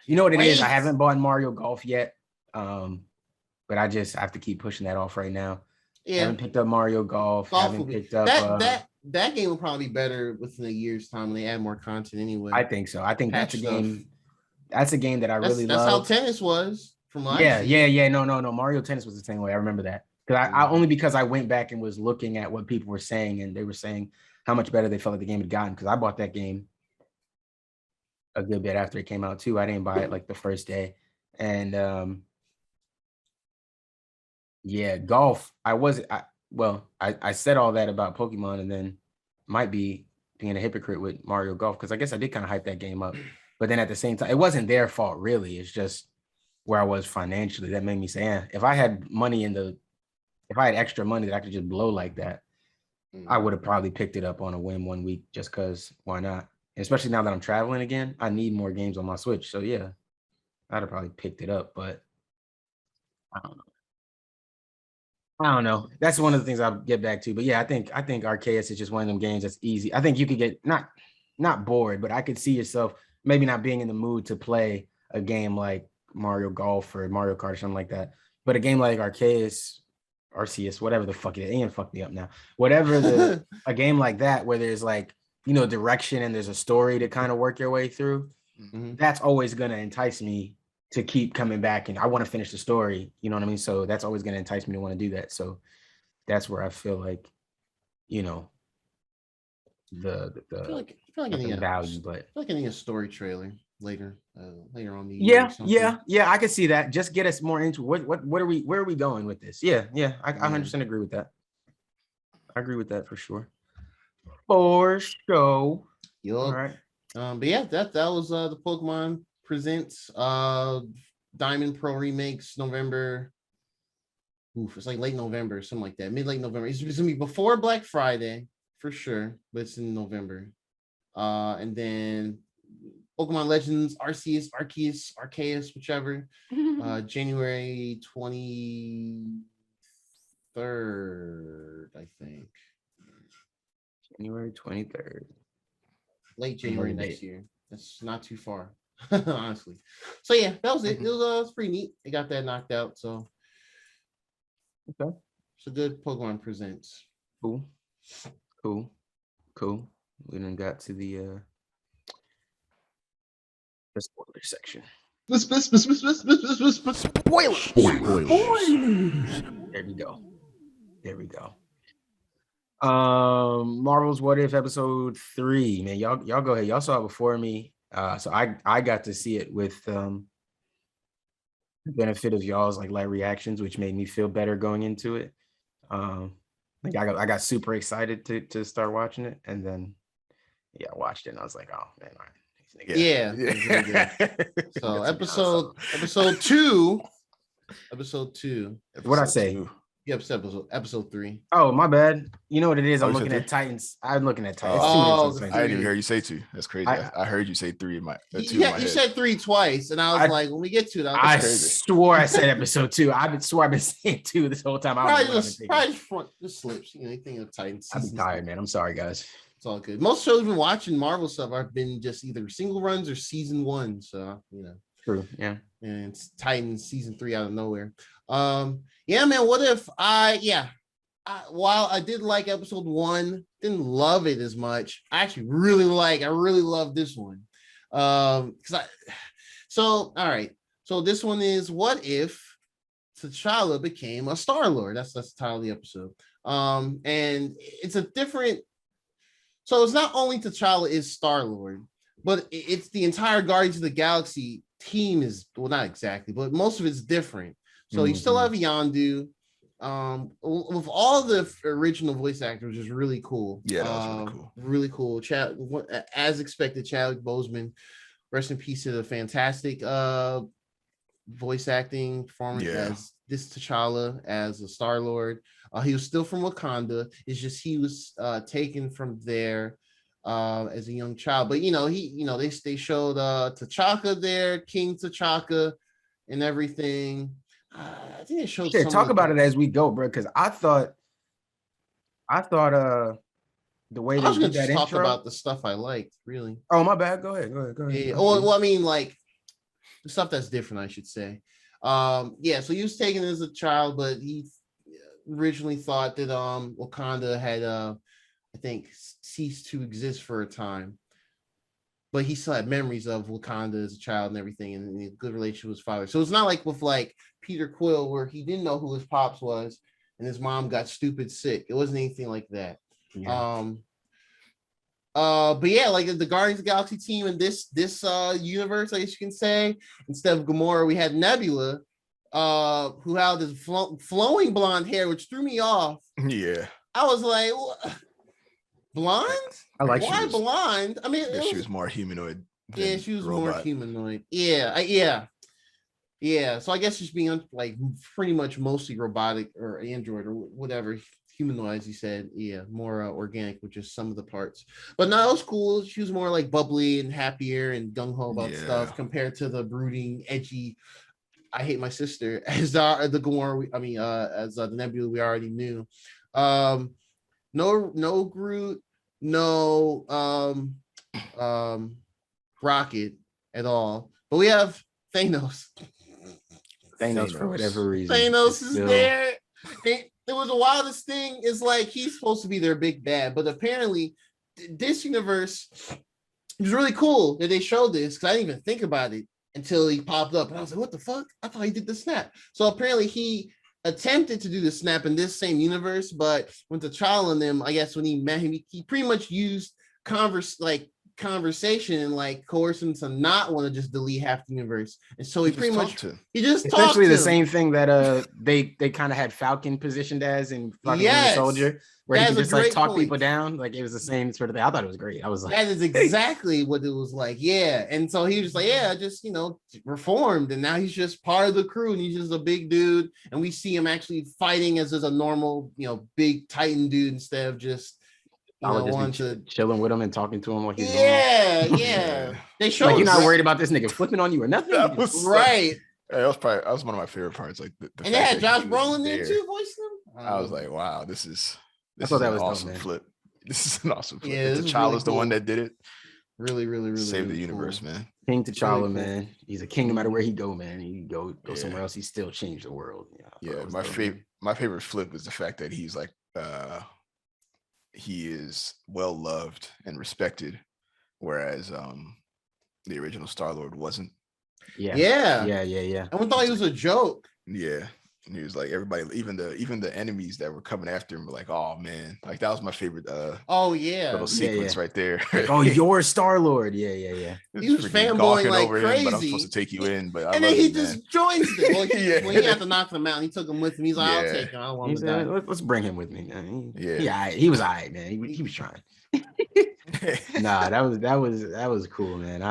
you know what it is? I haven't bought Mario Golf yet. But I have to keep pushing that off right now. Yeah. Haven't picked up Mario Golf. Haven't picked up that game will probably be better within a year's time when they add more content anyway. I think so. I think that's a game. That's a game that I really love. That's how tennis was from last Yeah. No. Mario Tennis was the same way. I remember that. Because I went back and was looking at what people were saying, and they were saying how much better they felt like the game had gotten. Because I bought that game a good bit after it came out too. I didn't buy it like the first day. And yeah, golf. I said all that about Pokemon, and then might be being a hypocrite with Mario Golf, because I guess I did kind of hype that game up. But then at the same time, it wasn't their fault, really. It's just where I was financially. That made me say, if I had extra money that I could just blow like that, I would have probably picked it up on a whim one week, just because why not? And especially now that I'm traveling again, I need more games on my Switch. So yeah, I'd have probably picked it up, but I don't know. That's one of the things I'll get back to. But yeah, I think Arceus is just one of them games that's easy. I think you could get not bored, but I could see yourself maybe not being in the mood to play a game like Mario Golf or Mario Kart or something like that. But a game like Arceus, whatever the fuck it is, Ian fucked me up now. Whatever a game like that where there's like, direction and there's a story to kind of work your way through, that's always gonna entice me to keep coming back, and I want to finish the story. You know what I mean? So that's always going to entice me to want to do that. So that's where I feel like, the I feel like value, but I feel like I need a story trailer later on the yeah, I can see that. Just get us more into where are we going with this? Yeah, I 100% agree with that. I agree with that for sure. For sure. Yup. All right. But yeah, that was the Pokemon Presents Diamond Pro remakes November. It's like late November, something like that. Late November. It's gonna be before Black Friday for sure, but it's in November. And then Pokemon Legends, Arceus, whichever. January 23rd, I think. January 23rd. Late January next year. That's not too far. Honestly. So yeah, that was it. It was pretty neat. They got that knocked out. So okay. It's a good Pokemon Presents. Cool. We done got to the spoiler section. Spoilers. There we go. Marvel's What If episode 3. Man, y'all go ahead. Y'all saw it before me. So I got to see it with the benefit of y'all's like light reactions, which made me feel better going into it. Like I got super excited to start watching it, and then I watched it and I was like, oh man, all right. Yeah. So episode 2. What'd I say? Yep, episode 3. Oh, my bad. You know what it is? I'm looking at Titans. I'm looking at Titans. I didn't even hear you say 2. That's crazy. I heard you say 3 in my 2. Yeah, you said 3 twice, and I was like, when we get to that, I swore I said episode 2. I've been saying 2 this whole time. Probably just slips. Anything of Titans. I'll be tired, man. I'm sorry, guys. It's all good. Most shows been watching Marvel stuff have been just either single runs or season 1. So True. Yeah. And it's Titans season 3 out of nowhere. Yeah, man. What if while I did like episode 1, didn't love it as much. I actually really love this one. Because So, all right. So this one is, what if T'Challa became a Star-Lord? That's the title of the episode. And it's a different. So it's not only T'Challa is Star-Lord, but it's the entire Guardians of the Galaxy team is, well, not exactly, but most of it's different. So you still have Yondu, with all the original voice actors, is really cool. Yeah, that was really cool. Really cool. As expected, Chadwick Boseman, rest in peace, to the fantastic voice acting performance as this T'Challa as a Star-Lord. He was still from Wakanda. It's just he was taken from there as a young child. But they showed T'Chaka there, King T'Chaka, and everything. I think they showed. Talk about it as we go, bro. Because I thought the way they did that talk intro. About the stuff I liked, really. Oh, my bad. Go ahead. Yeah. Well, I mean, like the stuff that's different, I should say. So he was taken as a child, but he originally thought that Wakanda had I think ceased to exist for a time. But he still had memories of Wakanda as a child and everything, and a good relationship with his father. So it's not like with like Peter Quill, where he didn't know who his pops was, and his mom got stupid sick. It wasn't anything like that. Yeah. But yeah, like the Guardians of the Galaxy team in this universe, I guess you can say, instead of Gamora, we had Nebula, who had this flowing blonde hair, which threw me off. Yeah, I was like, blonde? I like why blonde? I mean, she was more humanoid. Yeah, she was robot. more humanoid. Yeah. So I guess just being like pretty much mostly robotic or android or whatever, humanoid, as you said. Yeah, more organic with just some of the parts. But no, it was cool. She was more like bubbly and happier and gung ho about stuff compared to the brooding, edgy, I hate my sister as the Gamora. As the Nebula we already knew. No Groot, no Rocket at all. But we have Thanos. Thanos for whatever reason. Thanos is there. It was the wildest thing. Is like he's supposed to be their big bad, but apparently this universe, it was really cool that they showed this, because I didn't even think about it until he popped up, and I was like, what the fuck? I thought he did the snap. So apparently he attempted to do the snap in this same universe, but when T'Challa and them, I guess when he met him, he pretty much used conversation and like coerce him to not want to just delete half the universe. And so he pretty much he just essentially the same thing that they kind of had Falcon positioned as in Falcon Winter Soldier, where he could just like talk people down. Like it was the same sort of thing. I thought it was great. I was like, that is exactly what it was like. Yeah. And so he was like, yeah, just reformed, and now he's just part of the crew, and he's just a big dude, and we see him actually fighting as a normal big Titan dude instead of just chilling with him and talking to him like he's yeah. They showed like you're not worried about this nigga flipping on you or nothing. That was right. That was one of my favorite parts. Like the and they had Josh Brolin there too, voicing him. I was like, wow, this is that was an awesome dope, flip. This is an awesome flip. Yeah, T'Challa's the one that did it. Really, save the universe, man. King T'Challa, man. He's a king no matter where he go, man. He go somewhere else, he still changed the world. My favorite flip was the fact that he's like he is well loved and respected, whereas the original Star-Lord wasn't. Yeah. Everyone thought he was a joke. Yeah. And he was like, everybody, even the enemies that were coming after him were like, oh man, like that was my favorite little sequence right there. Like, oh, you're Star-Lord. Yeah. He was fanboying like crazy. Him, but I'm supposed to take you in, but and then he just joins them. Well, when he had to knock them out, he took them with him. He's like, I'll take him. I don't want to die. Let's bring him with me, man. He was all right, man. He was trying. Nah, that was cool, man.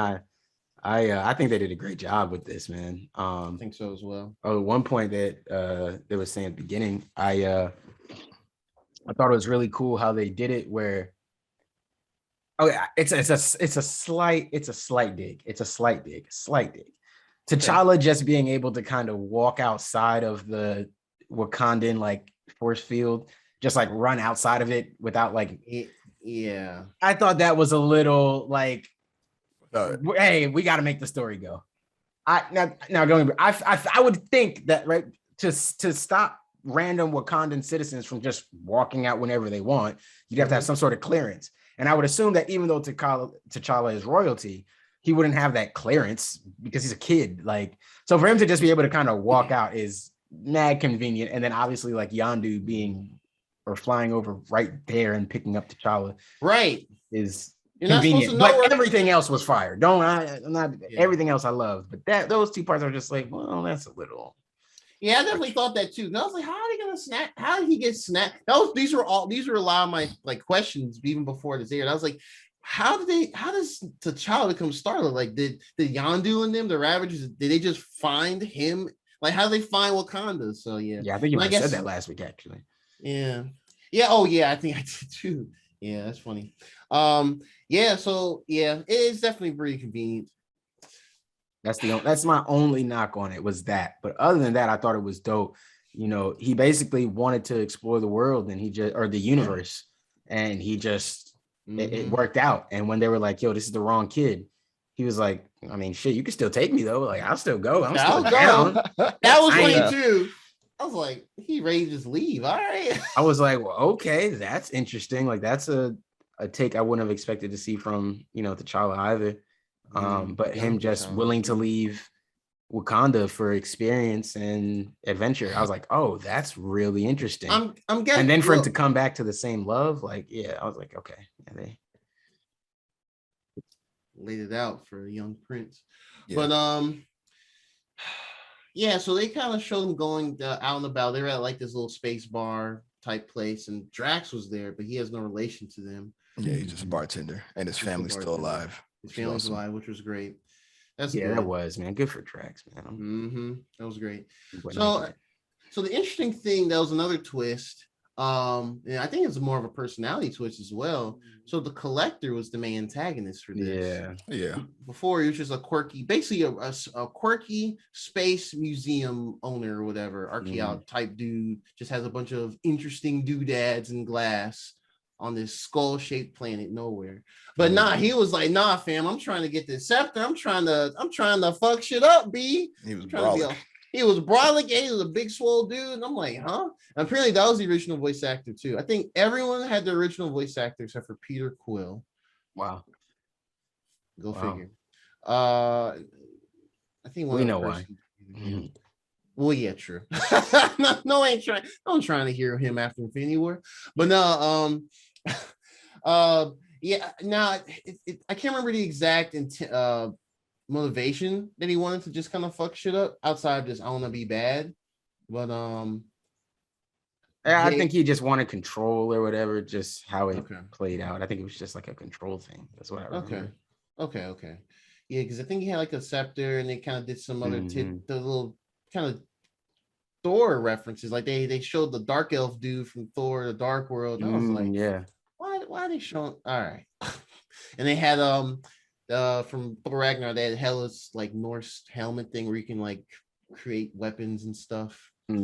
I think they did a great job with this, man. I think so as well. Oh, one point that they were saying at the beginning, I thought it was really cool how they did it. Where, it's a slight dig. T'Challa just being able to kind of walk outside of the Wakandan like force field, just like run outside of it without like. Yeah, I thought that was a little like. Hey, we got to make the story go. I would think that, right, to stop random Wakandan citizens from just walking out whenever they want, you'd have to have some sort of clearance. And I would assume that even though T'Challa is royalty, he wouldn't have that clearance because he's a kid. Like, so for him to just be able to kind of walk out is mad convenient. And then obviously like Yondu being or flying over right there and picking up T'Challa right is You're not supposed to convenient. know But where everything else was fire. I'm not Yeah. everything else I loved, but those two parts are just like, well, that's a little. Yeah, I definitely thought that too. And I was like, how are they gonna snap? How did he get snapped? These were a lot of my like questions even before this aired. I was like, how does T'Challa become Star-Lord? Like, did Yondu and them, the Ravagers, did they just find him? Like, how did they find Wakanda? So yeah, I think you might have said that last week actually. Yeah. Oh yeah, I think I did too. Yeah, that's funny. Yeah, so yeah, it is definitely pretty convenient. That's my only knock on it was that. But other than that, I thought it was dope. You know, he basically wanted to explore the world and the universe, and he just it worked out. And when they were like, yo, this is the wrong kid, he was like, I mean, shit, you can still take me though. Like, I'll still go. I'll down. That was funny too. I was like, he ready to just leave. All right. I was like, well, okay, that's interesting. Like, that's a take I wouldn't have expected to see from, T'Challa either. But him just willing to leave Wakanda for experience and adventure. I was like, oh, that's really interesting. I'm getting, and then for him to come back to the same love, like, yeah, I was like, okay, yeah, they laid it out for a young prince. Yeah. But yeah, so they kind of showed him going out and about. They were at like this little space bar type place, and Drax was there, but he has no relation to them. Yeah, he's just a bartender, and his family's still alive. His family's alive, which was great. That's good. That was, man. Good for Drax, man. That was great. So the interesting thing, that was another twist. And I think it's more of a personality twist as well. So the Collector was the main antagonist for this. Yeah. Before, he was just a quirky, basically a quirky space museum owner or whatever, archaeologist type dude. Just has a bunch of interesting doodads and glass on this skull-shaped planet nowhere. But he was like, nah, fam, I'm trying to get this scepter. I'm trying to fuck shit up, B. He was brolic. He was brolic. He was a big swole dude. And I'm like, huh? And apparently that was the original voice actor too. I think everyone had the original voice actor except for Peter Quill. Wow. Go figure. I think we know why. Well, yeah, true. no, I ain't trying. I'm trying to hear him after Infinity War. But no, yeah. Now I can't remember the exact motivation that he wanted to just kind of fuck shit up outside of just I want to be bad. But I think he just wanted control or whatever. Just how it played out. I think it was just like a control thing. That's what I remember. Okay. Yeah, because I think he had like a scepter, and they kind of did some other the little kind of Thor references. Like they showed the dark elf dude from Thor: The Dark World. And I was like, yeah, why are they showing? All right. And they had from Thor Ragnarok, they had Hela's like Norse helmet thing where you can like create weapons and stuff. So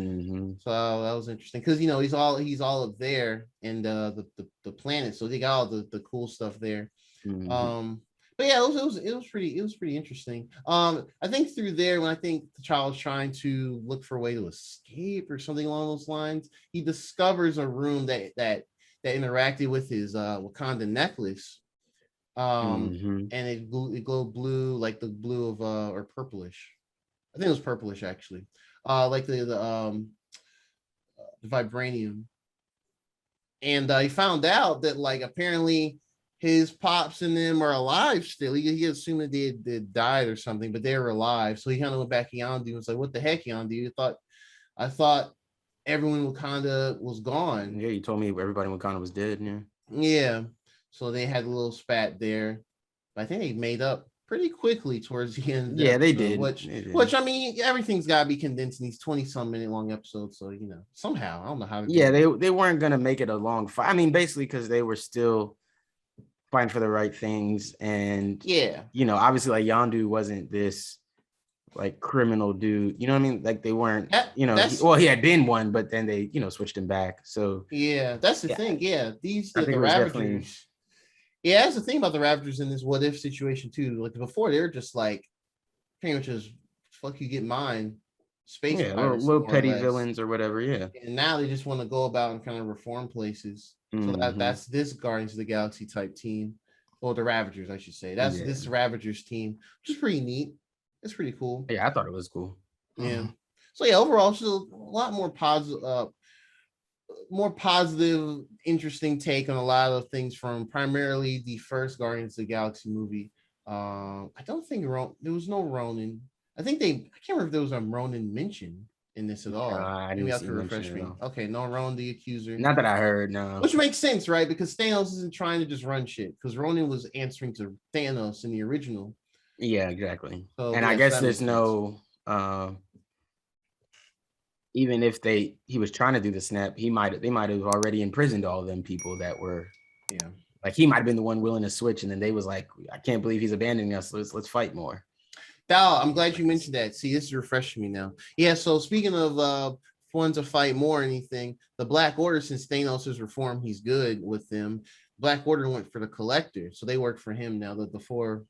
that was interesting because he's all up there and the planet, so they got all the cool stuff there. But yeah, it was pretty interesting. I think through there, when I think the child was trying to look for a way to escape or something along those lines, he discovers a room that interacted with his Wakanda necklace. And it glowed blue, like the blue of or purplish. I think it was purplish actually. Like the vibranium. And he found out that like apparently his pops and them are alive still. He assumed that they died or something, but they were alive. So he kind of went back to Yondu and was like, "What the heck, Yondu? I thought everyone in Wakanda was gone." Yeah, you told me everybody in Wakanda was dead. Yeah. So they had a little spat there, but I think they made up pretty quickly towards the end. Yeah, they did. Which I mean, everything's got to be condensed in these 20-some minute long episodes. So somehow I don't know how to. Yeah, they weren't gonna make it a long fight. I mean, basically because they were still fighting for the right things, and obviously like Yondu wasn't this like criminal dude. You know what I mean? Like they weren't. He had been one, but then they switched him back. So yeah, that's the thing. Yeah, the Ravagers. Yeah, that's the thing about the Ravagers in this what if situation too. Like before, they were just like pretty much just fuck you, get mine, space. Yeah, little petty villains or whatever. Yeah, and now they just want to go about and kind of reform places. So that's this Guardians of the Galaxy type team. Or the Ravagers, I should say. This is Ravagers team, which is pretty neat. It's pretty cool. Yeah, I thought it was cool. Yeah. So yeah, overall, it's a lot more positive, interesting take on a lot of things from primarily the first Guardians of the Galaxy movie. I don't think there was no Ronin. I can't remember if there was a Ronin mention in this at all. Maybe you have to refresh me. Okay, no Ronin the Accuser. Not that I heard, no. Which makes sense, right? Because Thanos isn't trying to just run shit. Because Ronin was answering to Thanos in the original. Yeah, exactly. So, and I guess there's no even if he was trying to do the snap, they might have already imprisoned all of them people that were, like he might have been the one willing to switch, and then they was like, I can't believe he's abandoning us. Let's fight more. I'm glad you mentioned that. See, this is refreshing me now. Yeah. So speaking of fun to fight more or anything, the Black Order, since Thanos has reformed, he's good with them. Black Order went for the Collector, so they work for him now. The four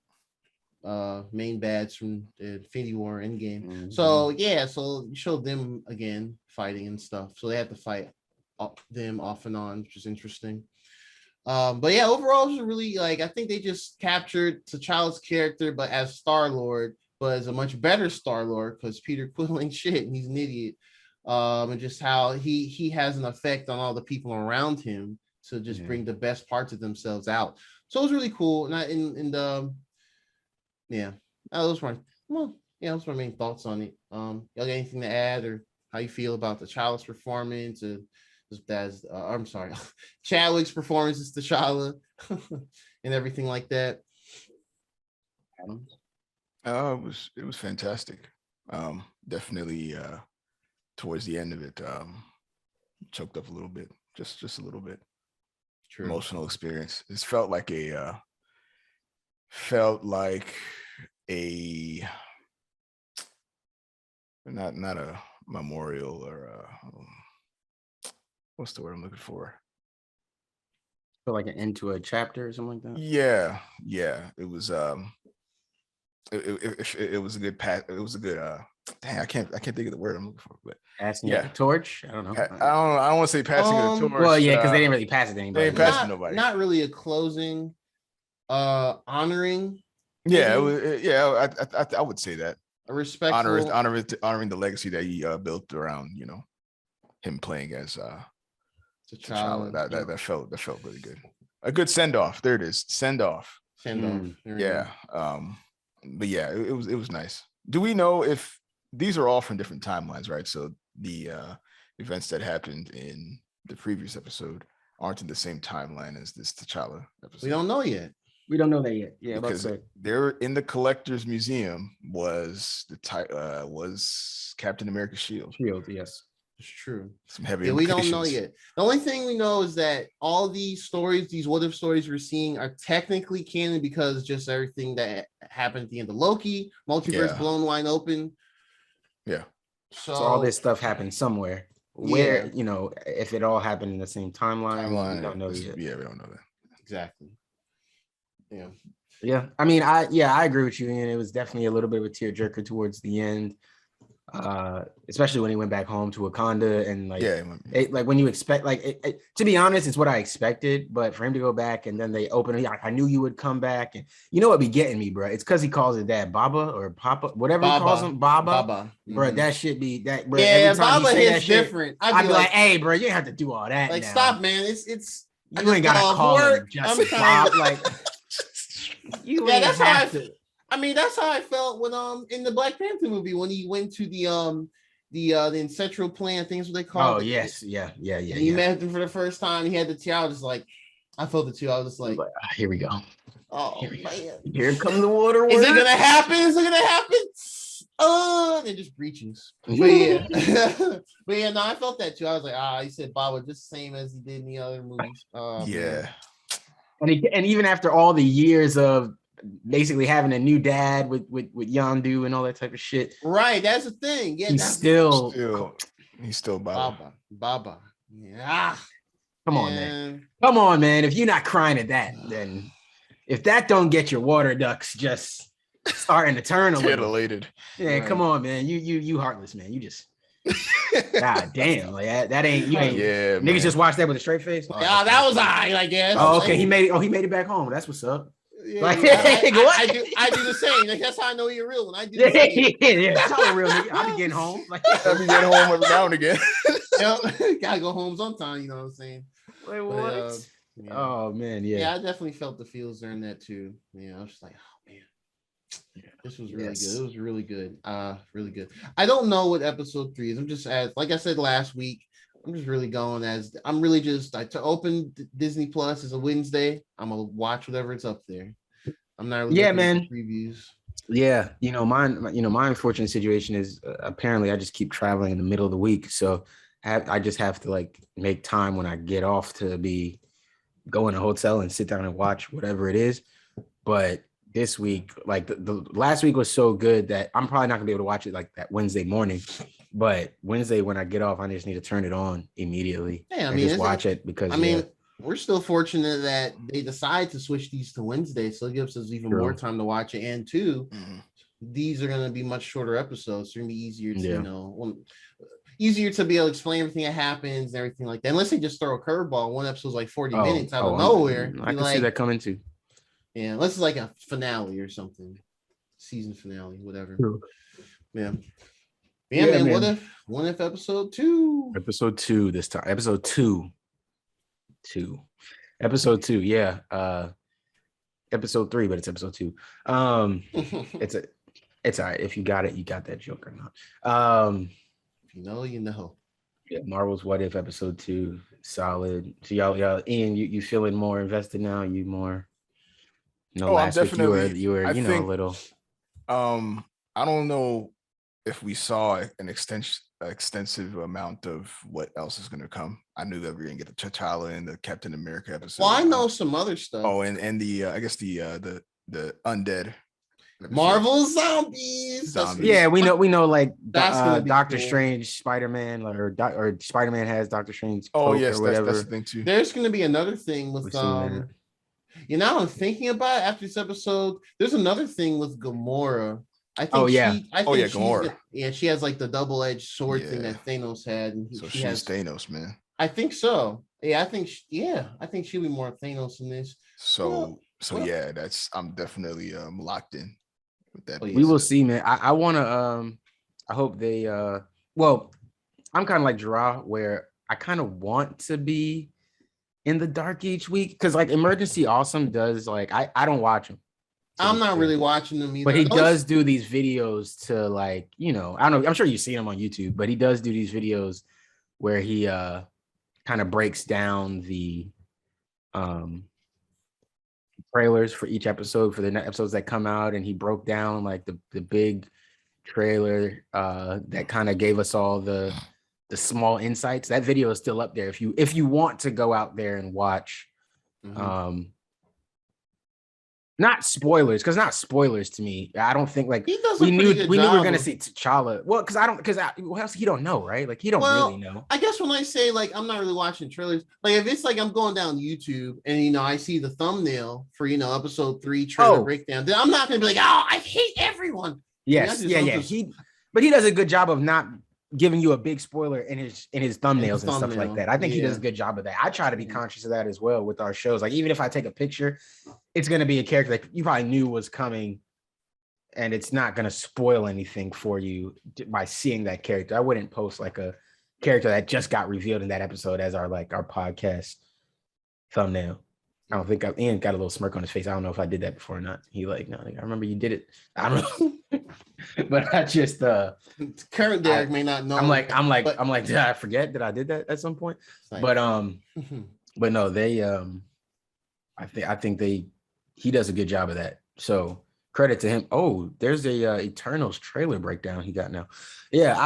main bads from the Infinity War Endgame. So you showed them again fighting and stuff. So they had to fight them off and on, which is interesting. But yeah, overall, it was really I think they just captured T'Challa's character, but as Star-Lord, but as a much better Star-Lord, because Peter Quill ain't shit and he's an idiot. And just how he has an effect on all the people around him to just bring the best parts of themselves out. So it was really cool. And those were my main thoughts on it. Y'all got anything to add, or how you feel about T'Challa's performance, or I'm sorry, Chadwick's performance as T'Challa and everything like that? It was fantastic. Definitely towards the end of it, choked up a little bit, just a little bit. True. Emotional experience. It felt like not a memorial, or what's the word I'm looking for? Feel like an end to a chapter or something like that. Yeah. It was it was a good pass. It was a good I can't think of the word I'm looking for, but passing the torch. I don't know. I don't want to say passing the torch. Well, yeah, because they didn't really pass it to anybody. They didn't pass it to nobody. Not really a closing, honoring. Yeah, I would say that. A respectful honoring the legacy that he built around, him playing as T'Challa. That felt really good. A good send off. There it is. Send off. Yeah. But yeah, it was nice. Do we know if these are all from different timelines, right? So the events that happened in the previous episode aren't in the same timeline as this T'Challa episode. We don't know yet. We don't know that yet. Yeah, because they're in the Collector's Museum was Captain America's shield. Yes, it's true. Some heavy. We don't know yet. The only thing we know is that all these stories, these what if stories we're seeing, are technically canon because just everything that happened at the end of Loki, multiverse blown wide open. Yeah. So all this stuff happened somewhere. Where if it all happened in the same timeline, we don't know yet. Yeah, we don't know that exactly. Yeah. I mean, I agree with you, and it was definitely a little bit of a tearjerker towards the end, especially when he went back home to Wakanda, and when you expect, to be honest, it's what I expected, but for him to go back and then they open it, I knew you would come back, and what be getting me, bro? It's because he calls his dad Baba or Papa, whatever he calls him, Baba. Bro, that should be that. Bro, yeah, Baba is different. I'd be like, hey, bro, you don't have to do all that. Stop, man. It's you ain't gotta call him just Bob, that's how I felt when in the Black Panther movie when he went to the ancestral plan, things what they call it. Oh yes, yeah. And he met him for the first time. He had the tiara, just I felt it too. I was just like, here we go. Oh man, here comes the water. Is it gonna happen? They're just breaches. But yeah, no, I felt that too. I was like, he said Bob was just the same as he did in the other movies. Yeah. And even after all the years of basically having a new dad with Yondu and all that type of shit, right? That's the thing. Yeah, he's still Baba. Yeah. Come on, man. If you're not crying at that, then if that don't get your water ducks just starting to turn a little, titillated. Yeah, right. Come on, man. You heartless, man. You just God damn, that ain't you ain't. Yeah, niggas just watch that with a straight face. That was I guess. Oh, okay. He made it back home. That's what's up. Like, I do the same. Like, that's how I know you're real. When I do the same. Yeah, that's how a real nigga. I be getting home. Like, I be getting home every now and again. Gotta go home sometime. You know what I'm saying? wait, what? Yeah. Oh man, yeah. I definitely felt the feels during that too. I was just like, oh man, this was really good. It was really good. Really good. I don't know what episode 3 is. I'm just like I said last week. I'm just really going to open Disney Plus is a Wednesday. I'm gonna watch whatever it's up there. I'm not really looking at the previews. Yeah, my unfortunate situation is apparently I just keep traveling in the middle of the week, so I just have to like make time when I get off to be go in a hotel and sit down and watch whatever it is. But this week, like the last week was so good that I'm probably not gonna be able to watch it like that Wednesday morning. But Wednesday when I get off, I just need to turn it on immediately. Yeah, and just watch it because we're still fortunate that they decide to switch these to Wednesday, so it gives us even more time to watch it. And two, these are going to be much shorter episodes. So it's going to be easier to easier to be able to explain everything that happens and everything like that. Unless they just throw a curveball. One episode's like 40 minutes out of nowhere. I can see that coming too. Yeah, unless it's like a finale or something, season finale, whatever. True. Yeah. Yeah, man. What if episode 2? Episode 2 this time. Episode 2. Episode 2, yeah. Episode 3, but it's episode 2. It's all right. If you got it, you got that joke or not. If you know, you know. Yeah, Marvel's What If episode 2, solid. So y'all, Ian, you feeling more invested now? You more? Last week you were, a little. I don't know if we saw an extensive amount of what else is going to come. I knew that we were going to get the T'Challa and the Captain America episode. Well, I know some other stuff. Oh, and the I guess the undead episode. Marvel zombies. Yeah, we know like Doctor Strange, Spider-Man, or Spider-Man has Doctor Strange. Oh yes, that's the thing too. There's going to be another thing with I'm thinking about it after this episode. There's another thing with Gamora. I think Gamora. She has like the double-edged sword thing that Thanos had, and she's Thanos, man. I think so. Yeah, I think she'll be more Thanos in this. I'm definitely locked in with that. We will see, man. I want to. I hope they. Well, I'm kind of like Gerard, where I kind of want to be in the dark each week because like Emergency Awesome does like I don't watch them. I'm not really watching them either. But he does do these videos to like, I don't know. I'm sure you've seen him on YouTube, but he does do these videos where he kind of breaks down the trailers for each episode for the episodes that come out. And he broke down like the big trailer that kind of gave us all the small insights. That video is still up there. If you want to go out there and watch, not spoilers, because not spoilers to me. I don't think like we knew we were gonna see T'Challa. Well, because he don't know, right? Like he don't really know. I guess when I say like I'm not really watching trailers, like if it's like I'm going down YouTube and I see the thumbnail for episode 3 trailer breakdown, then I'm not gonna be like, I hate everyone. Yes, but he does a good job of not giving you a big spoiler in his thumbnails and stuff like that. I think he does a good job of that. I try to be conscious of that as well with our shows. Like even if I take a picture, it's going to be a character that you probably knew was coming and it's not going to spoil anything for you by seeing that character. I wouldn't post like a character that just got revealed in that episode as our podcast thumbnail. I don't think Ian got a little smirk on his face. I don't know if I did that before or not. He like, no, I remember you did it. I don't know. But I just current Derek may not know. I'm like, did I forget that I did that at some point? But no, they I think he does a good job of that. So credit to him. Oh, there's a Eternals trailer breakdown he got now. Yeah,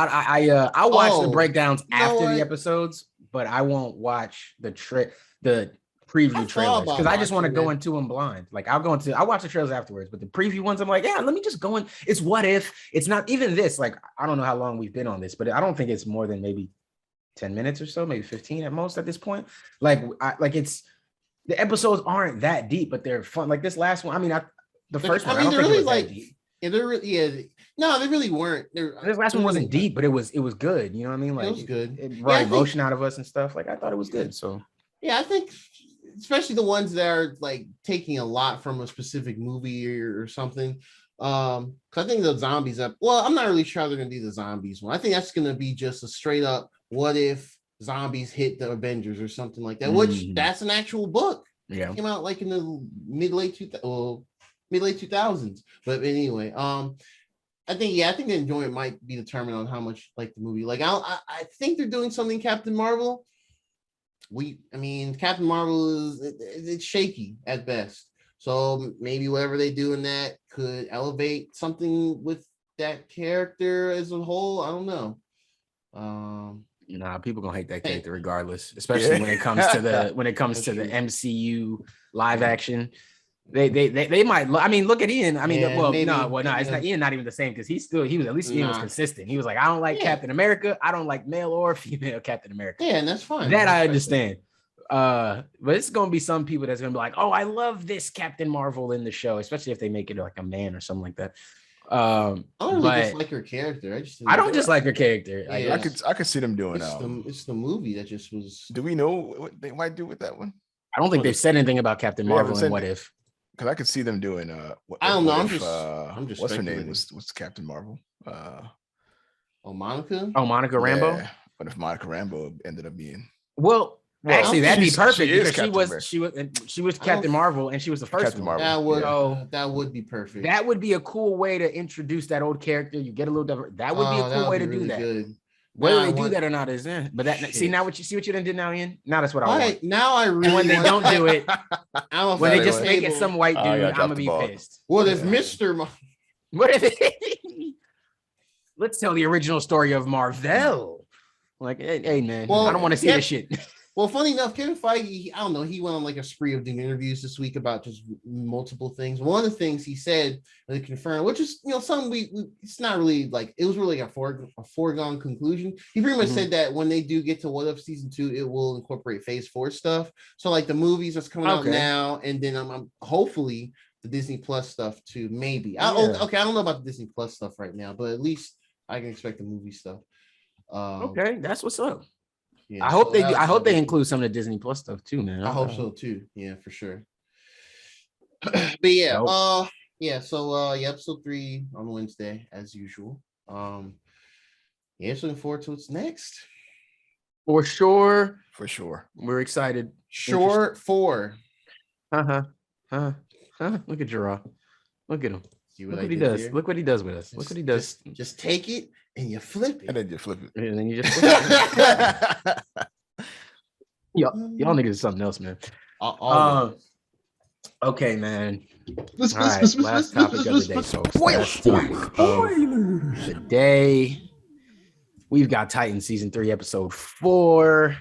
I'll watch the breakdowns after the episodes, but I won't watch the preview trailers because I just want to go into them blind. Like I'll watch the trailers afterwards, but the preview ones I'm like, yeah, let me just go in. It's what if it's not even this. Like I don't know how long we've been on this, but I don't think it's more than maybe 10 minutes or so, maybe 15 at most at this point. Like it's the episodes aren't that deep, but they're fun. Like this last one, the first one, I don't think it was that deep. No, they really weren't. This last one wasn't deep, but it was good. You know what I mean? Like it was good. It brought emotion out of us and stuff. Like I thought it was good. So yeah, I think especially the ones that are like taking a lot from a specific movie or something. Because I think the zombies up. Well, I'm not really sure how they're gonna do the zombies one. I think that's gonna be just a straight up what if zombies hit the Avengers or something like that. Which that's an actual book. Yeah, it came out like in the mid late 2000s. But anyway, I think the enjoyment might be determined on how much like the movie. Like I think they're doing something Captain Marvel. Captain Marvel it's shaky at best. So maybe whatever they do in that could elevate something with that character as a whole. I don't know. Nah, people gonna hate that character regardless, especially when it comes to the MCU live action. They might. I mean, look at Ian. I mean, it's not Ian. Not even the same because Ian was consistent. He was like, I don't like Captain America. I don't like male or female Captain America. Yeah, and that's fine. That I understand. But it's gonna be some people that's gonna be like, oh, I love this Captain Marvel in the show, especially if they make it like a man or something like that. I don't really dislike her character. I don't dislike her character. I could see them doing it's the movie that just was. Do we know what they might do with that one? I don't think they've said anything about Captain Marvel and What If. Because I could see them doing I don't know. I'm just what's her name? What's Captain Marvel? Monica? Oh, Monica Rambeau. Yeah. What if Monica Rambeau ended up being? Well, actually, that'd be perfect because she was Captain Marvel and she was the first Captain one. Marvel. That would be perfect. That would be a cool way to introduce that old character. You get a little different. That would be a cool way to do that. Good. Whether they do that or not is in. But that see now what you done did now, Ian? Now that's what I want. Now I really and when they don't do it, when they just make it some white dude, I'm gonna be pissed. What if Mr. What if let's tell the original story of Marvel. Like, hey man, I don't want to see this shit. Well, funny enough, Kevin Feige, I don't know, he went on like a spree of doing interviews this week about just multiple things. One of the things he said, and they confirmed, which is, something it's not really like, it was really like a foregone conclusion. He pretty much said that when they do get to What If season 2, it will incorporate phase 4 stuff. So like the movies that's coming out now, and then I'm hopefully the Disney Plus stuff too, maybe. I don't know about the Disney Plus stuff right now, but at least I can expect the movie stuff. Okay, that's what's up. Yeah, I hope they include some of the Disney Plus stuff too, man. I hope so too. Yeah, for sure. But yeah, so episode 3 on Wednesday as usual. Just looking forward to what's next. For sure. We're excited. Short 4. Look at Gerard. Look at him. Look what he does. Here? Look what he does with us. Look what he does. Just take it and you flip it. And then you flip it. And then you just flip it. Y'all niggas is something else, man. Okay, man. All right, last topic of the day, folks. Last topic of the day. We've got Titan season 3, episode 4.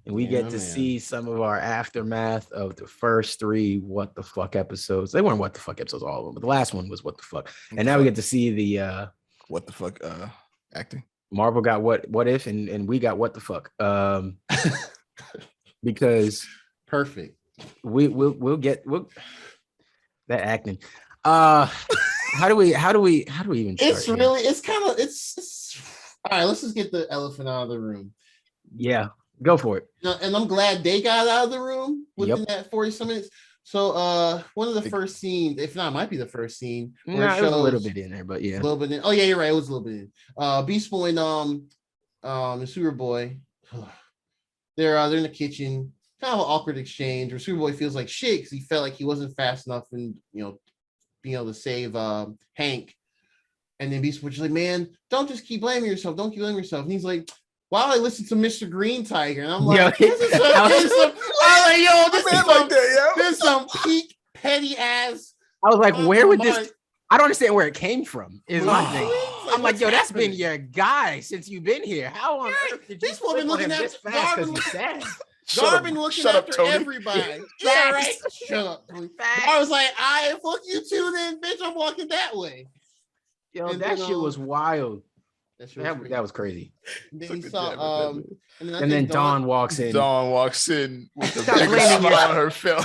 And we get to see some of our aftermath of the first 3 what the fuck episodes. They weren't what the fuck episodes, all of them, but the last one was what the fuck. And now we get to see the what the fuck acting. Marvel got what if, and we got what the fuck. Because perfect. We'll get that acting. How do we even start? It's all right. Let's just get the elephant out of the room. Yeah. Go for it. And I'm glad they got out of the room within that 40 minutes. So one of the first scenes, if not, it might be the first scene. It was a little bit in there, but yeah. A little bit in. Oh yeah, you're right. It was a little bit in. Beast Boy and Superboy. They're in the kitchen. Kind of an awkward exchange where Superboy feels like shit because he felt like he wasn't fast enough in being able to save Hank. And then Beast Boy's like, man, don't just keep blaming yourself. Don't keep blaming yourself. And he's like, why would I listen to Mr. Green Tiger? And I'm like, this is some peak petty ass. I was like, where would this? I don't understand where it came from. Is my thing. I'm like, yo, that's been your guy since you've been here. How on earth did you flip on him this fast? Because he's sad. Garvin looking after everybody. Yeah, right. Shut up. I was like, fuck you too, then, bitch. I'm walking that way. Yo, that shit was wild. That was crazy. Then he saw, and then Dawn walks in. Dawn walks in with a big smile on her face.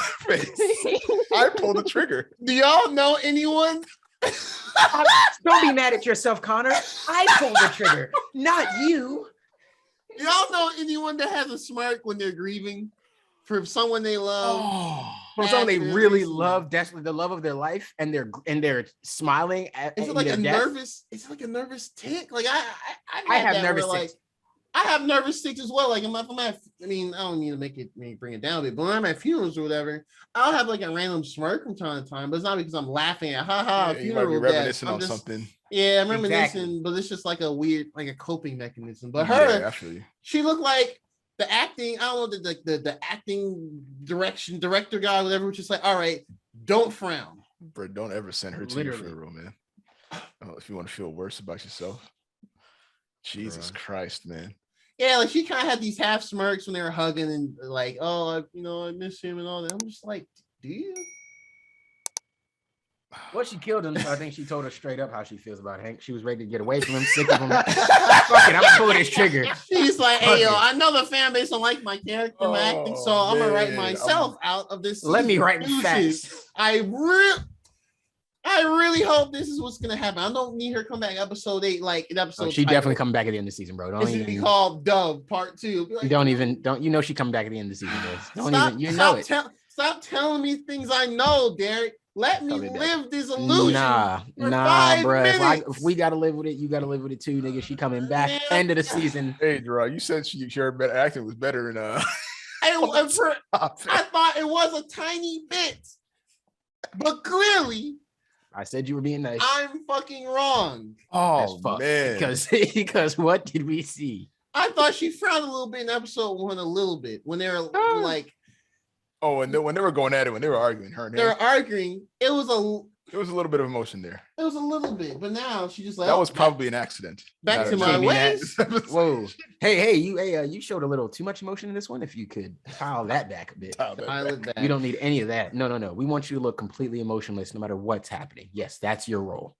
I pulled the trigger. Do y'all know anyone? Don't be mad at yourself, Connor. I pulled the trigger, not you. Y'all know anyone that has a smirk when they're grieving? for someone they love. Oh, From someone they actors, really love, desperately the love of their life, and they're smiling at is it in like their a death. nervous? Is it like a nervous tick? Like I've I had have that nervous where, tics. like, I have nervous tics as well. Like I mean, I don't need to bring it down a bit, but when I'm at funerals or whatever, I'll have like a random smirk from time to time, but it's not because I'm laughing at yeah, you might be funeral reminiscing death. on something. Yeah, I'm Exactly. reminiscing, but it's just like a weird, like a coping mechanism. But Yeah, actually, she looked like the acting, I don't know, the acting director guy, whatever, was just like, all right, don't frown. bro, don't ever send her to your Literally. funeral, man. If you want to feel worse about yourself. Jesus Christ, man. Yeah, like she kind of had these half smirks when they were hugging and like, oh, I miss him and all that. I'm just like, do you? Well, she killed him, so I think she told her straight up how she feels about Hank. She was ready to get away from him, sick of him. Fuck it, I'm gonna pull this trigger. She's like, hey, yo, I know the fan base don't like my character, my acting, so I'm gonna write myself out of this. Let me write the Deuces. facts. I really hope this is what's gonna happen. I don't need her come back episode 8, like an episode. Oh, she definitely coming back at the end of the season, bro. It's gonna be called Dove Part 2. Like, you know she coming back at the end of the season, bro. Stop telling me things I know, Derek. Let me live this illusion. Nah, bro. If we gotta live with it, you gotta live with it too, nigga. She coming back end of the season. Hey, Gerard, you said her acting was better in I thought it was a tiny bit, but clearly I said you were being nice. I'm fucking wrong. Oh man, because what did we see? I thought she frowned a little bit in episode 1, a little bit when they were like, and when they were going at it, when they were arguing, they were arguing. It was a little bit of emotion there. It was a little bit, but now she just like that was probably an accident. Back to my ways. Whoa, hey, you showed a little too much emotion in this one. If you could pile that back a bit, we don't need any of that. No. We want you to look completely emotionless no matter what's happening. Yes, that's your role.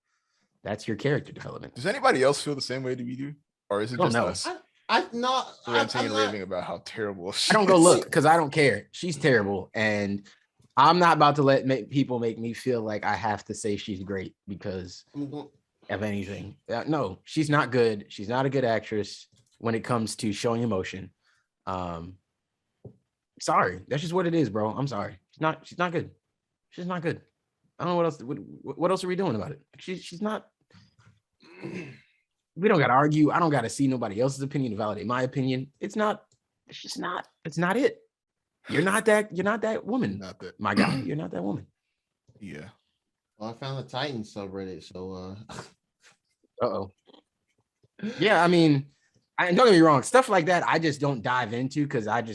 That's your character development. Does anybody else feel the same way that we do, or is it just us? I'm raving about how terrible. I don't go look because I don't care. She's terrible, and I'm not about to let people make me feel like I have to say she's great because of anything. No, she's not good. She's not a good actress when it comes to showing emotion. Sorry, that's just what it is, bro. I'm sorry. She's not good. She's not good. I don't know what else are we doing about it? She's not. We don't got to argue. I don't got to see nobody else's opinion to validate my opinion. It's not it. You're not that woman. Not that. My guy, you're not that woman. Yeah. Well, I found the Titans subreddit, so Yeah, I mean, don't get me wrong. Stuff like that, I just don't dive into because I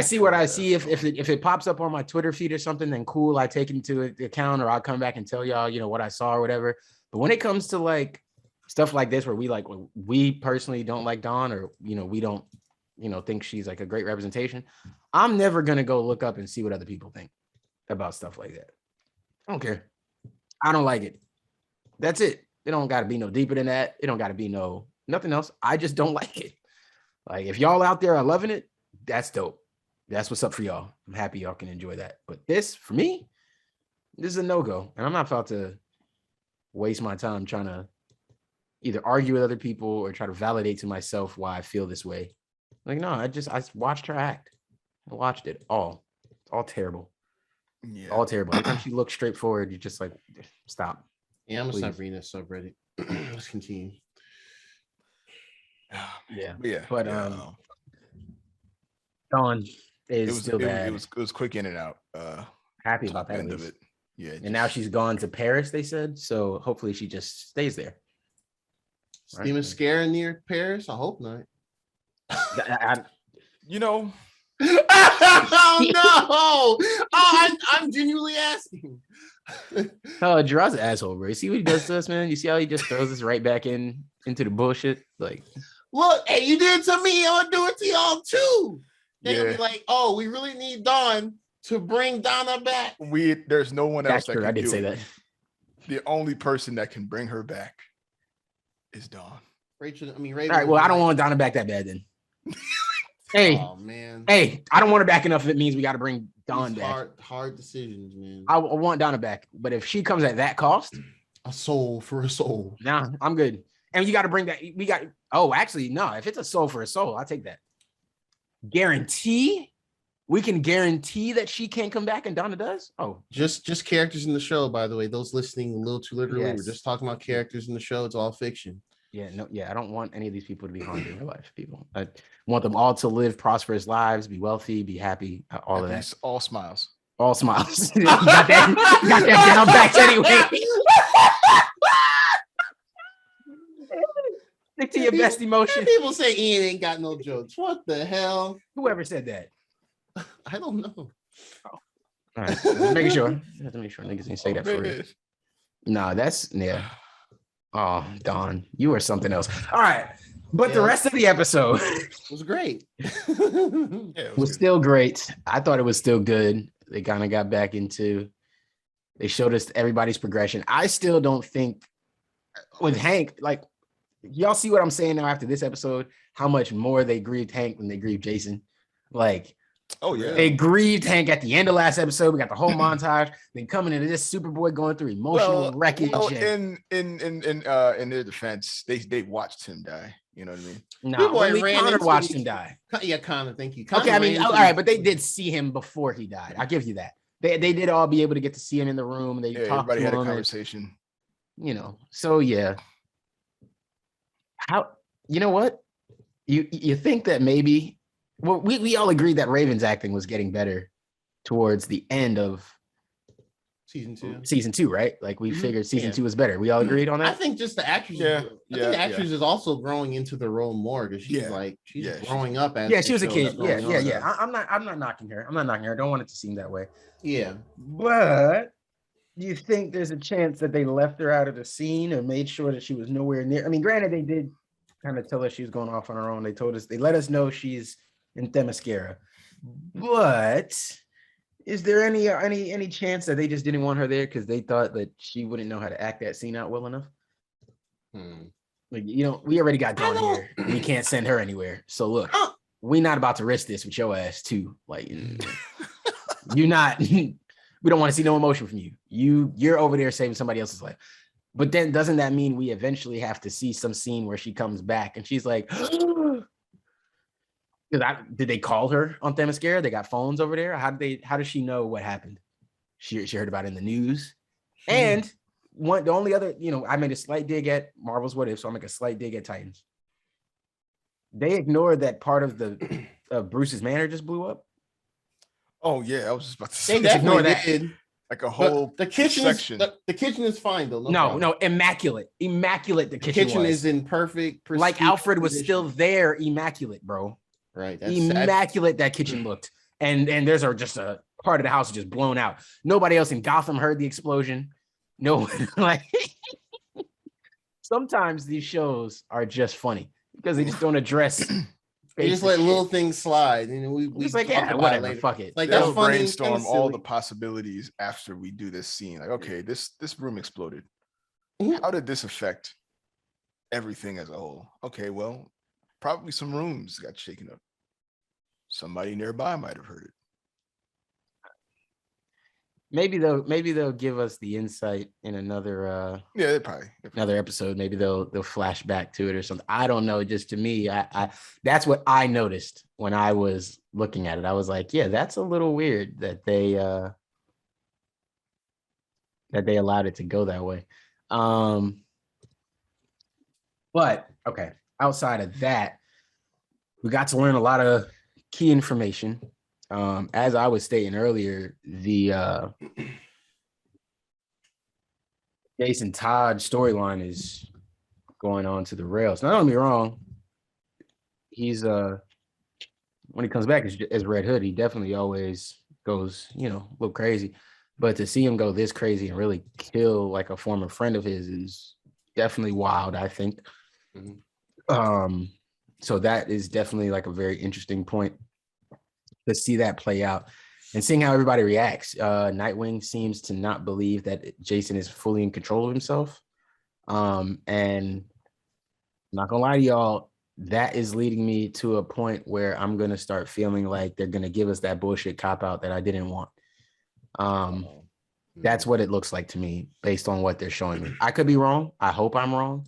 see what I see. If it pops up on my Twitter feed or something, then cool. I take it into account, or I'll come back and tell y'all, what I saw or whatever. But when it comes to like stuff like this, where we personally don't like Dawn, or we don't, think she's like a great representation, I'm never gonna go look up and see what other people think about stuff like that. I don't care. I don't like it. That's it. It don't got to be no deeper than that. It don't got to be nothing else. I just don't like it. Like if y'all out there are loving it, that's dope. That's what's up for y'all. I'm happy y'all can enjoy that. But this, for me, this is a no-go. And I'm not about to waste my time trying to either argue with other people or try to validate to myself why I feel this way. Like, no, I watched her act. I watched it all. It's all terrible. Yeah. All terrible. Every time she looks straight forward, you're just like, stop. Yeah, I'm gonna stop reading that subreddit. Let's continue. Yeah. But Dawn is still bad. It was quick in and out. Happy about that end of it. Yeah. And now she's gone to Paris, they said. So hopefully she just stays there. Steam and Scare near Paris? I hope not. Oh no! Oh, I'm genuinely asking. Oh, Gerard's an asshole, bro. You see what he does to us, man? You see how he just throws us right back into the bullshit? Like, look, hey, you did it to me, I'm gonna do it to y'all too. They're gonna be like, oh, we really need Dawn to bring Donna back. There's no one else that can. I did say that. The only person that can bring her back is Dawn. Rachel. All right, well, I don't want Donna back that bad then. Hey, oh man. Hey, I don't want her back enough if it means we got to bring Dawn back. Hard decisions, man. I want Donna back, but if she comes at that cost, a soul for a soul. Nah, I'm good. And you got to bring that. Actually, no. If it's a soul for a soul, I'll take that. Guarantee We can guarantee that she can't come back and Donna does. Oh, just characters in the show, by the way. Those listening a little too literally, Yes. we're just talking about characters in the show. It's all fiction. yeah, no, yeah. I don't want any of these people to be harmed in real life. People, I want them all to live prosperous lives, be wealthy, be happy, all of that. All smiles. All smiles. You got that down back anyway. Stick to your best emotion. People say Ian ain't got no jokes. What the hell? Whoever said that. I don't know. All right, just making sure. Have to make sure niggas didn't say that for real. No, that's yeah. Oh, Don, you are something else. All right, but the rest of the episode was great. It was still great. I thought it was still good. They kind of got back into. They showed us everybody's progression. I still don't think with Hank, like y'all see what I'm saying now after this episode, how much more they grieved Hank than they grieved Jason. Like, oh yeah, they grieved Hank at the end of last episode. We got the whole montage. Then coming into this Superboy going through emotional wreckage. Well, in their defense, they watched him die. You know what I mean? No, Connor watched him die. Yeah, Connor, thank you. Okay, I mean, all right, but they did see him before he died. I'll give you that. They did all be able to get to see him in the room. They talked everybody to had him a conversation. And, you know, so yeah. How, you know what? You think that maybe, well, we all agreed that Raven's acting was getting better towards the end of season two, right? Like we figured season 2 was better. We all agreed on that. I think just the actress. I think the actress is also growing into the role more because she's growing up as she was a kid. Yeah. I'm not knocking her. I don't want it to seem that way. Yeah, but do you think there's a chance that they left her out of the scene or made sure that she was nowhere near? I mean, granted, they did kind of tell us she was going off on her own. They let us know she's in Themyscira, but is there any chance that they just didn't want her there because they thought that she wouldn't know how to act that scene out well enough? Like, you know, we already got Dawn here. We can't send her anywhere. So look, we're not about to risk this with your ass too. Like, you're not. We don't want to see no emotion from you. You're over there saving somebody else's life. But then doesn't that mean we eventually have to see some scene where she comes back and she's like, did they call her on Themyscira? They got phones over there. How does she know what happened? She heard about it in the news. And the only other, you know, I made a slight dig at Marvel's What If, so I'll make a slight dig at Titans. They ignored that part of the Bruce's manor just blew up. Oh yeah, I was just about to say. They just ignore that. Like a whole the kitchen section. The kitchen is fine though. No, immaculate. The kitchen is in perfect. Like Alfred was still there, immaculate, bro. Right. That's immaculate. That kitchen looked, and there's just a part of the house just blown out. Nobody else in Gotham heard the explosion. No, like sometimes these shows are just funny because they just don't address. They just let little things slide, and we just like whatever, fuck it. Like that's funny. Brainstorm all the possibilities after we do this scene. Like, okay, this room exploded. How did this affect everything as a whole? Okay, well, probably some rooms got shaken up. Somebody nearby might have heard it. Maybe they'll give us the insight in another another episode. Maybe they'll flash back to it or something. I don't know. Just to me, I that's what I noticed when I was looking at it. I was like, yeah, that's a little weird that they allowed it to go that way. But okay, outside of that, we got to learn a lot of key information. As I was stating earlier, the Jason Todd storyline is going on to the rails. Now, don't get me wrong. He's when he comes back as Red Hood, he definitely always goes, you know, a little crazy. But to see him go this crazy and really kill like a former friend of his is definitely wild, I think. So that is definitely like a very interesting point to see that play out and seeing how everybody reacts. Nightwing seems to not believe that Jason is fully in control of himself. And I'm not gonna lie to y'all, that is leading me to a point where I'm gonna start feeling like they're gonna give us that bullshit cop out that I didn't want. That's what it looks like to me based on what they're showing me. I could be wrong. I hope I'm wrong,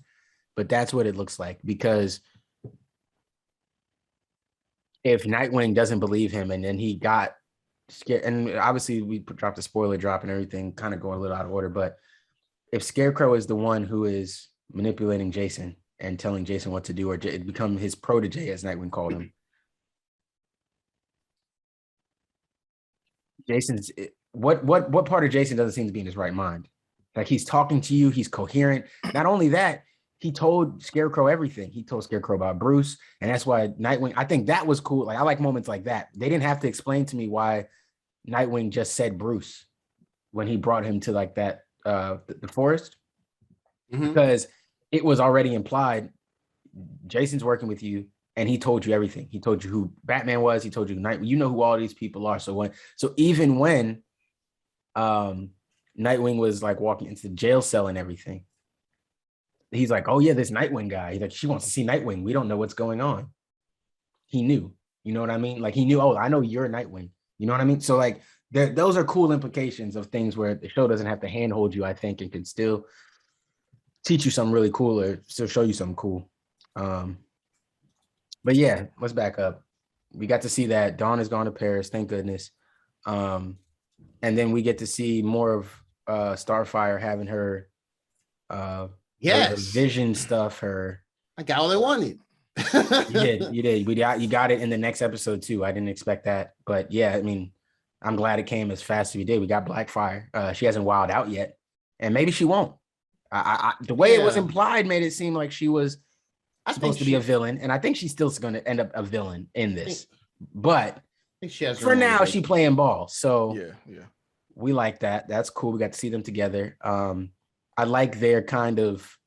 but that's what it looks like because if Nightwing doesn't believe him, and then he got scared, and obviously we dropped a spoiler drop and everything, kind of going a little out of order, but if Scarecrow is the one who is manipulating Jason and telling Jason what to do, or become his protege, as Nightwing called him, Jason's what part of Jason doesn't seem to be in his right mind? Like, he's talking to you, he's coherent. Not only that, he told Scarecrow everything. He told Scarecrow about Bruce, and that's why Nightwing, I think that was cool. Like, I like moments like that. They didn't have to explain to me why Nightwing just said Bruce when he brought him to like that the forest, because it was already implied Jason's working with you, and he told you everything. He told you who Batman was. He told you Nightwing. You know who all these people are. So even when Nightwing was like walking into the jail cell and everything, he's like, "Oh yeah, this Nightwing guy. He's like, she wants to see Nightwing. We don't know what's going on." He knew. You know what I mean? Like, he knew. Oh, I know you're Nightwing. You know what I mean? So like, those are cool implications of things where the show doesn't have to handhold you, I think, and can still teach you something really cool, or still show you something cool. But yeah, let's back up. We got to see that Dawn has gone to Paris, thank goodness. And then we get to see more of Starfire having her her vision stuff. I got all I wanted. You did. You got it in the next episode too. I didn't expect that, but yeah, I mean, I'm glad it came as fast as we did. We got Blackfire. She hasn't wilded out yet, and maybe she won't. The way it was implied made it seem like she was supposed to be a villain, and I think she's still going to end up a villain in this. But for now, she's playing ball. So yeah, we like that. That's cool. We got to see them together. I like their kind of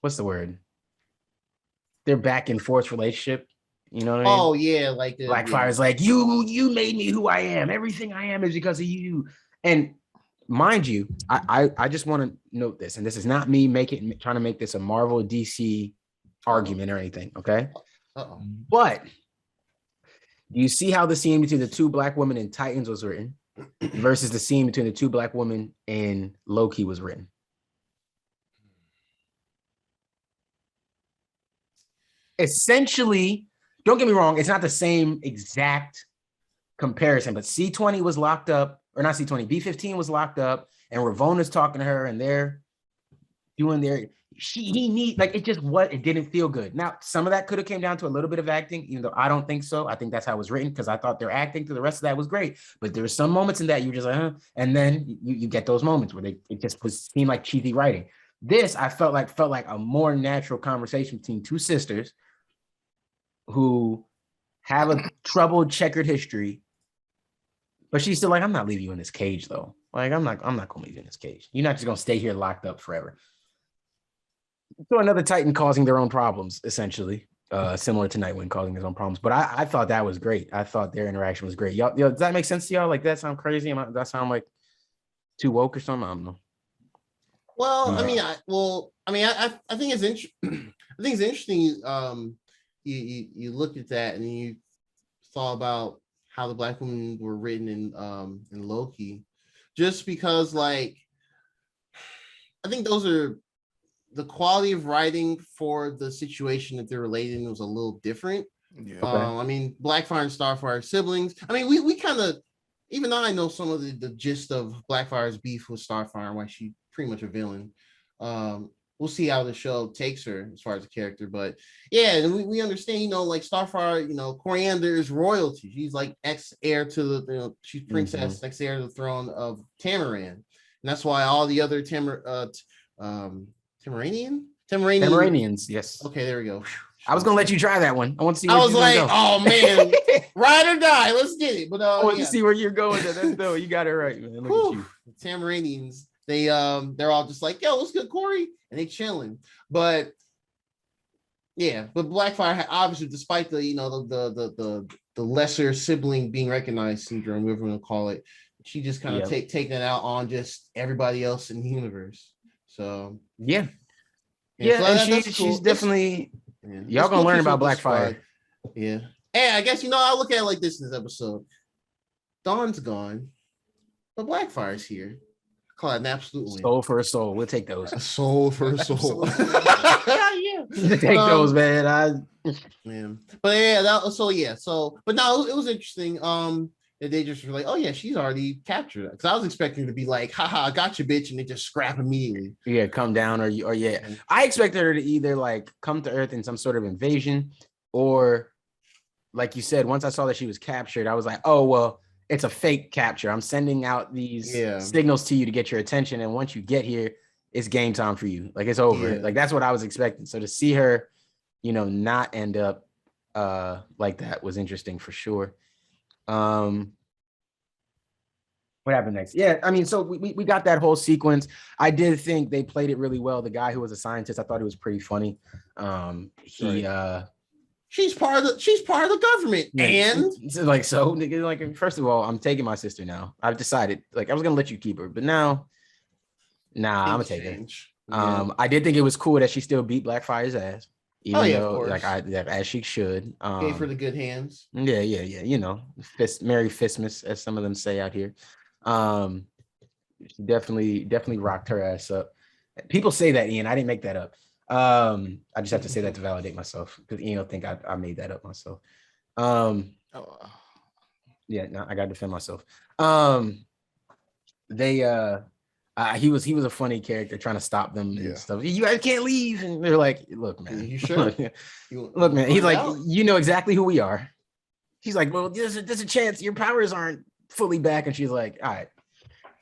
what's the word? Their back and forth relationship. You know what I mean? Oh yeah, like Blackfire's like, you made me who I am. Everything I am is because of you. And mind you, I just want to note this, and this is not me trying to make this a Marvel DC argument or anything, okay? But you see how the scene between the two black women in Titans was written versus the scene between the two black women in Loki was written. Essentially, don't get me wrong, it's not the same exact comparison, but C20 was locked up, or not C20, B15 was locked up, and Ravona's talking to her, and they're doing their, it didn't feel good. Now, some of that could have came down to a little bit of acting, even though I don't think so. I think that's how it was written, because I thought their acting to the rest of that was great, but there were some moments in that you were just like, huh, and then you get those moments where it just seemed like cheesy writing. This, I felt like a more natural conversation between two sisters who have a troubled, checkered history, but she's still like, I'm not leaving you in this cage, though. Like, I'm not gonna leave you in this cage. You're not just gonna stay here locked up forever. So another Titan causing their own problems, essentially, similar to Nightwing causing his own problems. But I thought that was great. I thought their interaction was great. Y'all, does that make sense to y'all? Like, that sound crazy? Does that sound like too woke or something? I don't know. Well, I think it's interesting. I think it's interesting. You look at that and you thought about how the black women were written in Loki, just because, like, I think those are the quality of writing for the situation that they're related in was a little different. Yeah. Okay. I mean, Blackfire and Starfire are siblings. I mean, we kind of, even though I know some of the gist of Blackfire's beef with Starfire and why she's pretty much a villain. We'll see how the show takes her as far as the character, but yeah, and we understand, like Starfire, Coriander is royalty. She's like ex-heir to the, she's princess, ex-heir to the throne of Tamaran, and that's why all the other Tamaranians, yes. Okay, there we go. I was gonna let you try that one. I want to see. I was like, oh man, ride or die, let's get it. But I want to see where you're going. That's dope. You got it right, man. Look at you. The Tamaranians. They're all just like, yo, what's good, Corey? And they chilling. But yeah, but Blackfire obviously, despite the the lesser sibling being recognized syndrome, whatever you want to call it, she just kind of taking it out on just everybody else in the universe. So yeah, so and she's definitely y'all gonna learn about Blackfire. Yeah, and I guess I'll look at it like this in this episode. Dawn's gone, but Blackfire's here. Call it an absolute win. Soul for a soul. We'll take those. A soul for a soul. Yeah. Take those, man. Man. But yeah, but no, it was interesting. They just were like, oh yeah, she's already captured it. Because I was expecting to be like, haha, I got you, bitch, and they just scrap immediately. Yeah, come down, or yeah. I expected her to either like come to Earth in some sort of invasion, or like you said, once I saw that she was captured, I was like, oh well, it's a fake capture. I'm sending out these signals to you to get your attention, and once you get here, it's game time for you. Like it's over. Like that's what I was expecting. So to see her, not end up like that was interesting for sure. What happened next? Yeah, I mean, so we got that whole sequence. I did think they played it really well. The guy who was a scientist, I thought it was pretty funny. She's part of the government, and like like first of all, I'm taking my sister now. I've decided like I was gonna let you keep her, but now, I'm gonna take her. Yeah. I did think it was cool that she still beat Blackfire's ass. Even though, like as she should. Gave her the good hands. Yeah. Merry Fistmas, as some of them say out here. She definitely rocked her ass up. People say that, Ian. I didn't make that up. I just have to say that to validate myself because Ian will think I made that up myself. Yeah, no, I gotta defend myself. He was a funny character trying to stop them and stuff. You guys can't leave, and they're like, "Look, man, you sure? Look, man." He's like, "You know exactly who we are." She's like, "Well, there's a chance your powers aren't fully back," and she's like, "All right,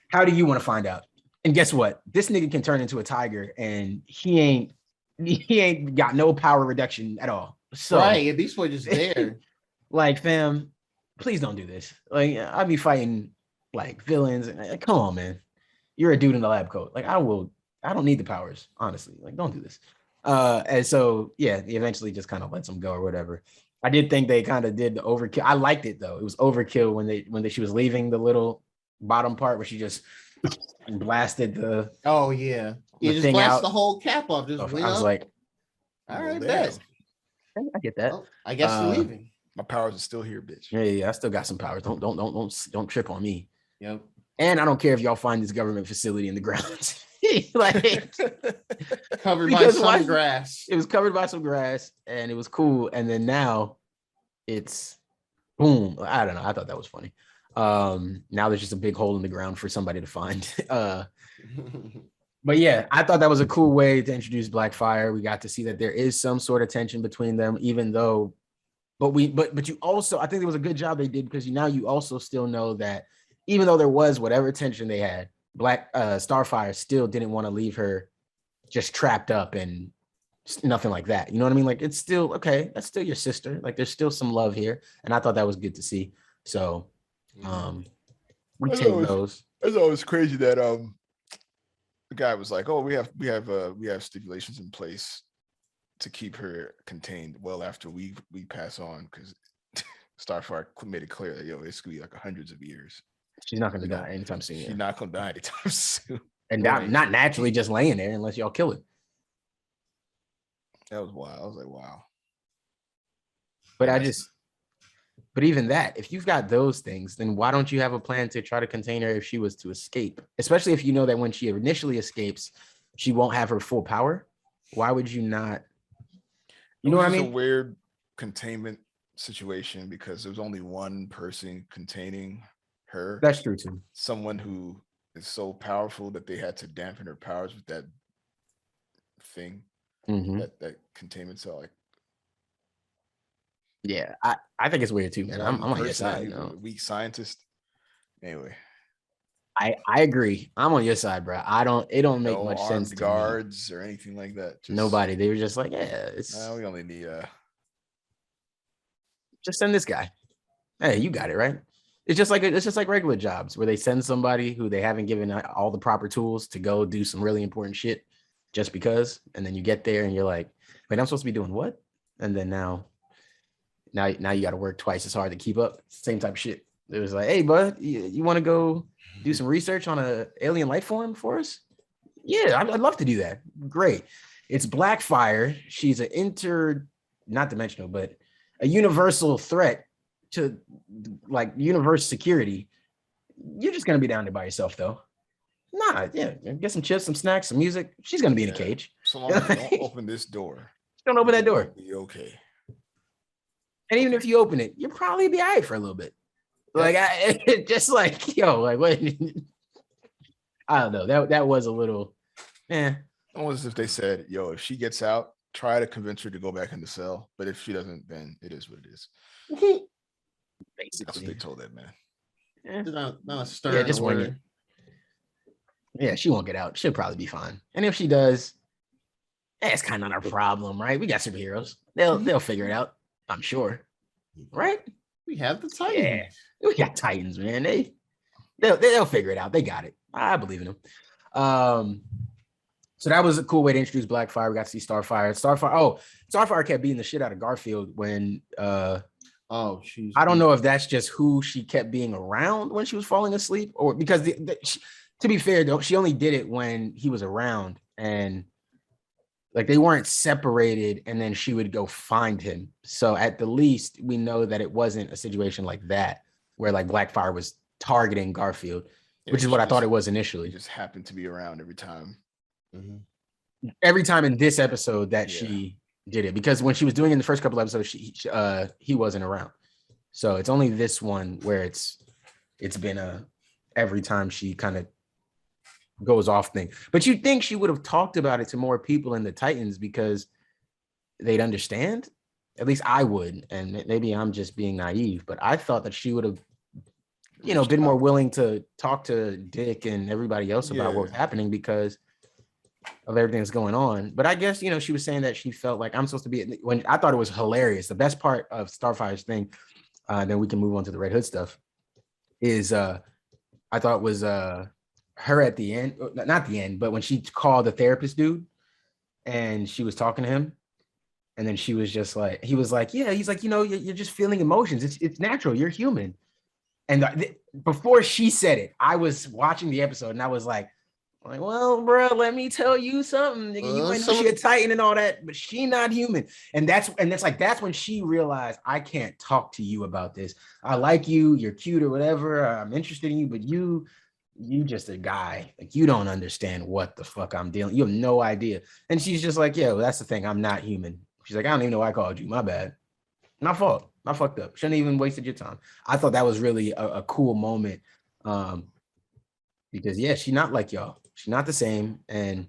how do you want to find out?" And guess what? This nigga can turn into a tiger, and he ain't got no power reduction at all. So right, Beast Boy just there. Like, fam, please don't do this. Like, I'd be fighting like villains, and come on, man. You're a dude in the lab coat. Like, I don't need the powers, honestly. Like, don't do this. And so, yeah, he eventually just kind of lets him go or whatever. I did think they kind of did the overkill. I liked it though. It was overkill when she was leaving the little bottom part where she just blasted the. Oh yeah, you just blasted the whole cap off. I was like, all right, bet. I get that. Well, I guess you're leaving. My powers are still here, bitch. Yeah. I still got some powers. Don't trip on me. Yep. And I don't care if y'all find this government facility in the ground. Like covered by some grass. It was covered by some grass and it was cool. And then now it's boom. I don't know. I thought that was funny. Now there's just a big hole in the ground for somebody to find. But yeah, I thought that was a cool way to introduce Blackfire. We got to see that there is some sort of tension between them, even though, but you also, I think it was a good job they did because now you also still know that even though there was whatever tension they had, Starfire still didn't want to leave her just trapped up and nothing like that. You know what I mean? Like, it's still okay. That's still your sister. Like, there's still some love here, and I thought that was good to see. So, we take those. It's always crazy that the guy was like, "Oh, we have stipulations in place to keep her contained well after we pass on," because Starfire made it clear that it's gonna be like hundreds of years. She's not going to die anytime soon. She's not going to die anytime soon. And not naturally just laying there unless y'all kill it. That was wild. I was like, wow. But even that, if you've got those things, then why don't you have a plan to try to contain her if she was to escape? Especially if you know that when she initially escapes, she won't have her full power. Why would you not? You know what I mean? It's a weird containment situation because there was only one person containing her. That's true too. Someone who is so powerful that they had to dampen her powers with that thing, that containment cell. Like, yeah, I think it's weird too, man. I'm on your side. Weak scientist. Anyway, I agree. I'm on your side, bro. It don't make much sense. Guards or anything like that. Nobody. They were just like, yeah, we only need just send this guy. Hey, you got it, right? It's just like regular jobs where they send somebody who they haven't given all the proper tools to go do some really important shit just because, and then you get there and you're like, wait, I'm supposed to be doing what? And then now you got to work twice as hard to keep up. Same type of shit. It was like, hey, bud, you want to go do some research on an alien life form for us? Yeah, I'd love to do that. Great. It's Blackfire. She's not dimensional, but a universal threat to like universe security. You're just gonna be down there by yourself though. Nah, yeah, get some chips, some snacks, some music. She's gonna be in a cage. So long as you don't open this door. Don't open that door. Be okay. And even if you open it, you'll probably be all right for a little bit. Like I just like, yo, like what I don't know. That was a little Almost as if they said, yo, if she gets out, try to convince her to go back in the cell. But if she doesn't, then it is what it is. basically. That's what they told that man. Not a stern just wing it. word. Yeah, she won't get out. She'll probably be fine. And if she does, it's kind of not our problem, right? We got superheroes. They'll figure it out, I'm sure. Right? We have the Titans. Yeah, we got Titans, man. They'll figure it out. They got it. I believe in them. So that was a cool way to introduce Blackfire. We got to see Starfire. Starfire kept beating the shit out of Garfield when I don't know if that's just who she kept being around when she was falling asleep, or because to be fair though, she only did it when he was around, and like they weren't separated, and then she would go find him. So at the least, we know that it wasn't a situation like that where like Blackfire was targeting Garfield, which is what I thought it was initially. He just happened to be around every time. Mm-hmm. Every time in this episode that she did it, because when she was doing it in the first couple episodes, he wasn't around. So it's only this one where it's been every time she kind of goes off thing. But you'd think she would have talked about it to more people in the Titans because they'd understand. At least I would, and maybe I'm just being naive, but I thought that she would have, been more willing to talk to Dick and everybody else about what was happening because of everything that's going on. But I guess, she was saying that she felt like I'm supposed to be, when I thought it was hilarious. The best part of Starfire's thing, then we can move on to the Red Hood stuff, is I thought it was her at the end, not the end, but when she called the therapist dude and she was talking to him, and then she was just like, he was like, yeah, he's like, you're just feeling emotions. It's natural. You're human. And before she said it, I was watching the episode and I was like, well, bro, let me tell you something. You might know she a Titan and all that, but she not human. And that's when she realized, I can't talk to you about this. I like you, you're cute or whatever. I'm interested in you, but you just a guy. Like, you don't understand what the fuck I'm dealing. You have no idea. And she's just like, yeah, well, that's the thing. I'm not human. She's like, I don't even know why I called you. My bad. My fault. I fucked up. Shouldn't even wasted your time. I thought that was really a cool moment. Because she's not like y'all. She's not the same. And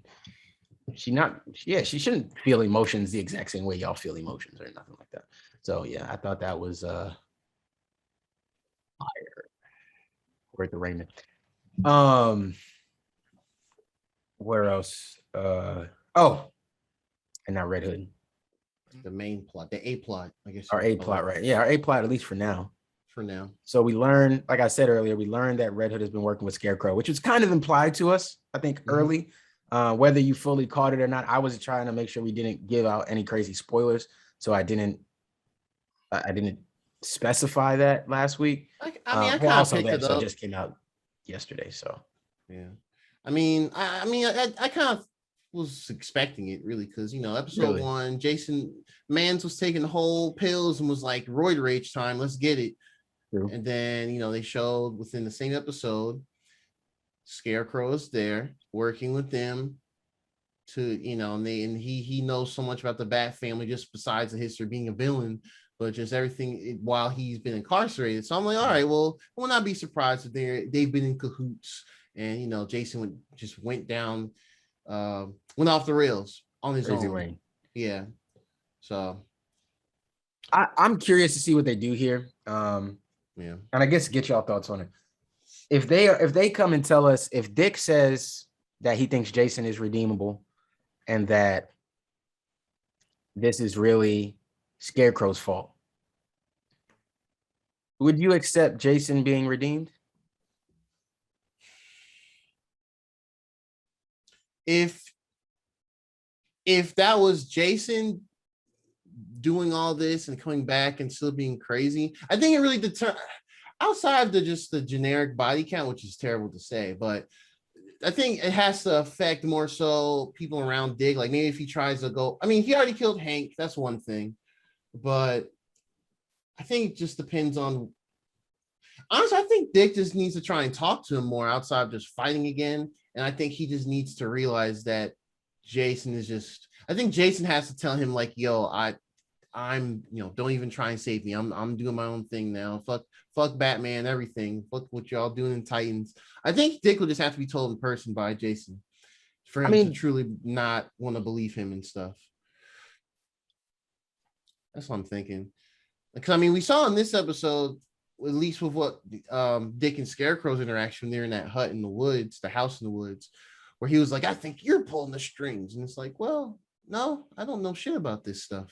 she shouldn't feel emotions the exact same way y'all feel emotions or nothing like that. So I thought that was fire. Worth the Raymond. Where else? And now Red Hood. The main plot, the A plot, I guess. Our A plot, right? Yeah, our A plot, at least for now. For now. So we learned, like I said earlier, that Red Hood has been working with Scarecrow, which was kind of implied to us, I think, early. Whether you fully caught it or not, I was trying to make sure we didn't give out any crazy spoilers, so I didn't specify that last week. I kind of picked it up. It just came out yesterday, so yeah. I kind of was expecting it really because episode 1, Jason Mans was taking the whole pills and was like, roid rage time, let's get it. True. And then they showed within the same episode, Scarecrow is there working with them to and he knows so much about the Bat family, just besides the history of being a villain, but just everything while he's been incarcerated. So I'm like, all right, well, I will not be surprised if they've been in cahoots, and Jason went off the rails on his own. Way. Yeah. So I'm curious to see what they do here. And I guess get y'all thoughts on it. If they come and tell us, if Dick says that he thinks Jason is redeemable and that this is really Scarecrow's fault, would you accept Jason being redeemed? If that was Jason doing all this and coming back and still being crazy, I think it really outside of just the generic body count, which is terrible to say, but I think it has to affect more so people around Dick. Like maybe if he tries to go, he already killed Hank, that's one thing, but I think it just depends on. Honestly, I think Dick just needs to try and talk to him more outside of just fighting again. And I think he just needs to realize that Jason is just. I think Jason has to tell him like, "Yo, I'm don't even try and save me. I'm doing my own thing now. Fuck Batman, everything. Fuck what y'all doing in Titans." I think Dick will just have to be told in person by Jason for him to truly not want to believe him and stuff. That's what I'm thinking. Because I mean, we saw in this episode, at least with what Dick and Scarecrow's interaction, they're in that hut in the woods, the house in the woods, where he was like, "I think you're pulling the strings," and it's like, well, no, I don't know shit about this stuff.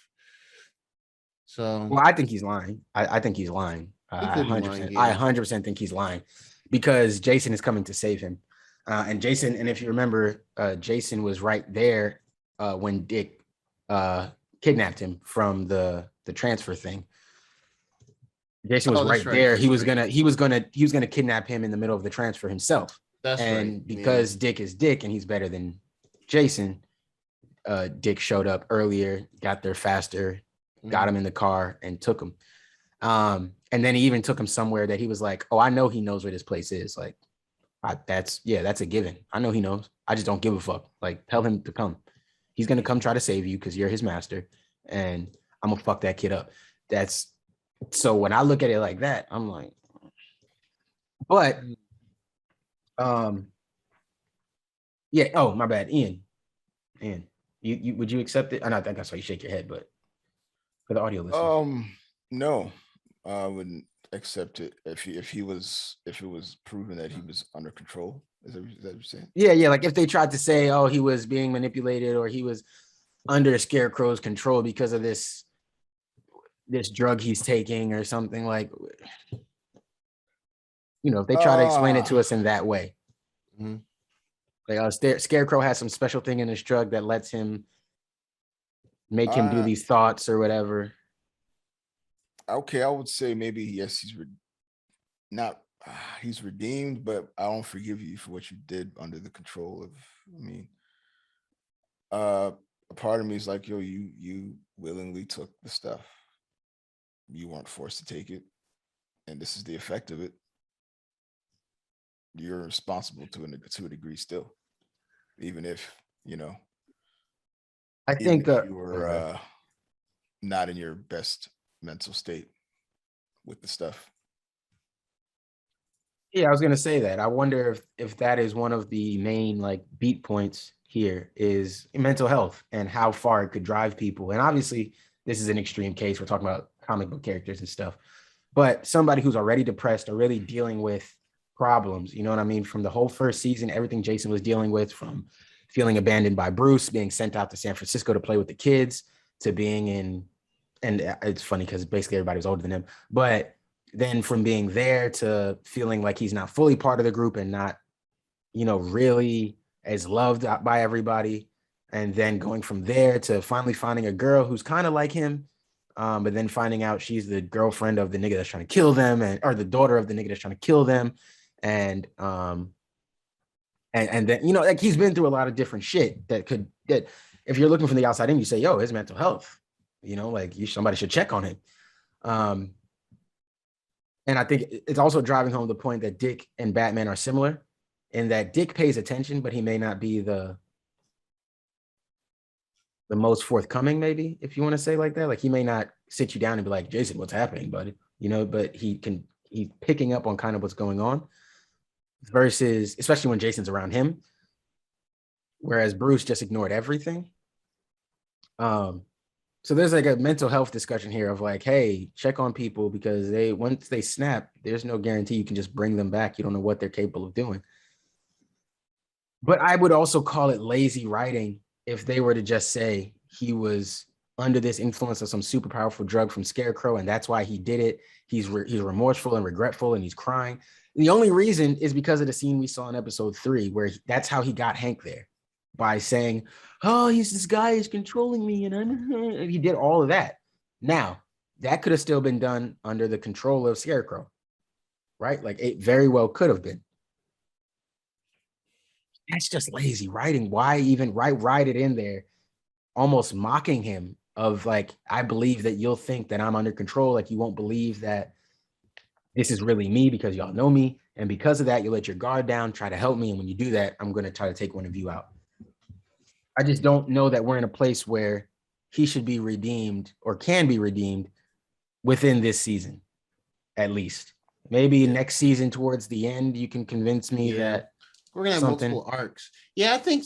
So, well, I think he's lying. I think he's lying. I 100% think he's lying because Jason is coming to save him. And Jason, and if you remember, Jason was right there when Dick kidnapped him from the transfer thing. Jason was right there. He was gonna kidnap him in the middle of the transfer himself. That's and right. Because Dick is Dick and he's better than Jason, Dick showed up earlier, got there faster, got him in the car and took him. And then he even took him somewhere that he was like, "Oh, I know he knows where this place is." Like, that's a given. I know he knows. I just don't give a fuck. Like, tell him to come. He's gonna come try to save you because you're his master, and I'm gonna fuck that kid up. That's so when I look at it like that, I'm like, but yeah. Oh, my bad, Ian. You would you accept it? I think I saw you shake your head, but for the audio listeners, no, I wouldn't accept it if it was proven that he was under control. Is that what you're saying? Yeah. Like if they tried to say, "Oh, he was being manipulated," or he was under Scarecrow's control because of this drug he's taking, or something like, if they try to explain it to us in that way. Mm-hmm. Like, Scarecrow has some special thing in his drug that lets him make him do these thoughts or whatever. Okay, I would say maybe yes, he's redeemed, but I don't forgive you for what you did under the control of. I mean, a part of me is like, yo, you willingly took the stuff. You weren't forced to take it, and this is the effect of it. You're responsible to a degree still, even if I think you were not in your best mental state with the stuff. Yeah, I was gonna say that. I wonder if that is one of the main like beat points here is mental health and how far it could drive people. And obviously, this is an extreme case. We're talking about comic book characters and stuff, but somebody who's already depressed or really dealing with problems, you know what I mean? From the whole first season, everything Jason was dealing with, from feeling abandoned by Bruce, being sent out to San Francisco to play with the kids, to being in, and it's funny because basically everybody was older than him, but then from being there to feeling like he's not fully part of the group and not, really as loved by everybody. And then going from there to finally finding a girl who's kind of like him, but then finding out she's the girlfriend of the nigga that's trying to kill them, or the daughter of the nigga that's trying to kill them. And then, like he's been through a lot of different shit that if you're looking from the outside in, you say, yo, his mental health, like somebody should check on him. And I think it's also driving home the point that Dick and Batman are similar in that Dick pays attention, but he may not be the most forthcoming, maybe, if you want to say like that. Like he may not sit you down and be like, "Jason, what's happening, buddy?" But he's picking up on kind of what's going on, versus, especially when Jason's around him, whereas Bruce just ignored everything. So there's like a mental health discussion here of like, hey, check on people because once they snap, there's no guarantee you can just bring them back. You don't know what they're capable of doing. But I would also call it lazy writing if they were to just say he was under this influence of some super powerful drug from Scarecrow, and that's why he did it. He's remorseful and regretful, and he's crying. And the only reason is because of the scene we saw in episode 3, where that's how he got Hank there, by saying, "Oh, this guy is controlling me," and he did all of that. Now, that could have still been done under the control of Scarecrow, right? Like it very well could have been. That's just lazy writing. Why even write it in there, almost mocking him of like, I believe that you'll think that I'm under control. Like you won't believe that this is really me because y'all know me. And because of that, you let your guard down, try to help me. And when you do that, I'm going to try to take one of you out. I just don't know that we're in a place where he should be redeemed or can be redeemed within this season, at least. Maybe next season towards the end, you can convince me that we're gonna have multiple arcs. Yeah, I think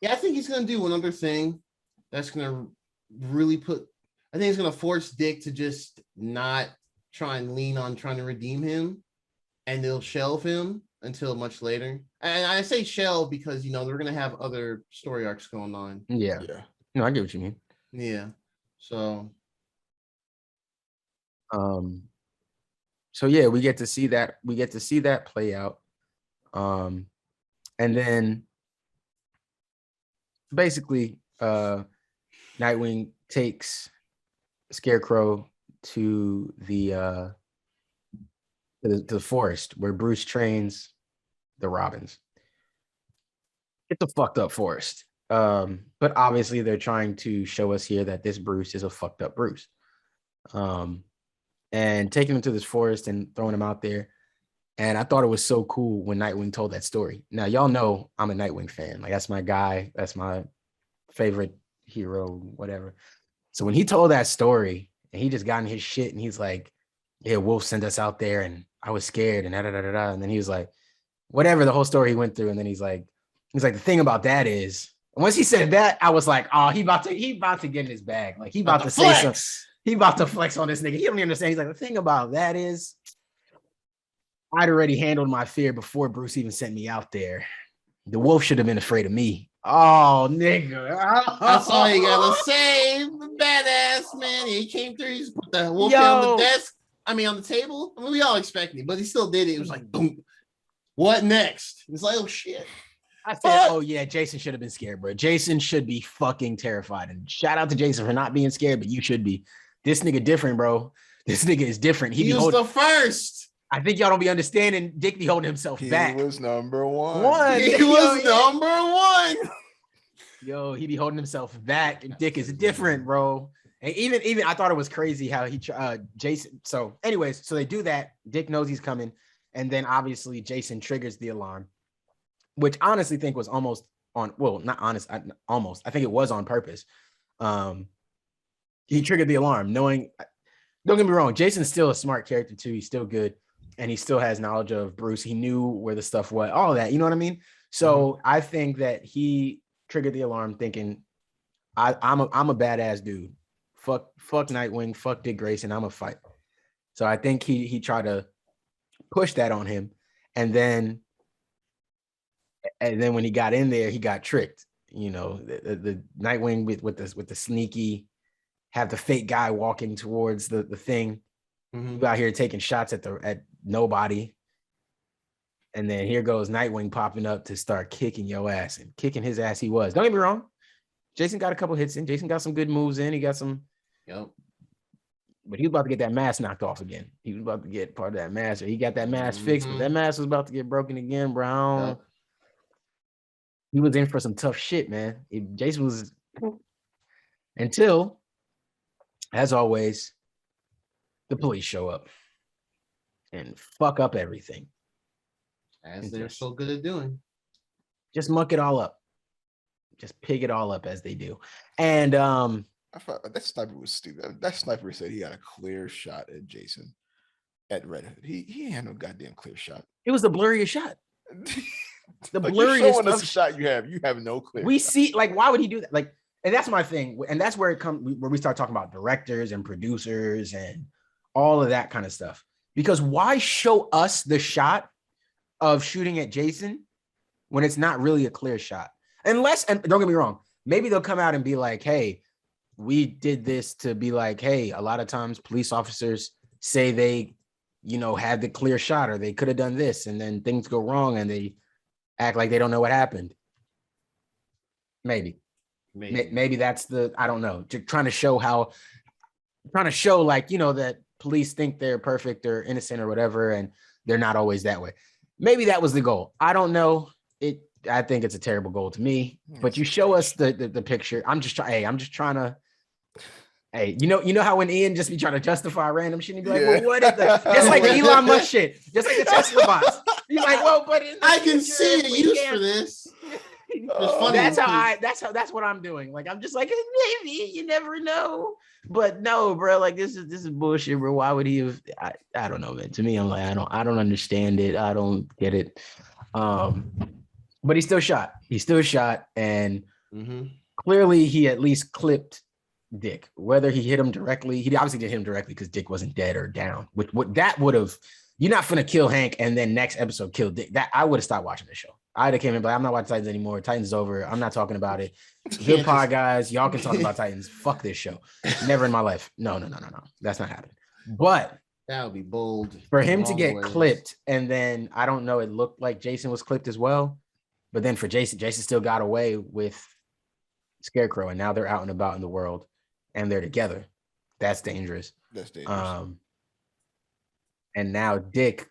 I think he's gonna do one other thing that's gonna really I think he's gonna force Dick to just not try and lean on trying to redeem him, and they'll shelve him until much later. And I say shelve because they're gonna have other story arcs going on. Yeah. No, I get what you mean. Yeah. So yeah, we get to see that. We get to see that play out. And then basically, Nightwing takes Scarecrow to the forest where Bruce trains the Robins. It's a fucked up forest. But obviously they're trying to show us here that this Bruce is a fucked up Bruce. And taking him to this forest and throwing him out there. And I thought it was so cool when Nightwing told that story. Now, y'all know I'm a Nightwing fan. Like, that's my guy. That's my favorite hero, whatever. So when he told that story and he just got in his shit and he's like, yeah, Wolf sent us out there and I was scared and da-da-da-da-da. And then he was like, whatever, the whole story he went through. And then he's like, the thing about that is, and once he said that, I was like, oh, he about to get in his bag. Like, he about to say something. He about to flex on this nigga. He don't even understand. He's like, the thing about that is, I'd already handled my fear before Bruce even sent me out there. The Wolf should have been afraid of me. Oh, nigga. That's all you gotta say. Badass, man. He came through. He just put the Wolf on the desk. On the table. We all expected it, but he still did it. It was like, boom. What next? It's like, oh, shit. I said, oh, yeah, Jason should have been scared, bro. Jason should be fucking terrified. And shout out to Jason for not being scared, but you should be. This nigga different, bro. This nigga is different. He was the first. I think y'all don't be understanding. Dick be holding himself back. He was number one. He was number one. Yo, he be holding himself back. And Dick is different, bro. And even I thought it was crazy how he Jason. So, anyways, so they do that. Dick knows he's coming, and then obviously Jason triggers the alarm, which I honestly think was almost on. Well, not honest. Almost. I think it was on purpose. He triggered the alarm, knowing. Don't get me wrong. Jason's still a smart character too. He's still good. And he still has knowledge of Bruce. He knew where the stuff was, all that, you know what I mean? So I think that he triggered the alarm thinking, I'm a badass dude. Fuck Nightwing, fuck Dick Grayson, I'm a fight. So I think he tried to push that on him. And then when he got in there, he got tricked. The Nightwing with the sneaky, have the fake guy walking towards the thing. You out here taking shots at nobody. And then here goes Nightwing popping up to start kicking your ass, and kicking his ass he was. Don't get me wrong. Jason got a couple hits in. Jason got some good moves in. He got some. Yep. But he was about to get that mask knocked off again. He was about to get part of that mask. He got that mask fixed, but that mask was about to get broken again, bro. Yep. He was in for some tough shit, man. Jason was until, as always, the police show up and fuck up everything. As they're so good at doing. Just muck it all up. Just pig it all up as they do. And I thought that sniper was stupid. That sniper said he got a clear shot at Jason at Red Hood. He had no goddamn clear shot. It was the blurriest shot. The like, blurriest you're showing us a shot you have. You have no clear. We shot. See, like, why would he do that? Like, and that's my thing. And that's where it comes, where we start talking about directors and producers and all of that kind of stuff. Because why show us the shot of shooting at Jason when it's not really a clear shot? Unless, and don't get me wrong, maybe they'll come out and be like, hey, we did this to be like, hey, a lot of times police officers say they, had the clear shot, or they could have done this, and then things go wrong and they act like they don't know what happened. Maybe that's I don't know, trying to show like, that police think they're perfect or innocent or whatever, and they're not always that way. Maybe that was the goal. I don't know. I think it's a terrible goal to me, but you show us the picture. I'm just trying to, hey, you know how when Ian just be trying to justify random shit, and be like, well, what is that? Just like Elon Musk shit, just like the Tesla bots. He's like, well, but I can see the use for this. He'd funny. That's what I'm doing. Like, I'm just like, maybe you never know. But no, bro, like this is bullshit, bro. Why would he have? I don't know, man. To me, I'm like, I don't understand it. I don't get it. But he still shot. And clearly he at least clipped Dick. Whether he hit him directly, he obviously didn't hit him directly because Dick wasn't dead or down. Which that would have. You're not finna kill Hank and then next episode kill Dick. That I would have stopped watching the show. I'd have came in, but I'm not watching Titans anymore. Titans is over. I'm not talking about it. Good pod, guys. Y'all can talk about Titans. Fuck this show. Never in my life. No. That's not happening. But that would be bold. For him to get clipped, and then I don't know, it looked like Jason was clipped as well. But then for Jason still got away with Scarecrow, and now they're out and about in the world and they're together. That's dangerous. And now Dick,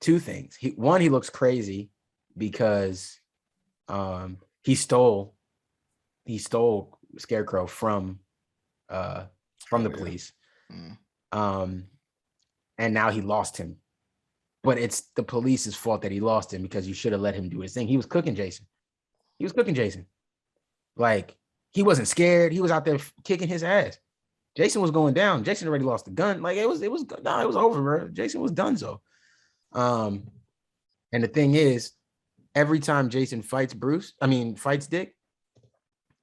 two things. He looks crazy because he stole Scarecrow from the police. And now he lost him. But it's the police's fault that he lost him because you should have let him do his thing. He was cooking Jason. Like, he wasn't scared. He was out there kicking his ass. Jason was going down. Jason already lost the gun. Like, it was over, bro. Jason was done so. And the thing is, every time Jason fights Dick,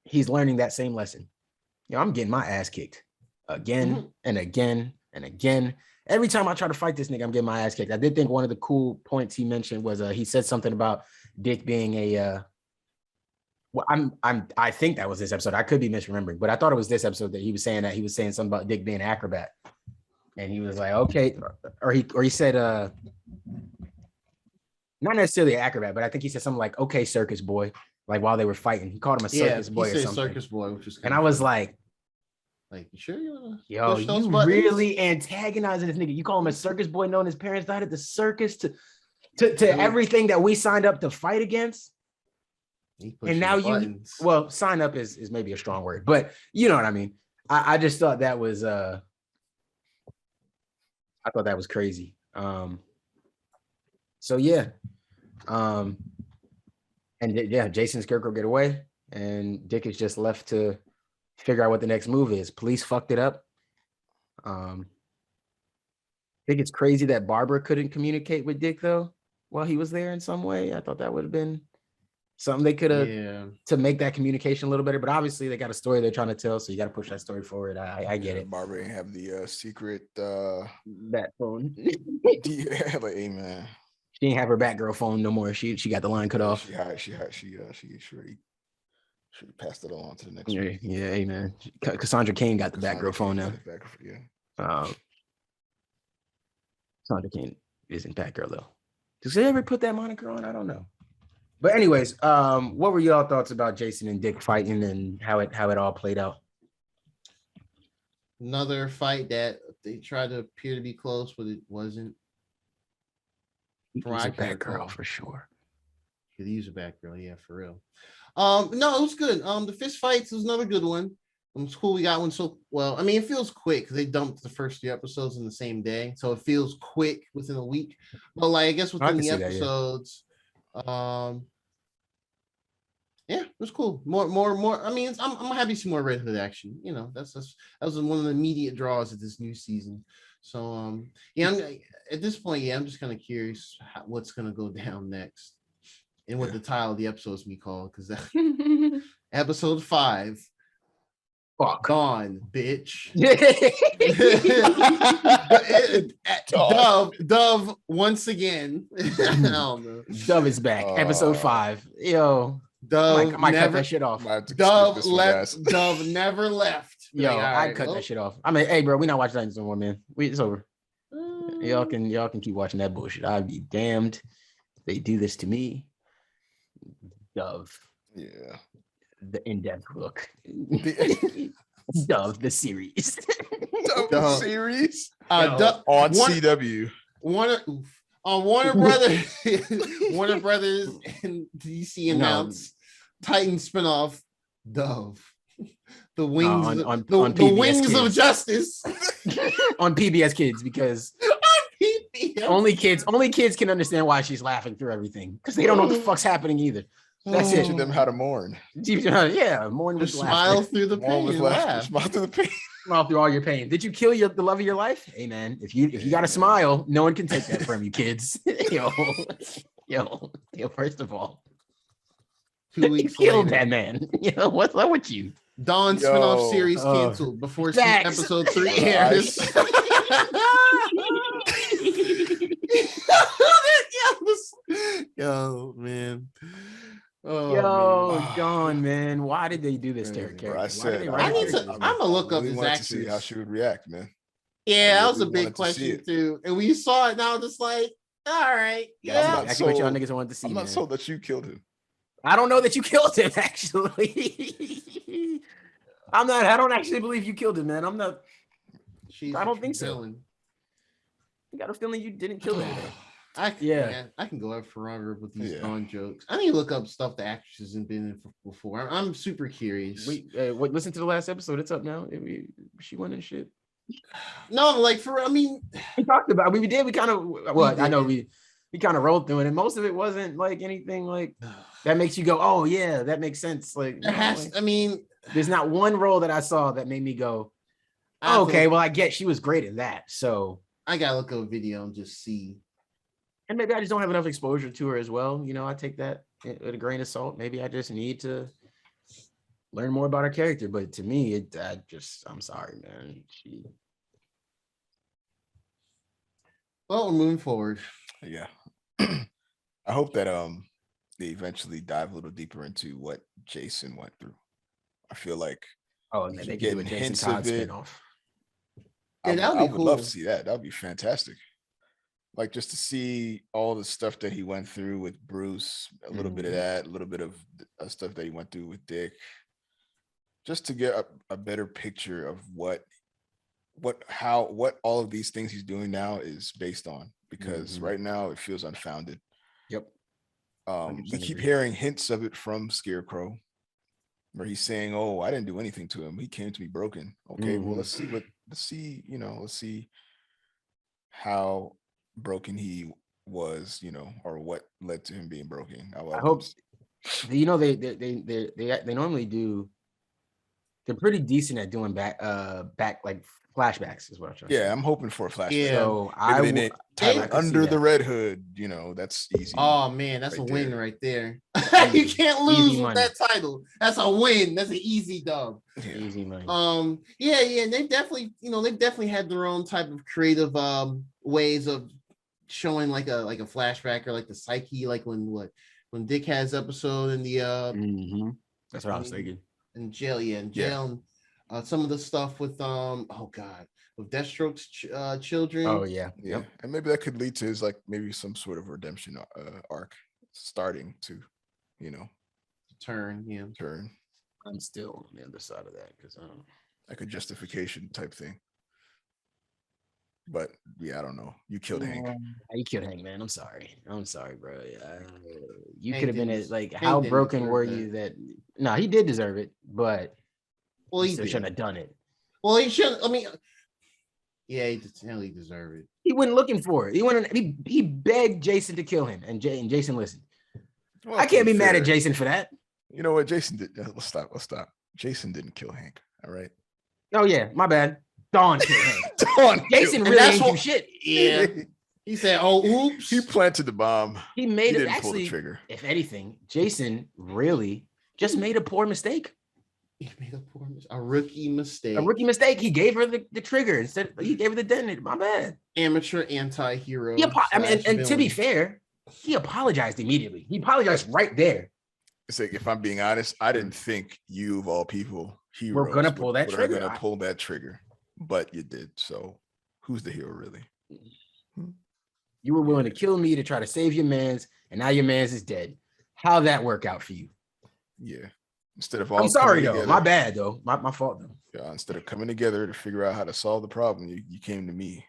he's learning that same lesson. I'm getting my ass kicked again and again and again. Every time I try to fight this nigga, I'm getting my ass kicked. I did think one of the cool points he mentioned was he said something about Dick being I think that was this episode. I could be misremembering, but I thought it was this episode that he was saying something about Dick being an acrobat. And he was like, okay, or he said not necessarily an acrobat, but I think he said something like, okay, circus boy, like while they were fighting. He called him a circus boy or something. Circus boy, which is and I was like, you sure you wanna push those buttons? Really antagonizing this nigga. You call him a circus boy knowing his parents died at the circus to everything that we signed up to fight against. And now sign up is maybe a strong word, but you know what I mean. I just thought that was crazy. Jason and Scarecrow get away, and Dick is just left to figure out what the next move is. Police fucked it up. I think it's crazy that Barbara couldn't communicate with Dick though while he was there in some way. I thought that would have been something they could have to make that communication a little better, but obviously they got a story they're trying to tell, so you got to push that story forward. I get it. Barbara ain't have the secret bat phone. Like, hey man, she didn't have her Batgirl phone no more. She got the line cut off. She passed it on to the next one. Yeah, hey man. Cassandra Cain got the Batgirl phone now. Cassandra Cain isn't Batgirl though. Does they ever put that moniker on? I don't know. But anyways, what were y'all thoughts about Jason and Dick fighting and how it all played out? Another fight that they tried to appear to be close, but it wasn't. He was a Batgirl for sure. Could use a Batgirl, yeah, for real. No, it was good. The fist fights was another good one. It's cool we got one so well. I mean, it feels quick because they dumped the first 3 episodes in the same day, so it feels quick within a week. But like, I guess within the episodes. Yeah, it was cool. More. I mean, I'm happy to see more Red Hood action. You know, that was one of the immediate draws of this new season. So at this point, I'm just kind of curious what's gonna go down next, and what the title of the episode's be called, because episode 5. Fuck gone, bitch. Dove once again. Dove is back. Episode 5. Yo, Dove I might cut that shit off. Dove left. Dove never left. Yo, I'd cut that shit off. I mean, hey, bro, we not watching Titans no more, man. It's over. Y'all can keep watching that bullshit. I'd be damned if they do this to me. Dove. Yeah. The in-depth look. Dove the series. Dove series on CW. Warner Brothers. Warner Brothers and DC announced Titan spinoff Dove. The wings on the wings Kids. Of justice. On PBS Kids, because only kids can understand why she's laughing through everything, because they don't know what the fuck's happening either. That's Teaching it. them how to mourn. Yeah, mourn with Just laughter. smile through the Mourn pain with and laughter. laugh. Smile through the pain. Smile through all your pain. Did you kill the love of your life? Hey man, if you got to smile, no one can take that from you, kids. yo, first of all, 2 you weeks killed later, that man. What's up with you? Dawn spinoff series canceled before episode 3 airs. Yo, man. Oh, Dawn, man. Why did they do this to her Bro, character? I said, I'm gonna look up really this wanted actress. to see how she would react, man. Yeah, that was a really big wanted to see question it. too. And we saw it now, just like, all right, yeah. Exactly what y'all niggas wanted to see. I'm not sold that you killed him. I don't know that you killed him, actually. I don't actually believe you killed him, man. I don't think so. I got a feeling you didn't kill him. I can go up forever with these Dawn jokes. I need to look up stuff the actresses have been in before. I'm super curious. Listen to the last episode. It's up now. She went in shit. No, like we talked about. We did. We kind of. Well, I know we kind of rolled through it, and most of it wasn't like anything like that makes you go, "Oh yeah, that makes sense." Like, there's not one role that I saw that made me go, oh, "Okay, well, I get she was great in that." So I gotta look up a video and just see. And maybe I just don't have enough exposure to her as well. I take that with a grain of salt. Maybe I just need to learn more about her character. But to me, I'm sorry, man. Well, we're moving forward. Yeah. I hope that they eventually dive a little deeper into what Jason went through. I feel like and they could do a Jason Todd spinoff. Yeah, I would love to see that. That would be fantastic. Like just to see all the stuff that he went through with Bruce, a little bit of that, a little bit of stuff that he went through with Dick, just to get a better picture of what all of these things he's doing now is based on. Because right now it feels unfounded. Yep. We keep hearing hints of it from Scarecrow, where he's saying, "Oh, I didn't do anything to him. He came to me broken." Okay, well, let's see how broken he was, or what led to him being broken. I hope they normally do. They're pretty decent at doing back like flashbacks is what I'm trying to say. I'm hoping for a flashback. Yeah. So I under the Red Hood, that's easy. Oh man, that's a win right there. You can't lose with that title. That's a win. That's an easy dub. Easy money. And they've definitely had their own type of creative ways of showing like a flashback or like the psyche, like when Dick has episode in the that's what I was thinking. In jail, and some of the stuff with with Deathstroke's children. Oh yeah. And maybe that could lead to his maybe some sort of redemption arc starting to, turn. I'm still on the other side of that because like a justification type thing. But I don't know. You killed Hank. You killed Hank, man. I'm sorry, bro. You could have been how broken were you that? No, he did deserve it, but he shouldn't have done it. Well, he shouldn't. I mean, he deserved it. He wasn't looking for it. He begged Jason to kill him, and Jason listened. Well, I can't be mad at Jason for that. You know what? Jason did. Let's stop. Jason didn't kill Hank. All right. Oh yeah, my bad. Dawn killed Hank. Jason really ain't do shit. Yeah. He said, "Oh, oops." He planted the bomb. He didn't pull the trigger. If anything, Jason really just made a poor mistake. He made a rookie mistake. A rookie mistake. He gave her the trigger instead. He gave her the detonator. My bad. Amateur anti-hero. And to be fair, he apologized immediately. He apologized right there. It's like, if I'm being honest, I didn't think you of all people, heroes, we're gonna pull that trigger. Gonna pull that trigger, but you did. So, who's the hero really? You were willing to kill me to try to save your man's, and now your man's is dead. How'd that work out for you? Yeah. Instead of I'm sorry though. My bad though. My fault though. Yeah. Instead of coming together to figure out how to solve the problem, you came to me.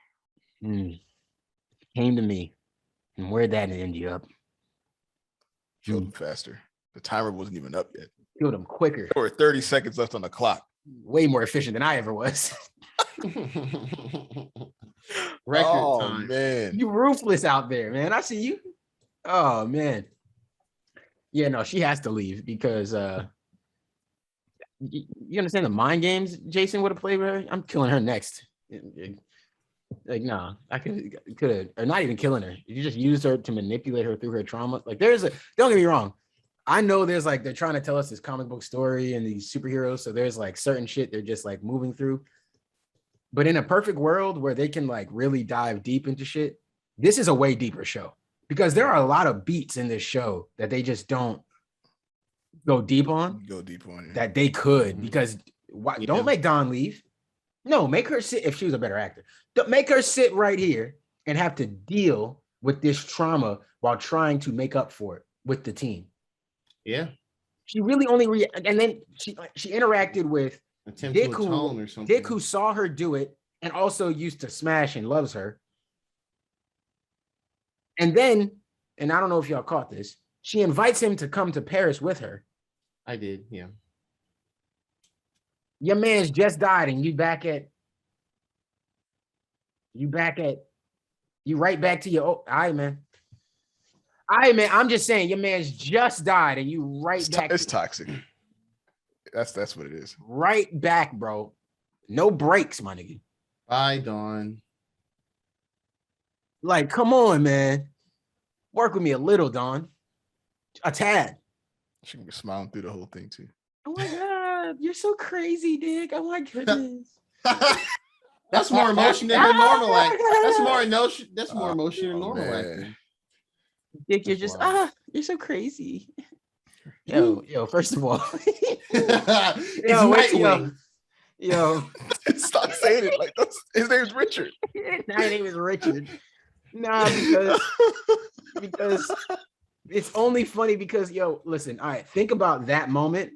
Came to me, and where'd that end you up? Killed him faster. The timer wasn't even up yet. Killed him quicker. There were 30 seconds left on the clock. Way more efficient than I ever was. Record time. Man. You ruthless out there, man. I see you. Oh man. Yeah, no, she has to leave because you understand the mind games Jason would have played with her? I'm killing her next. Like, no, I could have, or not even killing her. You just use her to manipulate her through her trauma. Like, don't get me wrong. I know there's like, they're trying to tell us this comic book story and these superheroes. So there's like certain shit they're just like moving through. But in a perfect world where they can like really dive deep into shit, this is a way deeper show because there are a lot of beats in this show that they just don't go deep on. That they could, because why don't make Dawn leave? No, make her sit. If she was a better actor, make her sit right here and have to deal with this trauma while trying to make up for it with the team. Yeah, she really only and then she interacted with Dick, who saw her do it and also used to smash and loves her. And then, and I don't know if y'all caught this, she invites him to come to Paris with her. I did, yeah. Your man's just died and you right back to your, all right, man. I'm just saying your man's just died and you back. It's toxic. That's what it is. Right back, bro. No breaks, my nigga. Bye, Dawn. Like, come on, man. Work with me a little, Dawn. A tad. She can be smiling through the whole thing too. Oh my God, you're so crazy, Dick. Oh my goodness. That's more emotion than her normal act. That's more emotion than normal acting. Dick, you're just you're so crazy. Yo, first of all. Yo. Stop saying it like that. His name's Richard. His name is Richard. Nah, because it's only funny because listen, all right, think about that moment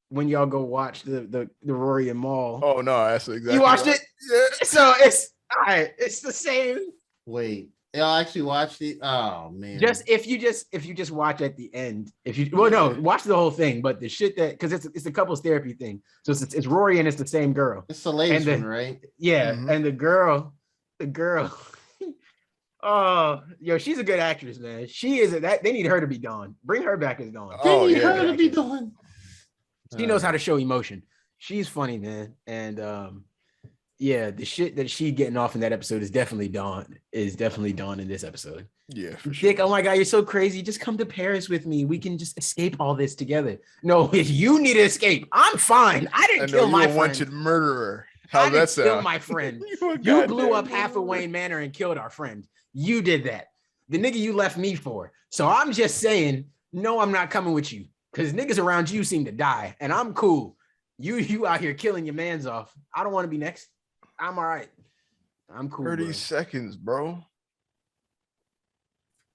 when y'all go watch the Rory and Maul. Oh no, that's exactly. You watched right. it? Yeah. So it's all right, it's the same. Wait, y'all actually watched it? Oh man. If you just watch at the end, watch the whole thing, but the shit that, because it's a couples therapy thing. So it's Rory and it's the same girl. It's the latest one, right? Yeah, and the girl. Oh, she's a good actress, man. She is that. They need her to be Dawn. Bring her back as Dawn. They need her to be Dawn. She knows how to show emotion. She's funny, man. And the shit that she getting off in that episode is definitely Dawn. In this episode. Yeah, for Dick, oh my God, you're so crazy. Just come to Paris with me. We can just escape all this together. No, if you need to escape, I'm fine. I didn't kill my friend. Wanted murderer. How's that sound? Kill my friend. You blew up half of Wayne Manor and killed our friend. You did that. The nigga you left me for. So I'm just saying, no, I'm not coming with you. Because niggas around you seem to die. And I'm cool. You out here killing your mans off. I don't want to be next. I'm all right. I'm cool. 30 seconds, bro.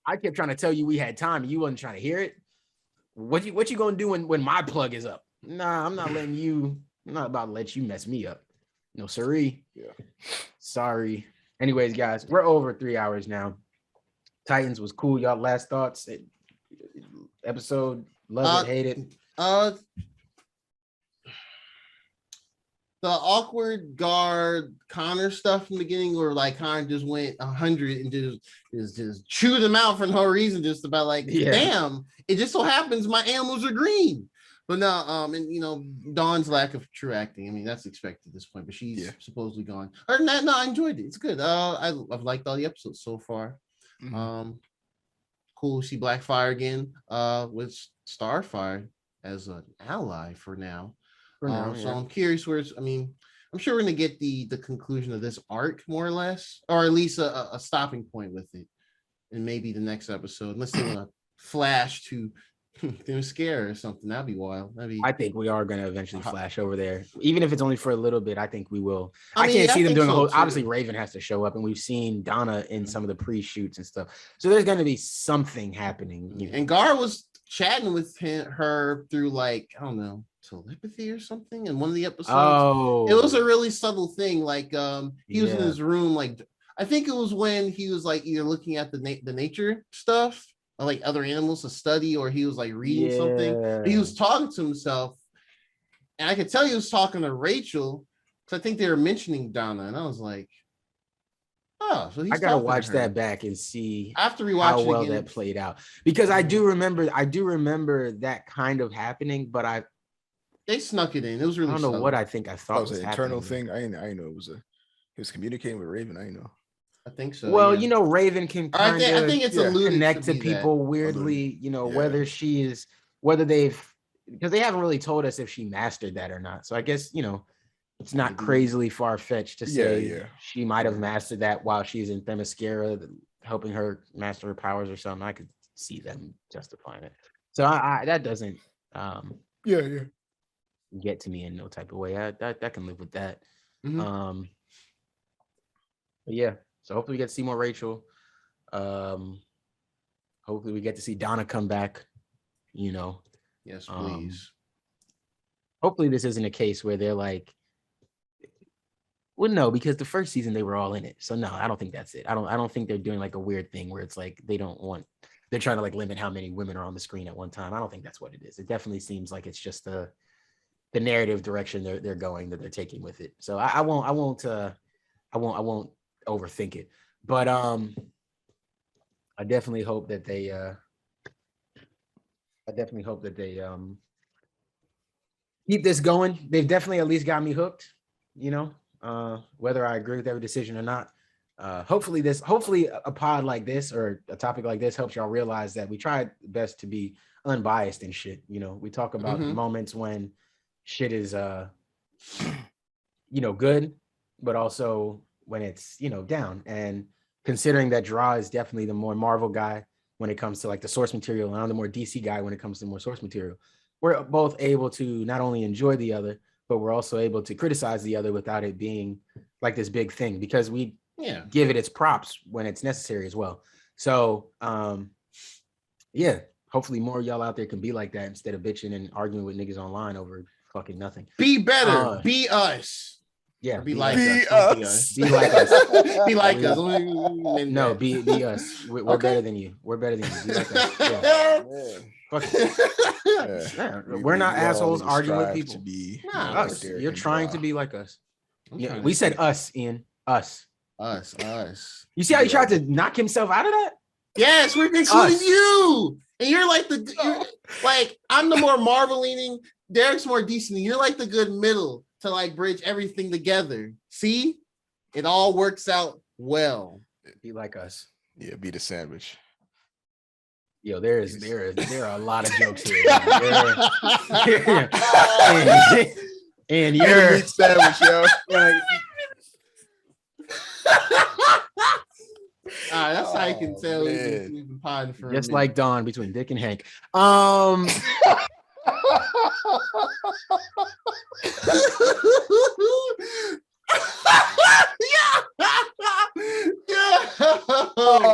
I kept trying to tell you we had time and you wasn't trying to hear it. What you gonna do when my plug is up? Nah, I'm not about to let you mess me up. No, sorry. Yeah. Sorry. Anyways, guys, we're over 3 hours now. Titans was cool. Y'all last thoughts? Episode, love it, hate it. The awkward guard Connor stuff in the beginning, where like Connor just went 100 and just chewed them out for no reason, just about like, damn, it just so happens my animals are green. But no, and Dawn's lack of true acting. I mean, that's expected at this point, but she's supposedly gone. Other than that, no, I enjoyed it. It's good. I've liked all the episodes so far. Mm-hmm. Cool to see Blackfire again, with Starfire as an ally for now. So I'm curious I'm sure we're gonna get the conclusion of this arc more or less, or at least a stopping point with it, and maybe the next episode, unless they want to flash to Themyscira or something. That'd be wild. I think we are gonna eventually flash over there, even if it's only for a little bit. I think we will. I can't see them doing a whole. Obviously, Raven has to show up, and we've seen Donna in some of the pre-shoots and stuff. So there's gonna be something happening. And Gar was chatting with her through like, I don't know, telepathy or something in one of the episodes. It was a really subtle thing. Like he was in his room, like I think it was when he was like either looking at the nature stuff, or like other animals to study, or he was like reading something. He was talking to himself, and I could tell he was talking to Rachel, because I think they were mentioning Donna, and I was like, Oh, so he's I gotta tougher watch than her. that back and see I have to rewatch how it well again. that played out, because I do remember that kind of happening, but they snuck it in. It was really I don't know subtle. what I think I That thought was was an internal happening. thing. I didn't know it was he was communicating with Raven. I didn't know. I think so. Well, yeah. you know, Raven can I kind of think it's yeah, alluded connect to be people that. weirdly, you know, Yeah. whether they've, because they haven't really told us if she mastered that or not. So I guess, you know, it's not Maybe. crazily far-fetched to say Yeah. she might have mastered that while she's in Themyscira, helping her master her powers or something. I could see them justifying it. So I that doesn't Yeah. get to me in no type of way. I can live with that. Mhm. But yeah, so hopefully we get to see more Rachel. Hopefully we get to see Donna come back, you know. Yes, please. Hopefully this isn't a case where they're like, well, no, because the first season they were all in it. So no, I don't think that's it. I don't think they're doing like a weird thing where it's like they're trying to like limit how many women are on the screen at one time. I don't think that's what it is. It definitely seems like it's just the narrative direction they're going, that they're taking with it. So I won't overthink it. But I definitely hope that they keep this going. They've definitely at least got me hooked, you know, whether I agree with every decision or not. Hopefully a pod like this or a topic like this helps y'all realize that we try best to be unbiased and shit. You know, we talk about the moments when shit is you know, good, but also when it's, you know, down. And considering that Draw is definitely the more Marvel guy when it comes to like the source material, and I'm the more DC guy when it comes to more source material, we're both able to not only enjoy the other, but we're also able to criticize the other without it being like this big thing, because we give it its props when it's necessary as well. So yeah, hopefully more of y'all out there can be like that instead of bitching and arguing with niggas online over fucking nothing. Be better. Be us. Yeah, be like us. Be like us. Be like us. No, be us. We're better than you. We're better than you. Be like us. Yeah. Fuck it. Yeah. We're not assholes arguing with people. To be us. You're trying to be like us. Yeah, we said us, Ian. Us. You see how he tried to knock himself out of that? Yes, we're including you. And you're like I'm the more Marvel leaning. Derek's more decent. You're like the good middle to like bridge everything together. See, it all works out well. Be like us. Yeah, be the sandwich. Yo, there are a lot of jokes here. And you're meat sandwich, yo. That's how you can tell we've been potting for just like Dawn between Dick and Hank. I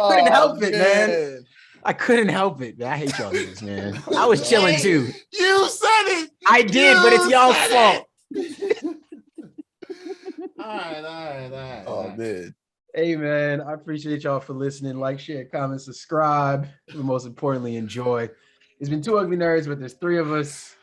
couldn't help it, man. I couldn't help it. I hate y'all niggas, man. I was chilling too. You said it. I did, but it's y'all's fault. All right. Oh man. Hey man, I appreciate y'all for listening. Like, share, comment, subscribe. But most importantly, enjoy. It's been 2 Ugly Nerds, but there's 3 of us.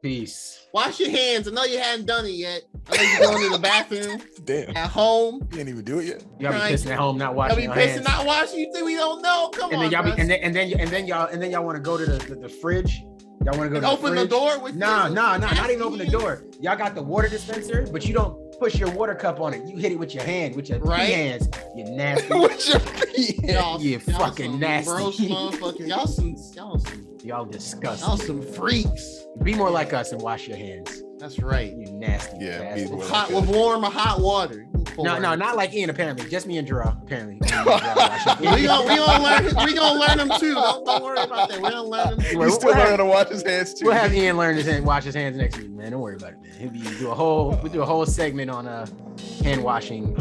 Peace. Wash your hands. I know you hadn't done it yet. I know you're going to the bathroom. Damn. At home. You didn't even do it yet. Y'all be pissing at home, not washing your hands. Not washing. You think we don't know? Come on. And then y'all want to go to the fridge. Y'all want to go to open the door with not even open the door. Y'all got the water dispenser, but you don't push your water cup on it. You hit it with your hand, with your pee hands. You nasty. With your pee hands. You fucking nasty. Gross motherfucker. Y'all disgusting. Y'all some freaks. Be more like us and wash your hands. That's right. You nasty. Yeah. With warm or hot water. No, not like Ian. Apparently, just me and Gerard. Apparently, we gonna learn them too. Don't worry about that. We're gonna learn them. He's still learning to wash his hands too. We'll have Ian wash his hands next week, man. Don't worry about it, man. We do a whole segment on hand washing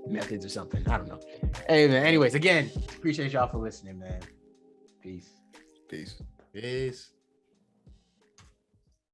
methods or something. I don't know. Hey man. Anyways, again, appreciate y'all for listening, man. Peace. Peace. Peace.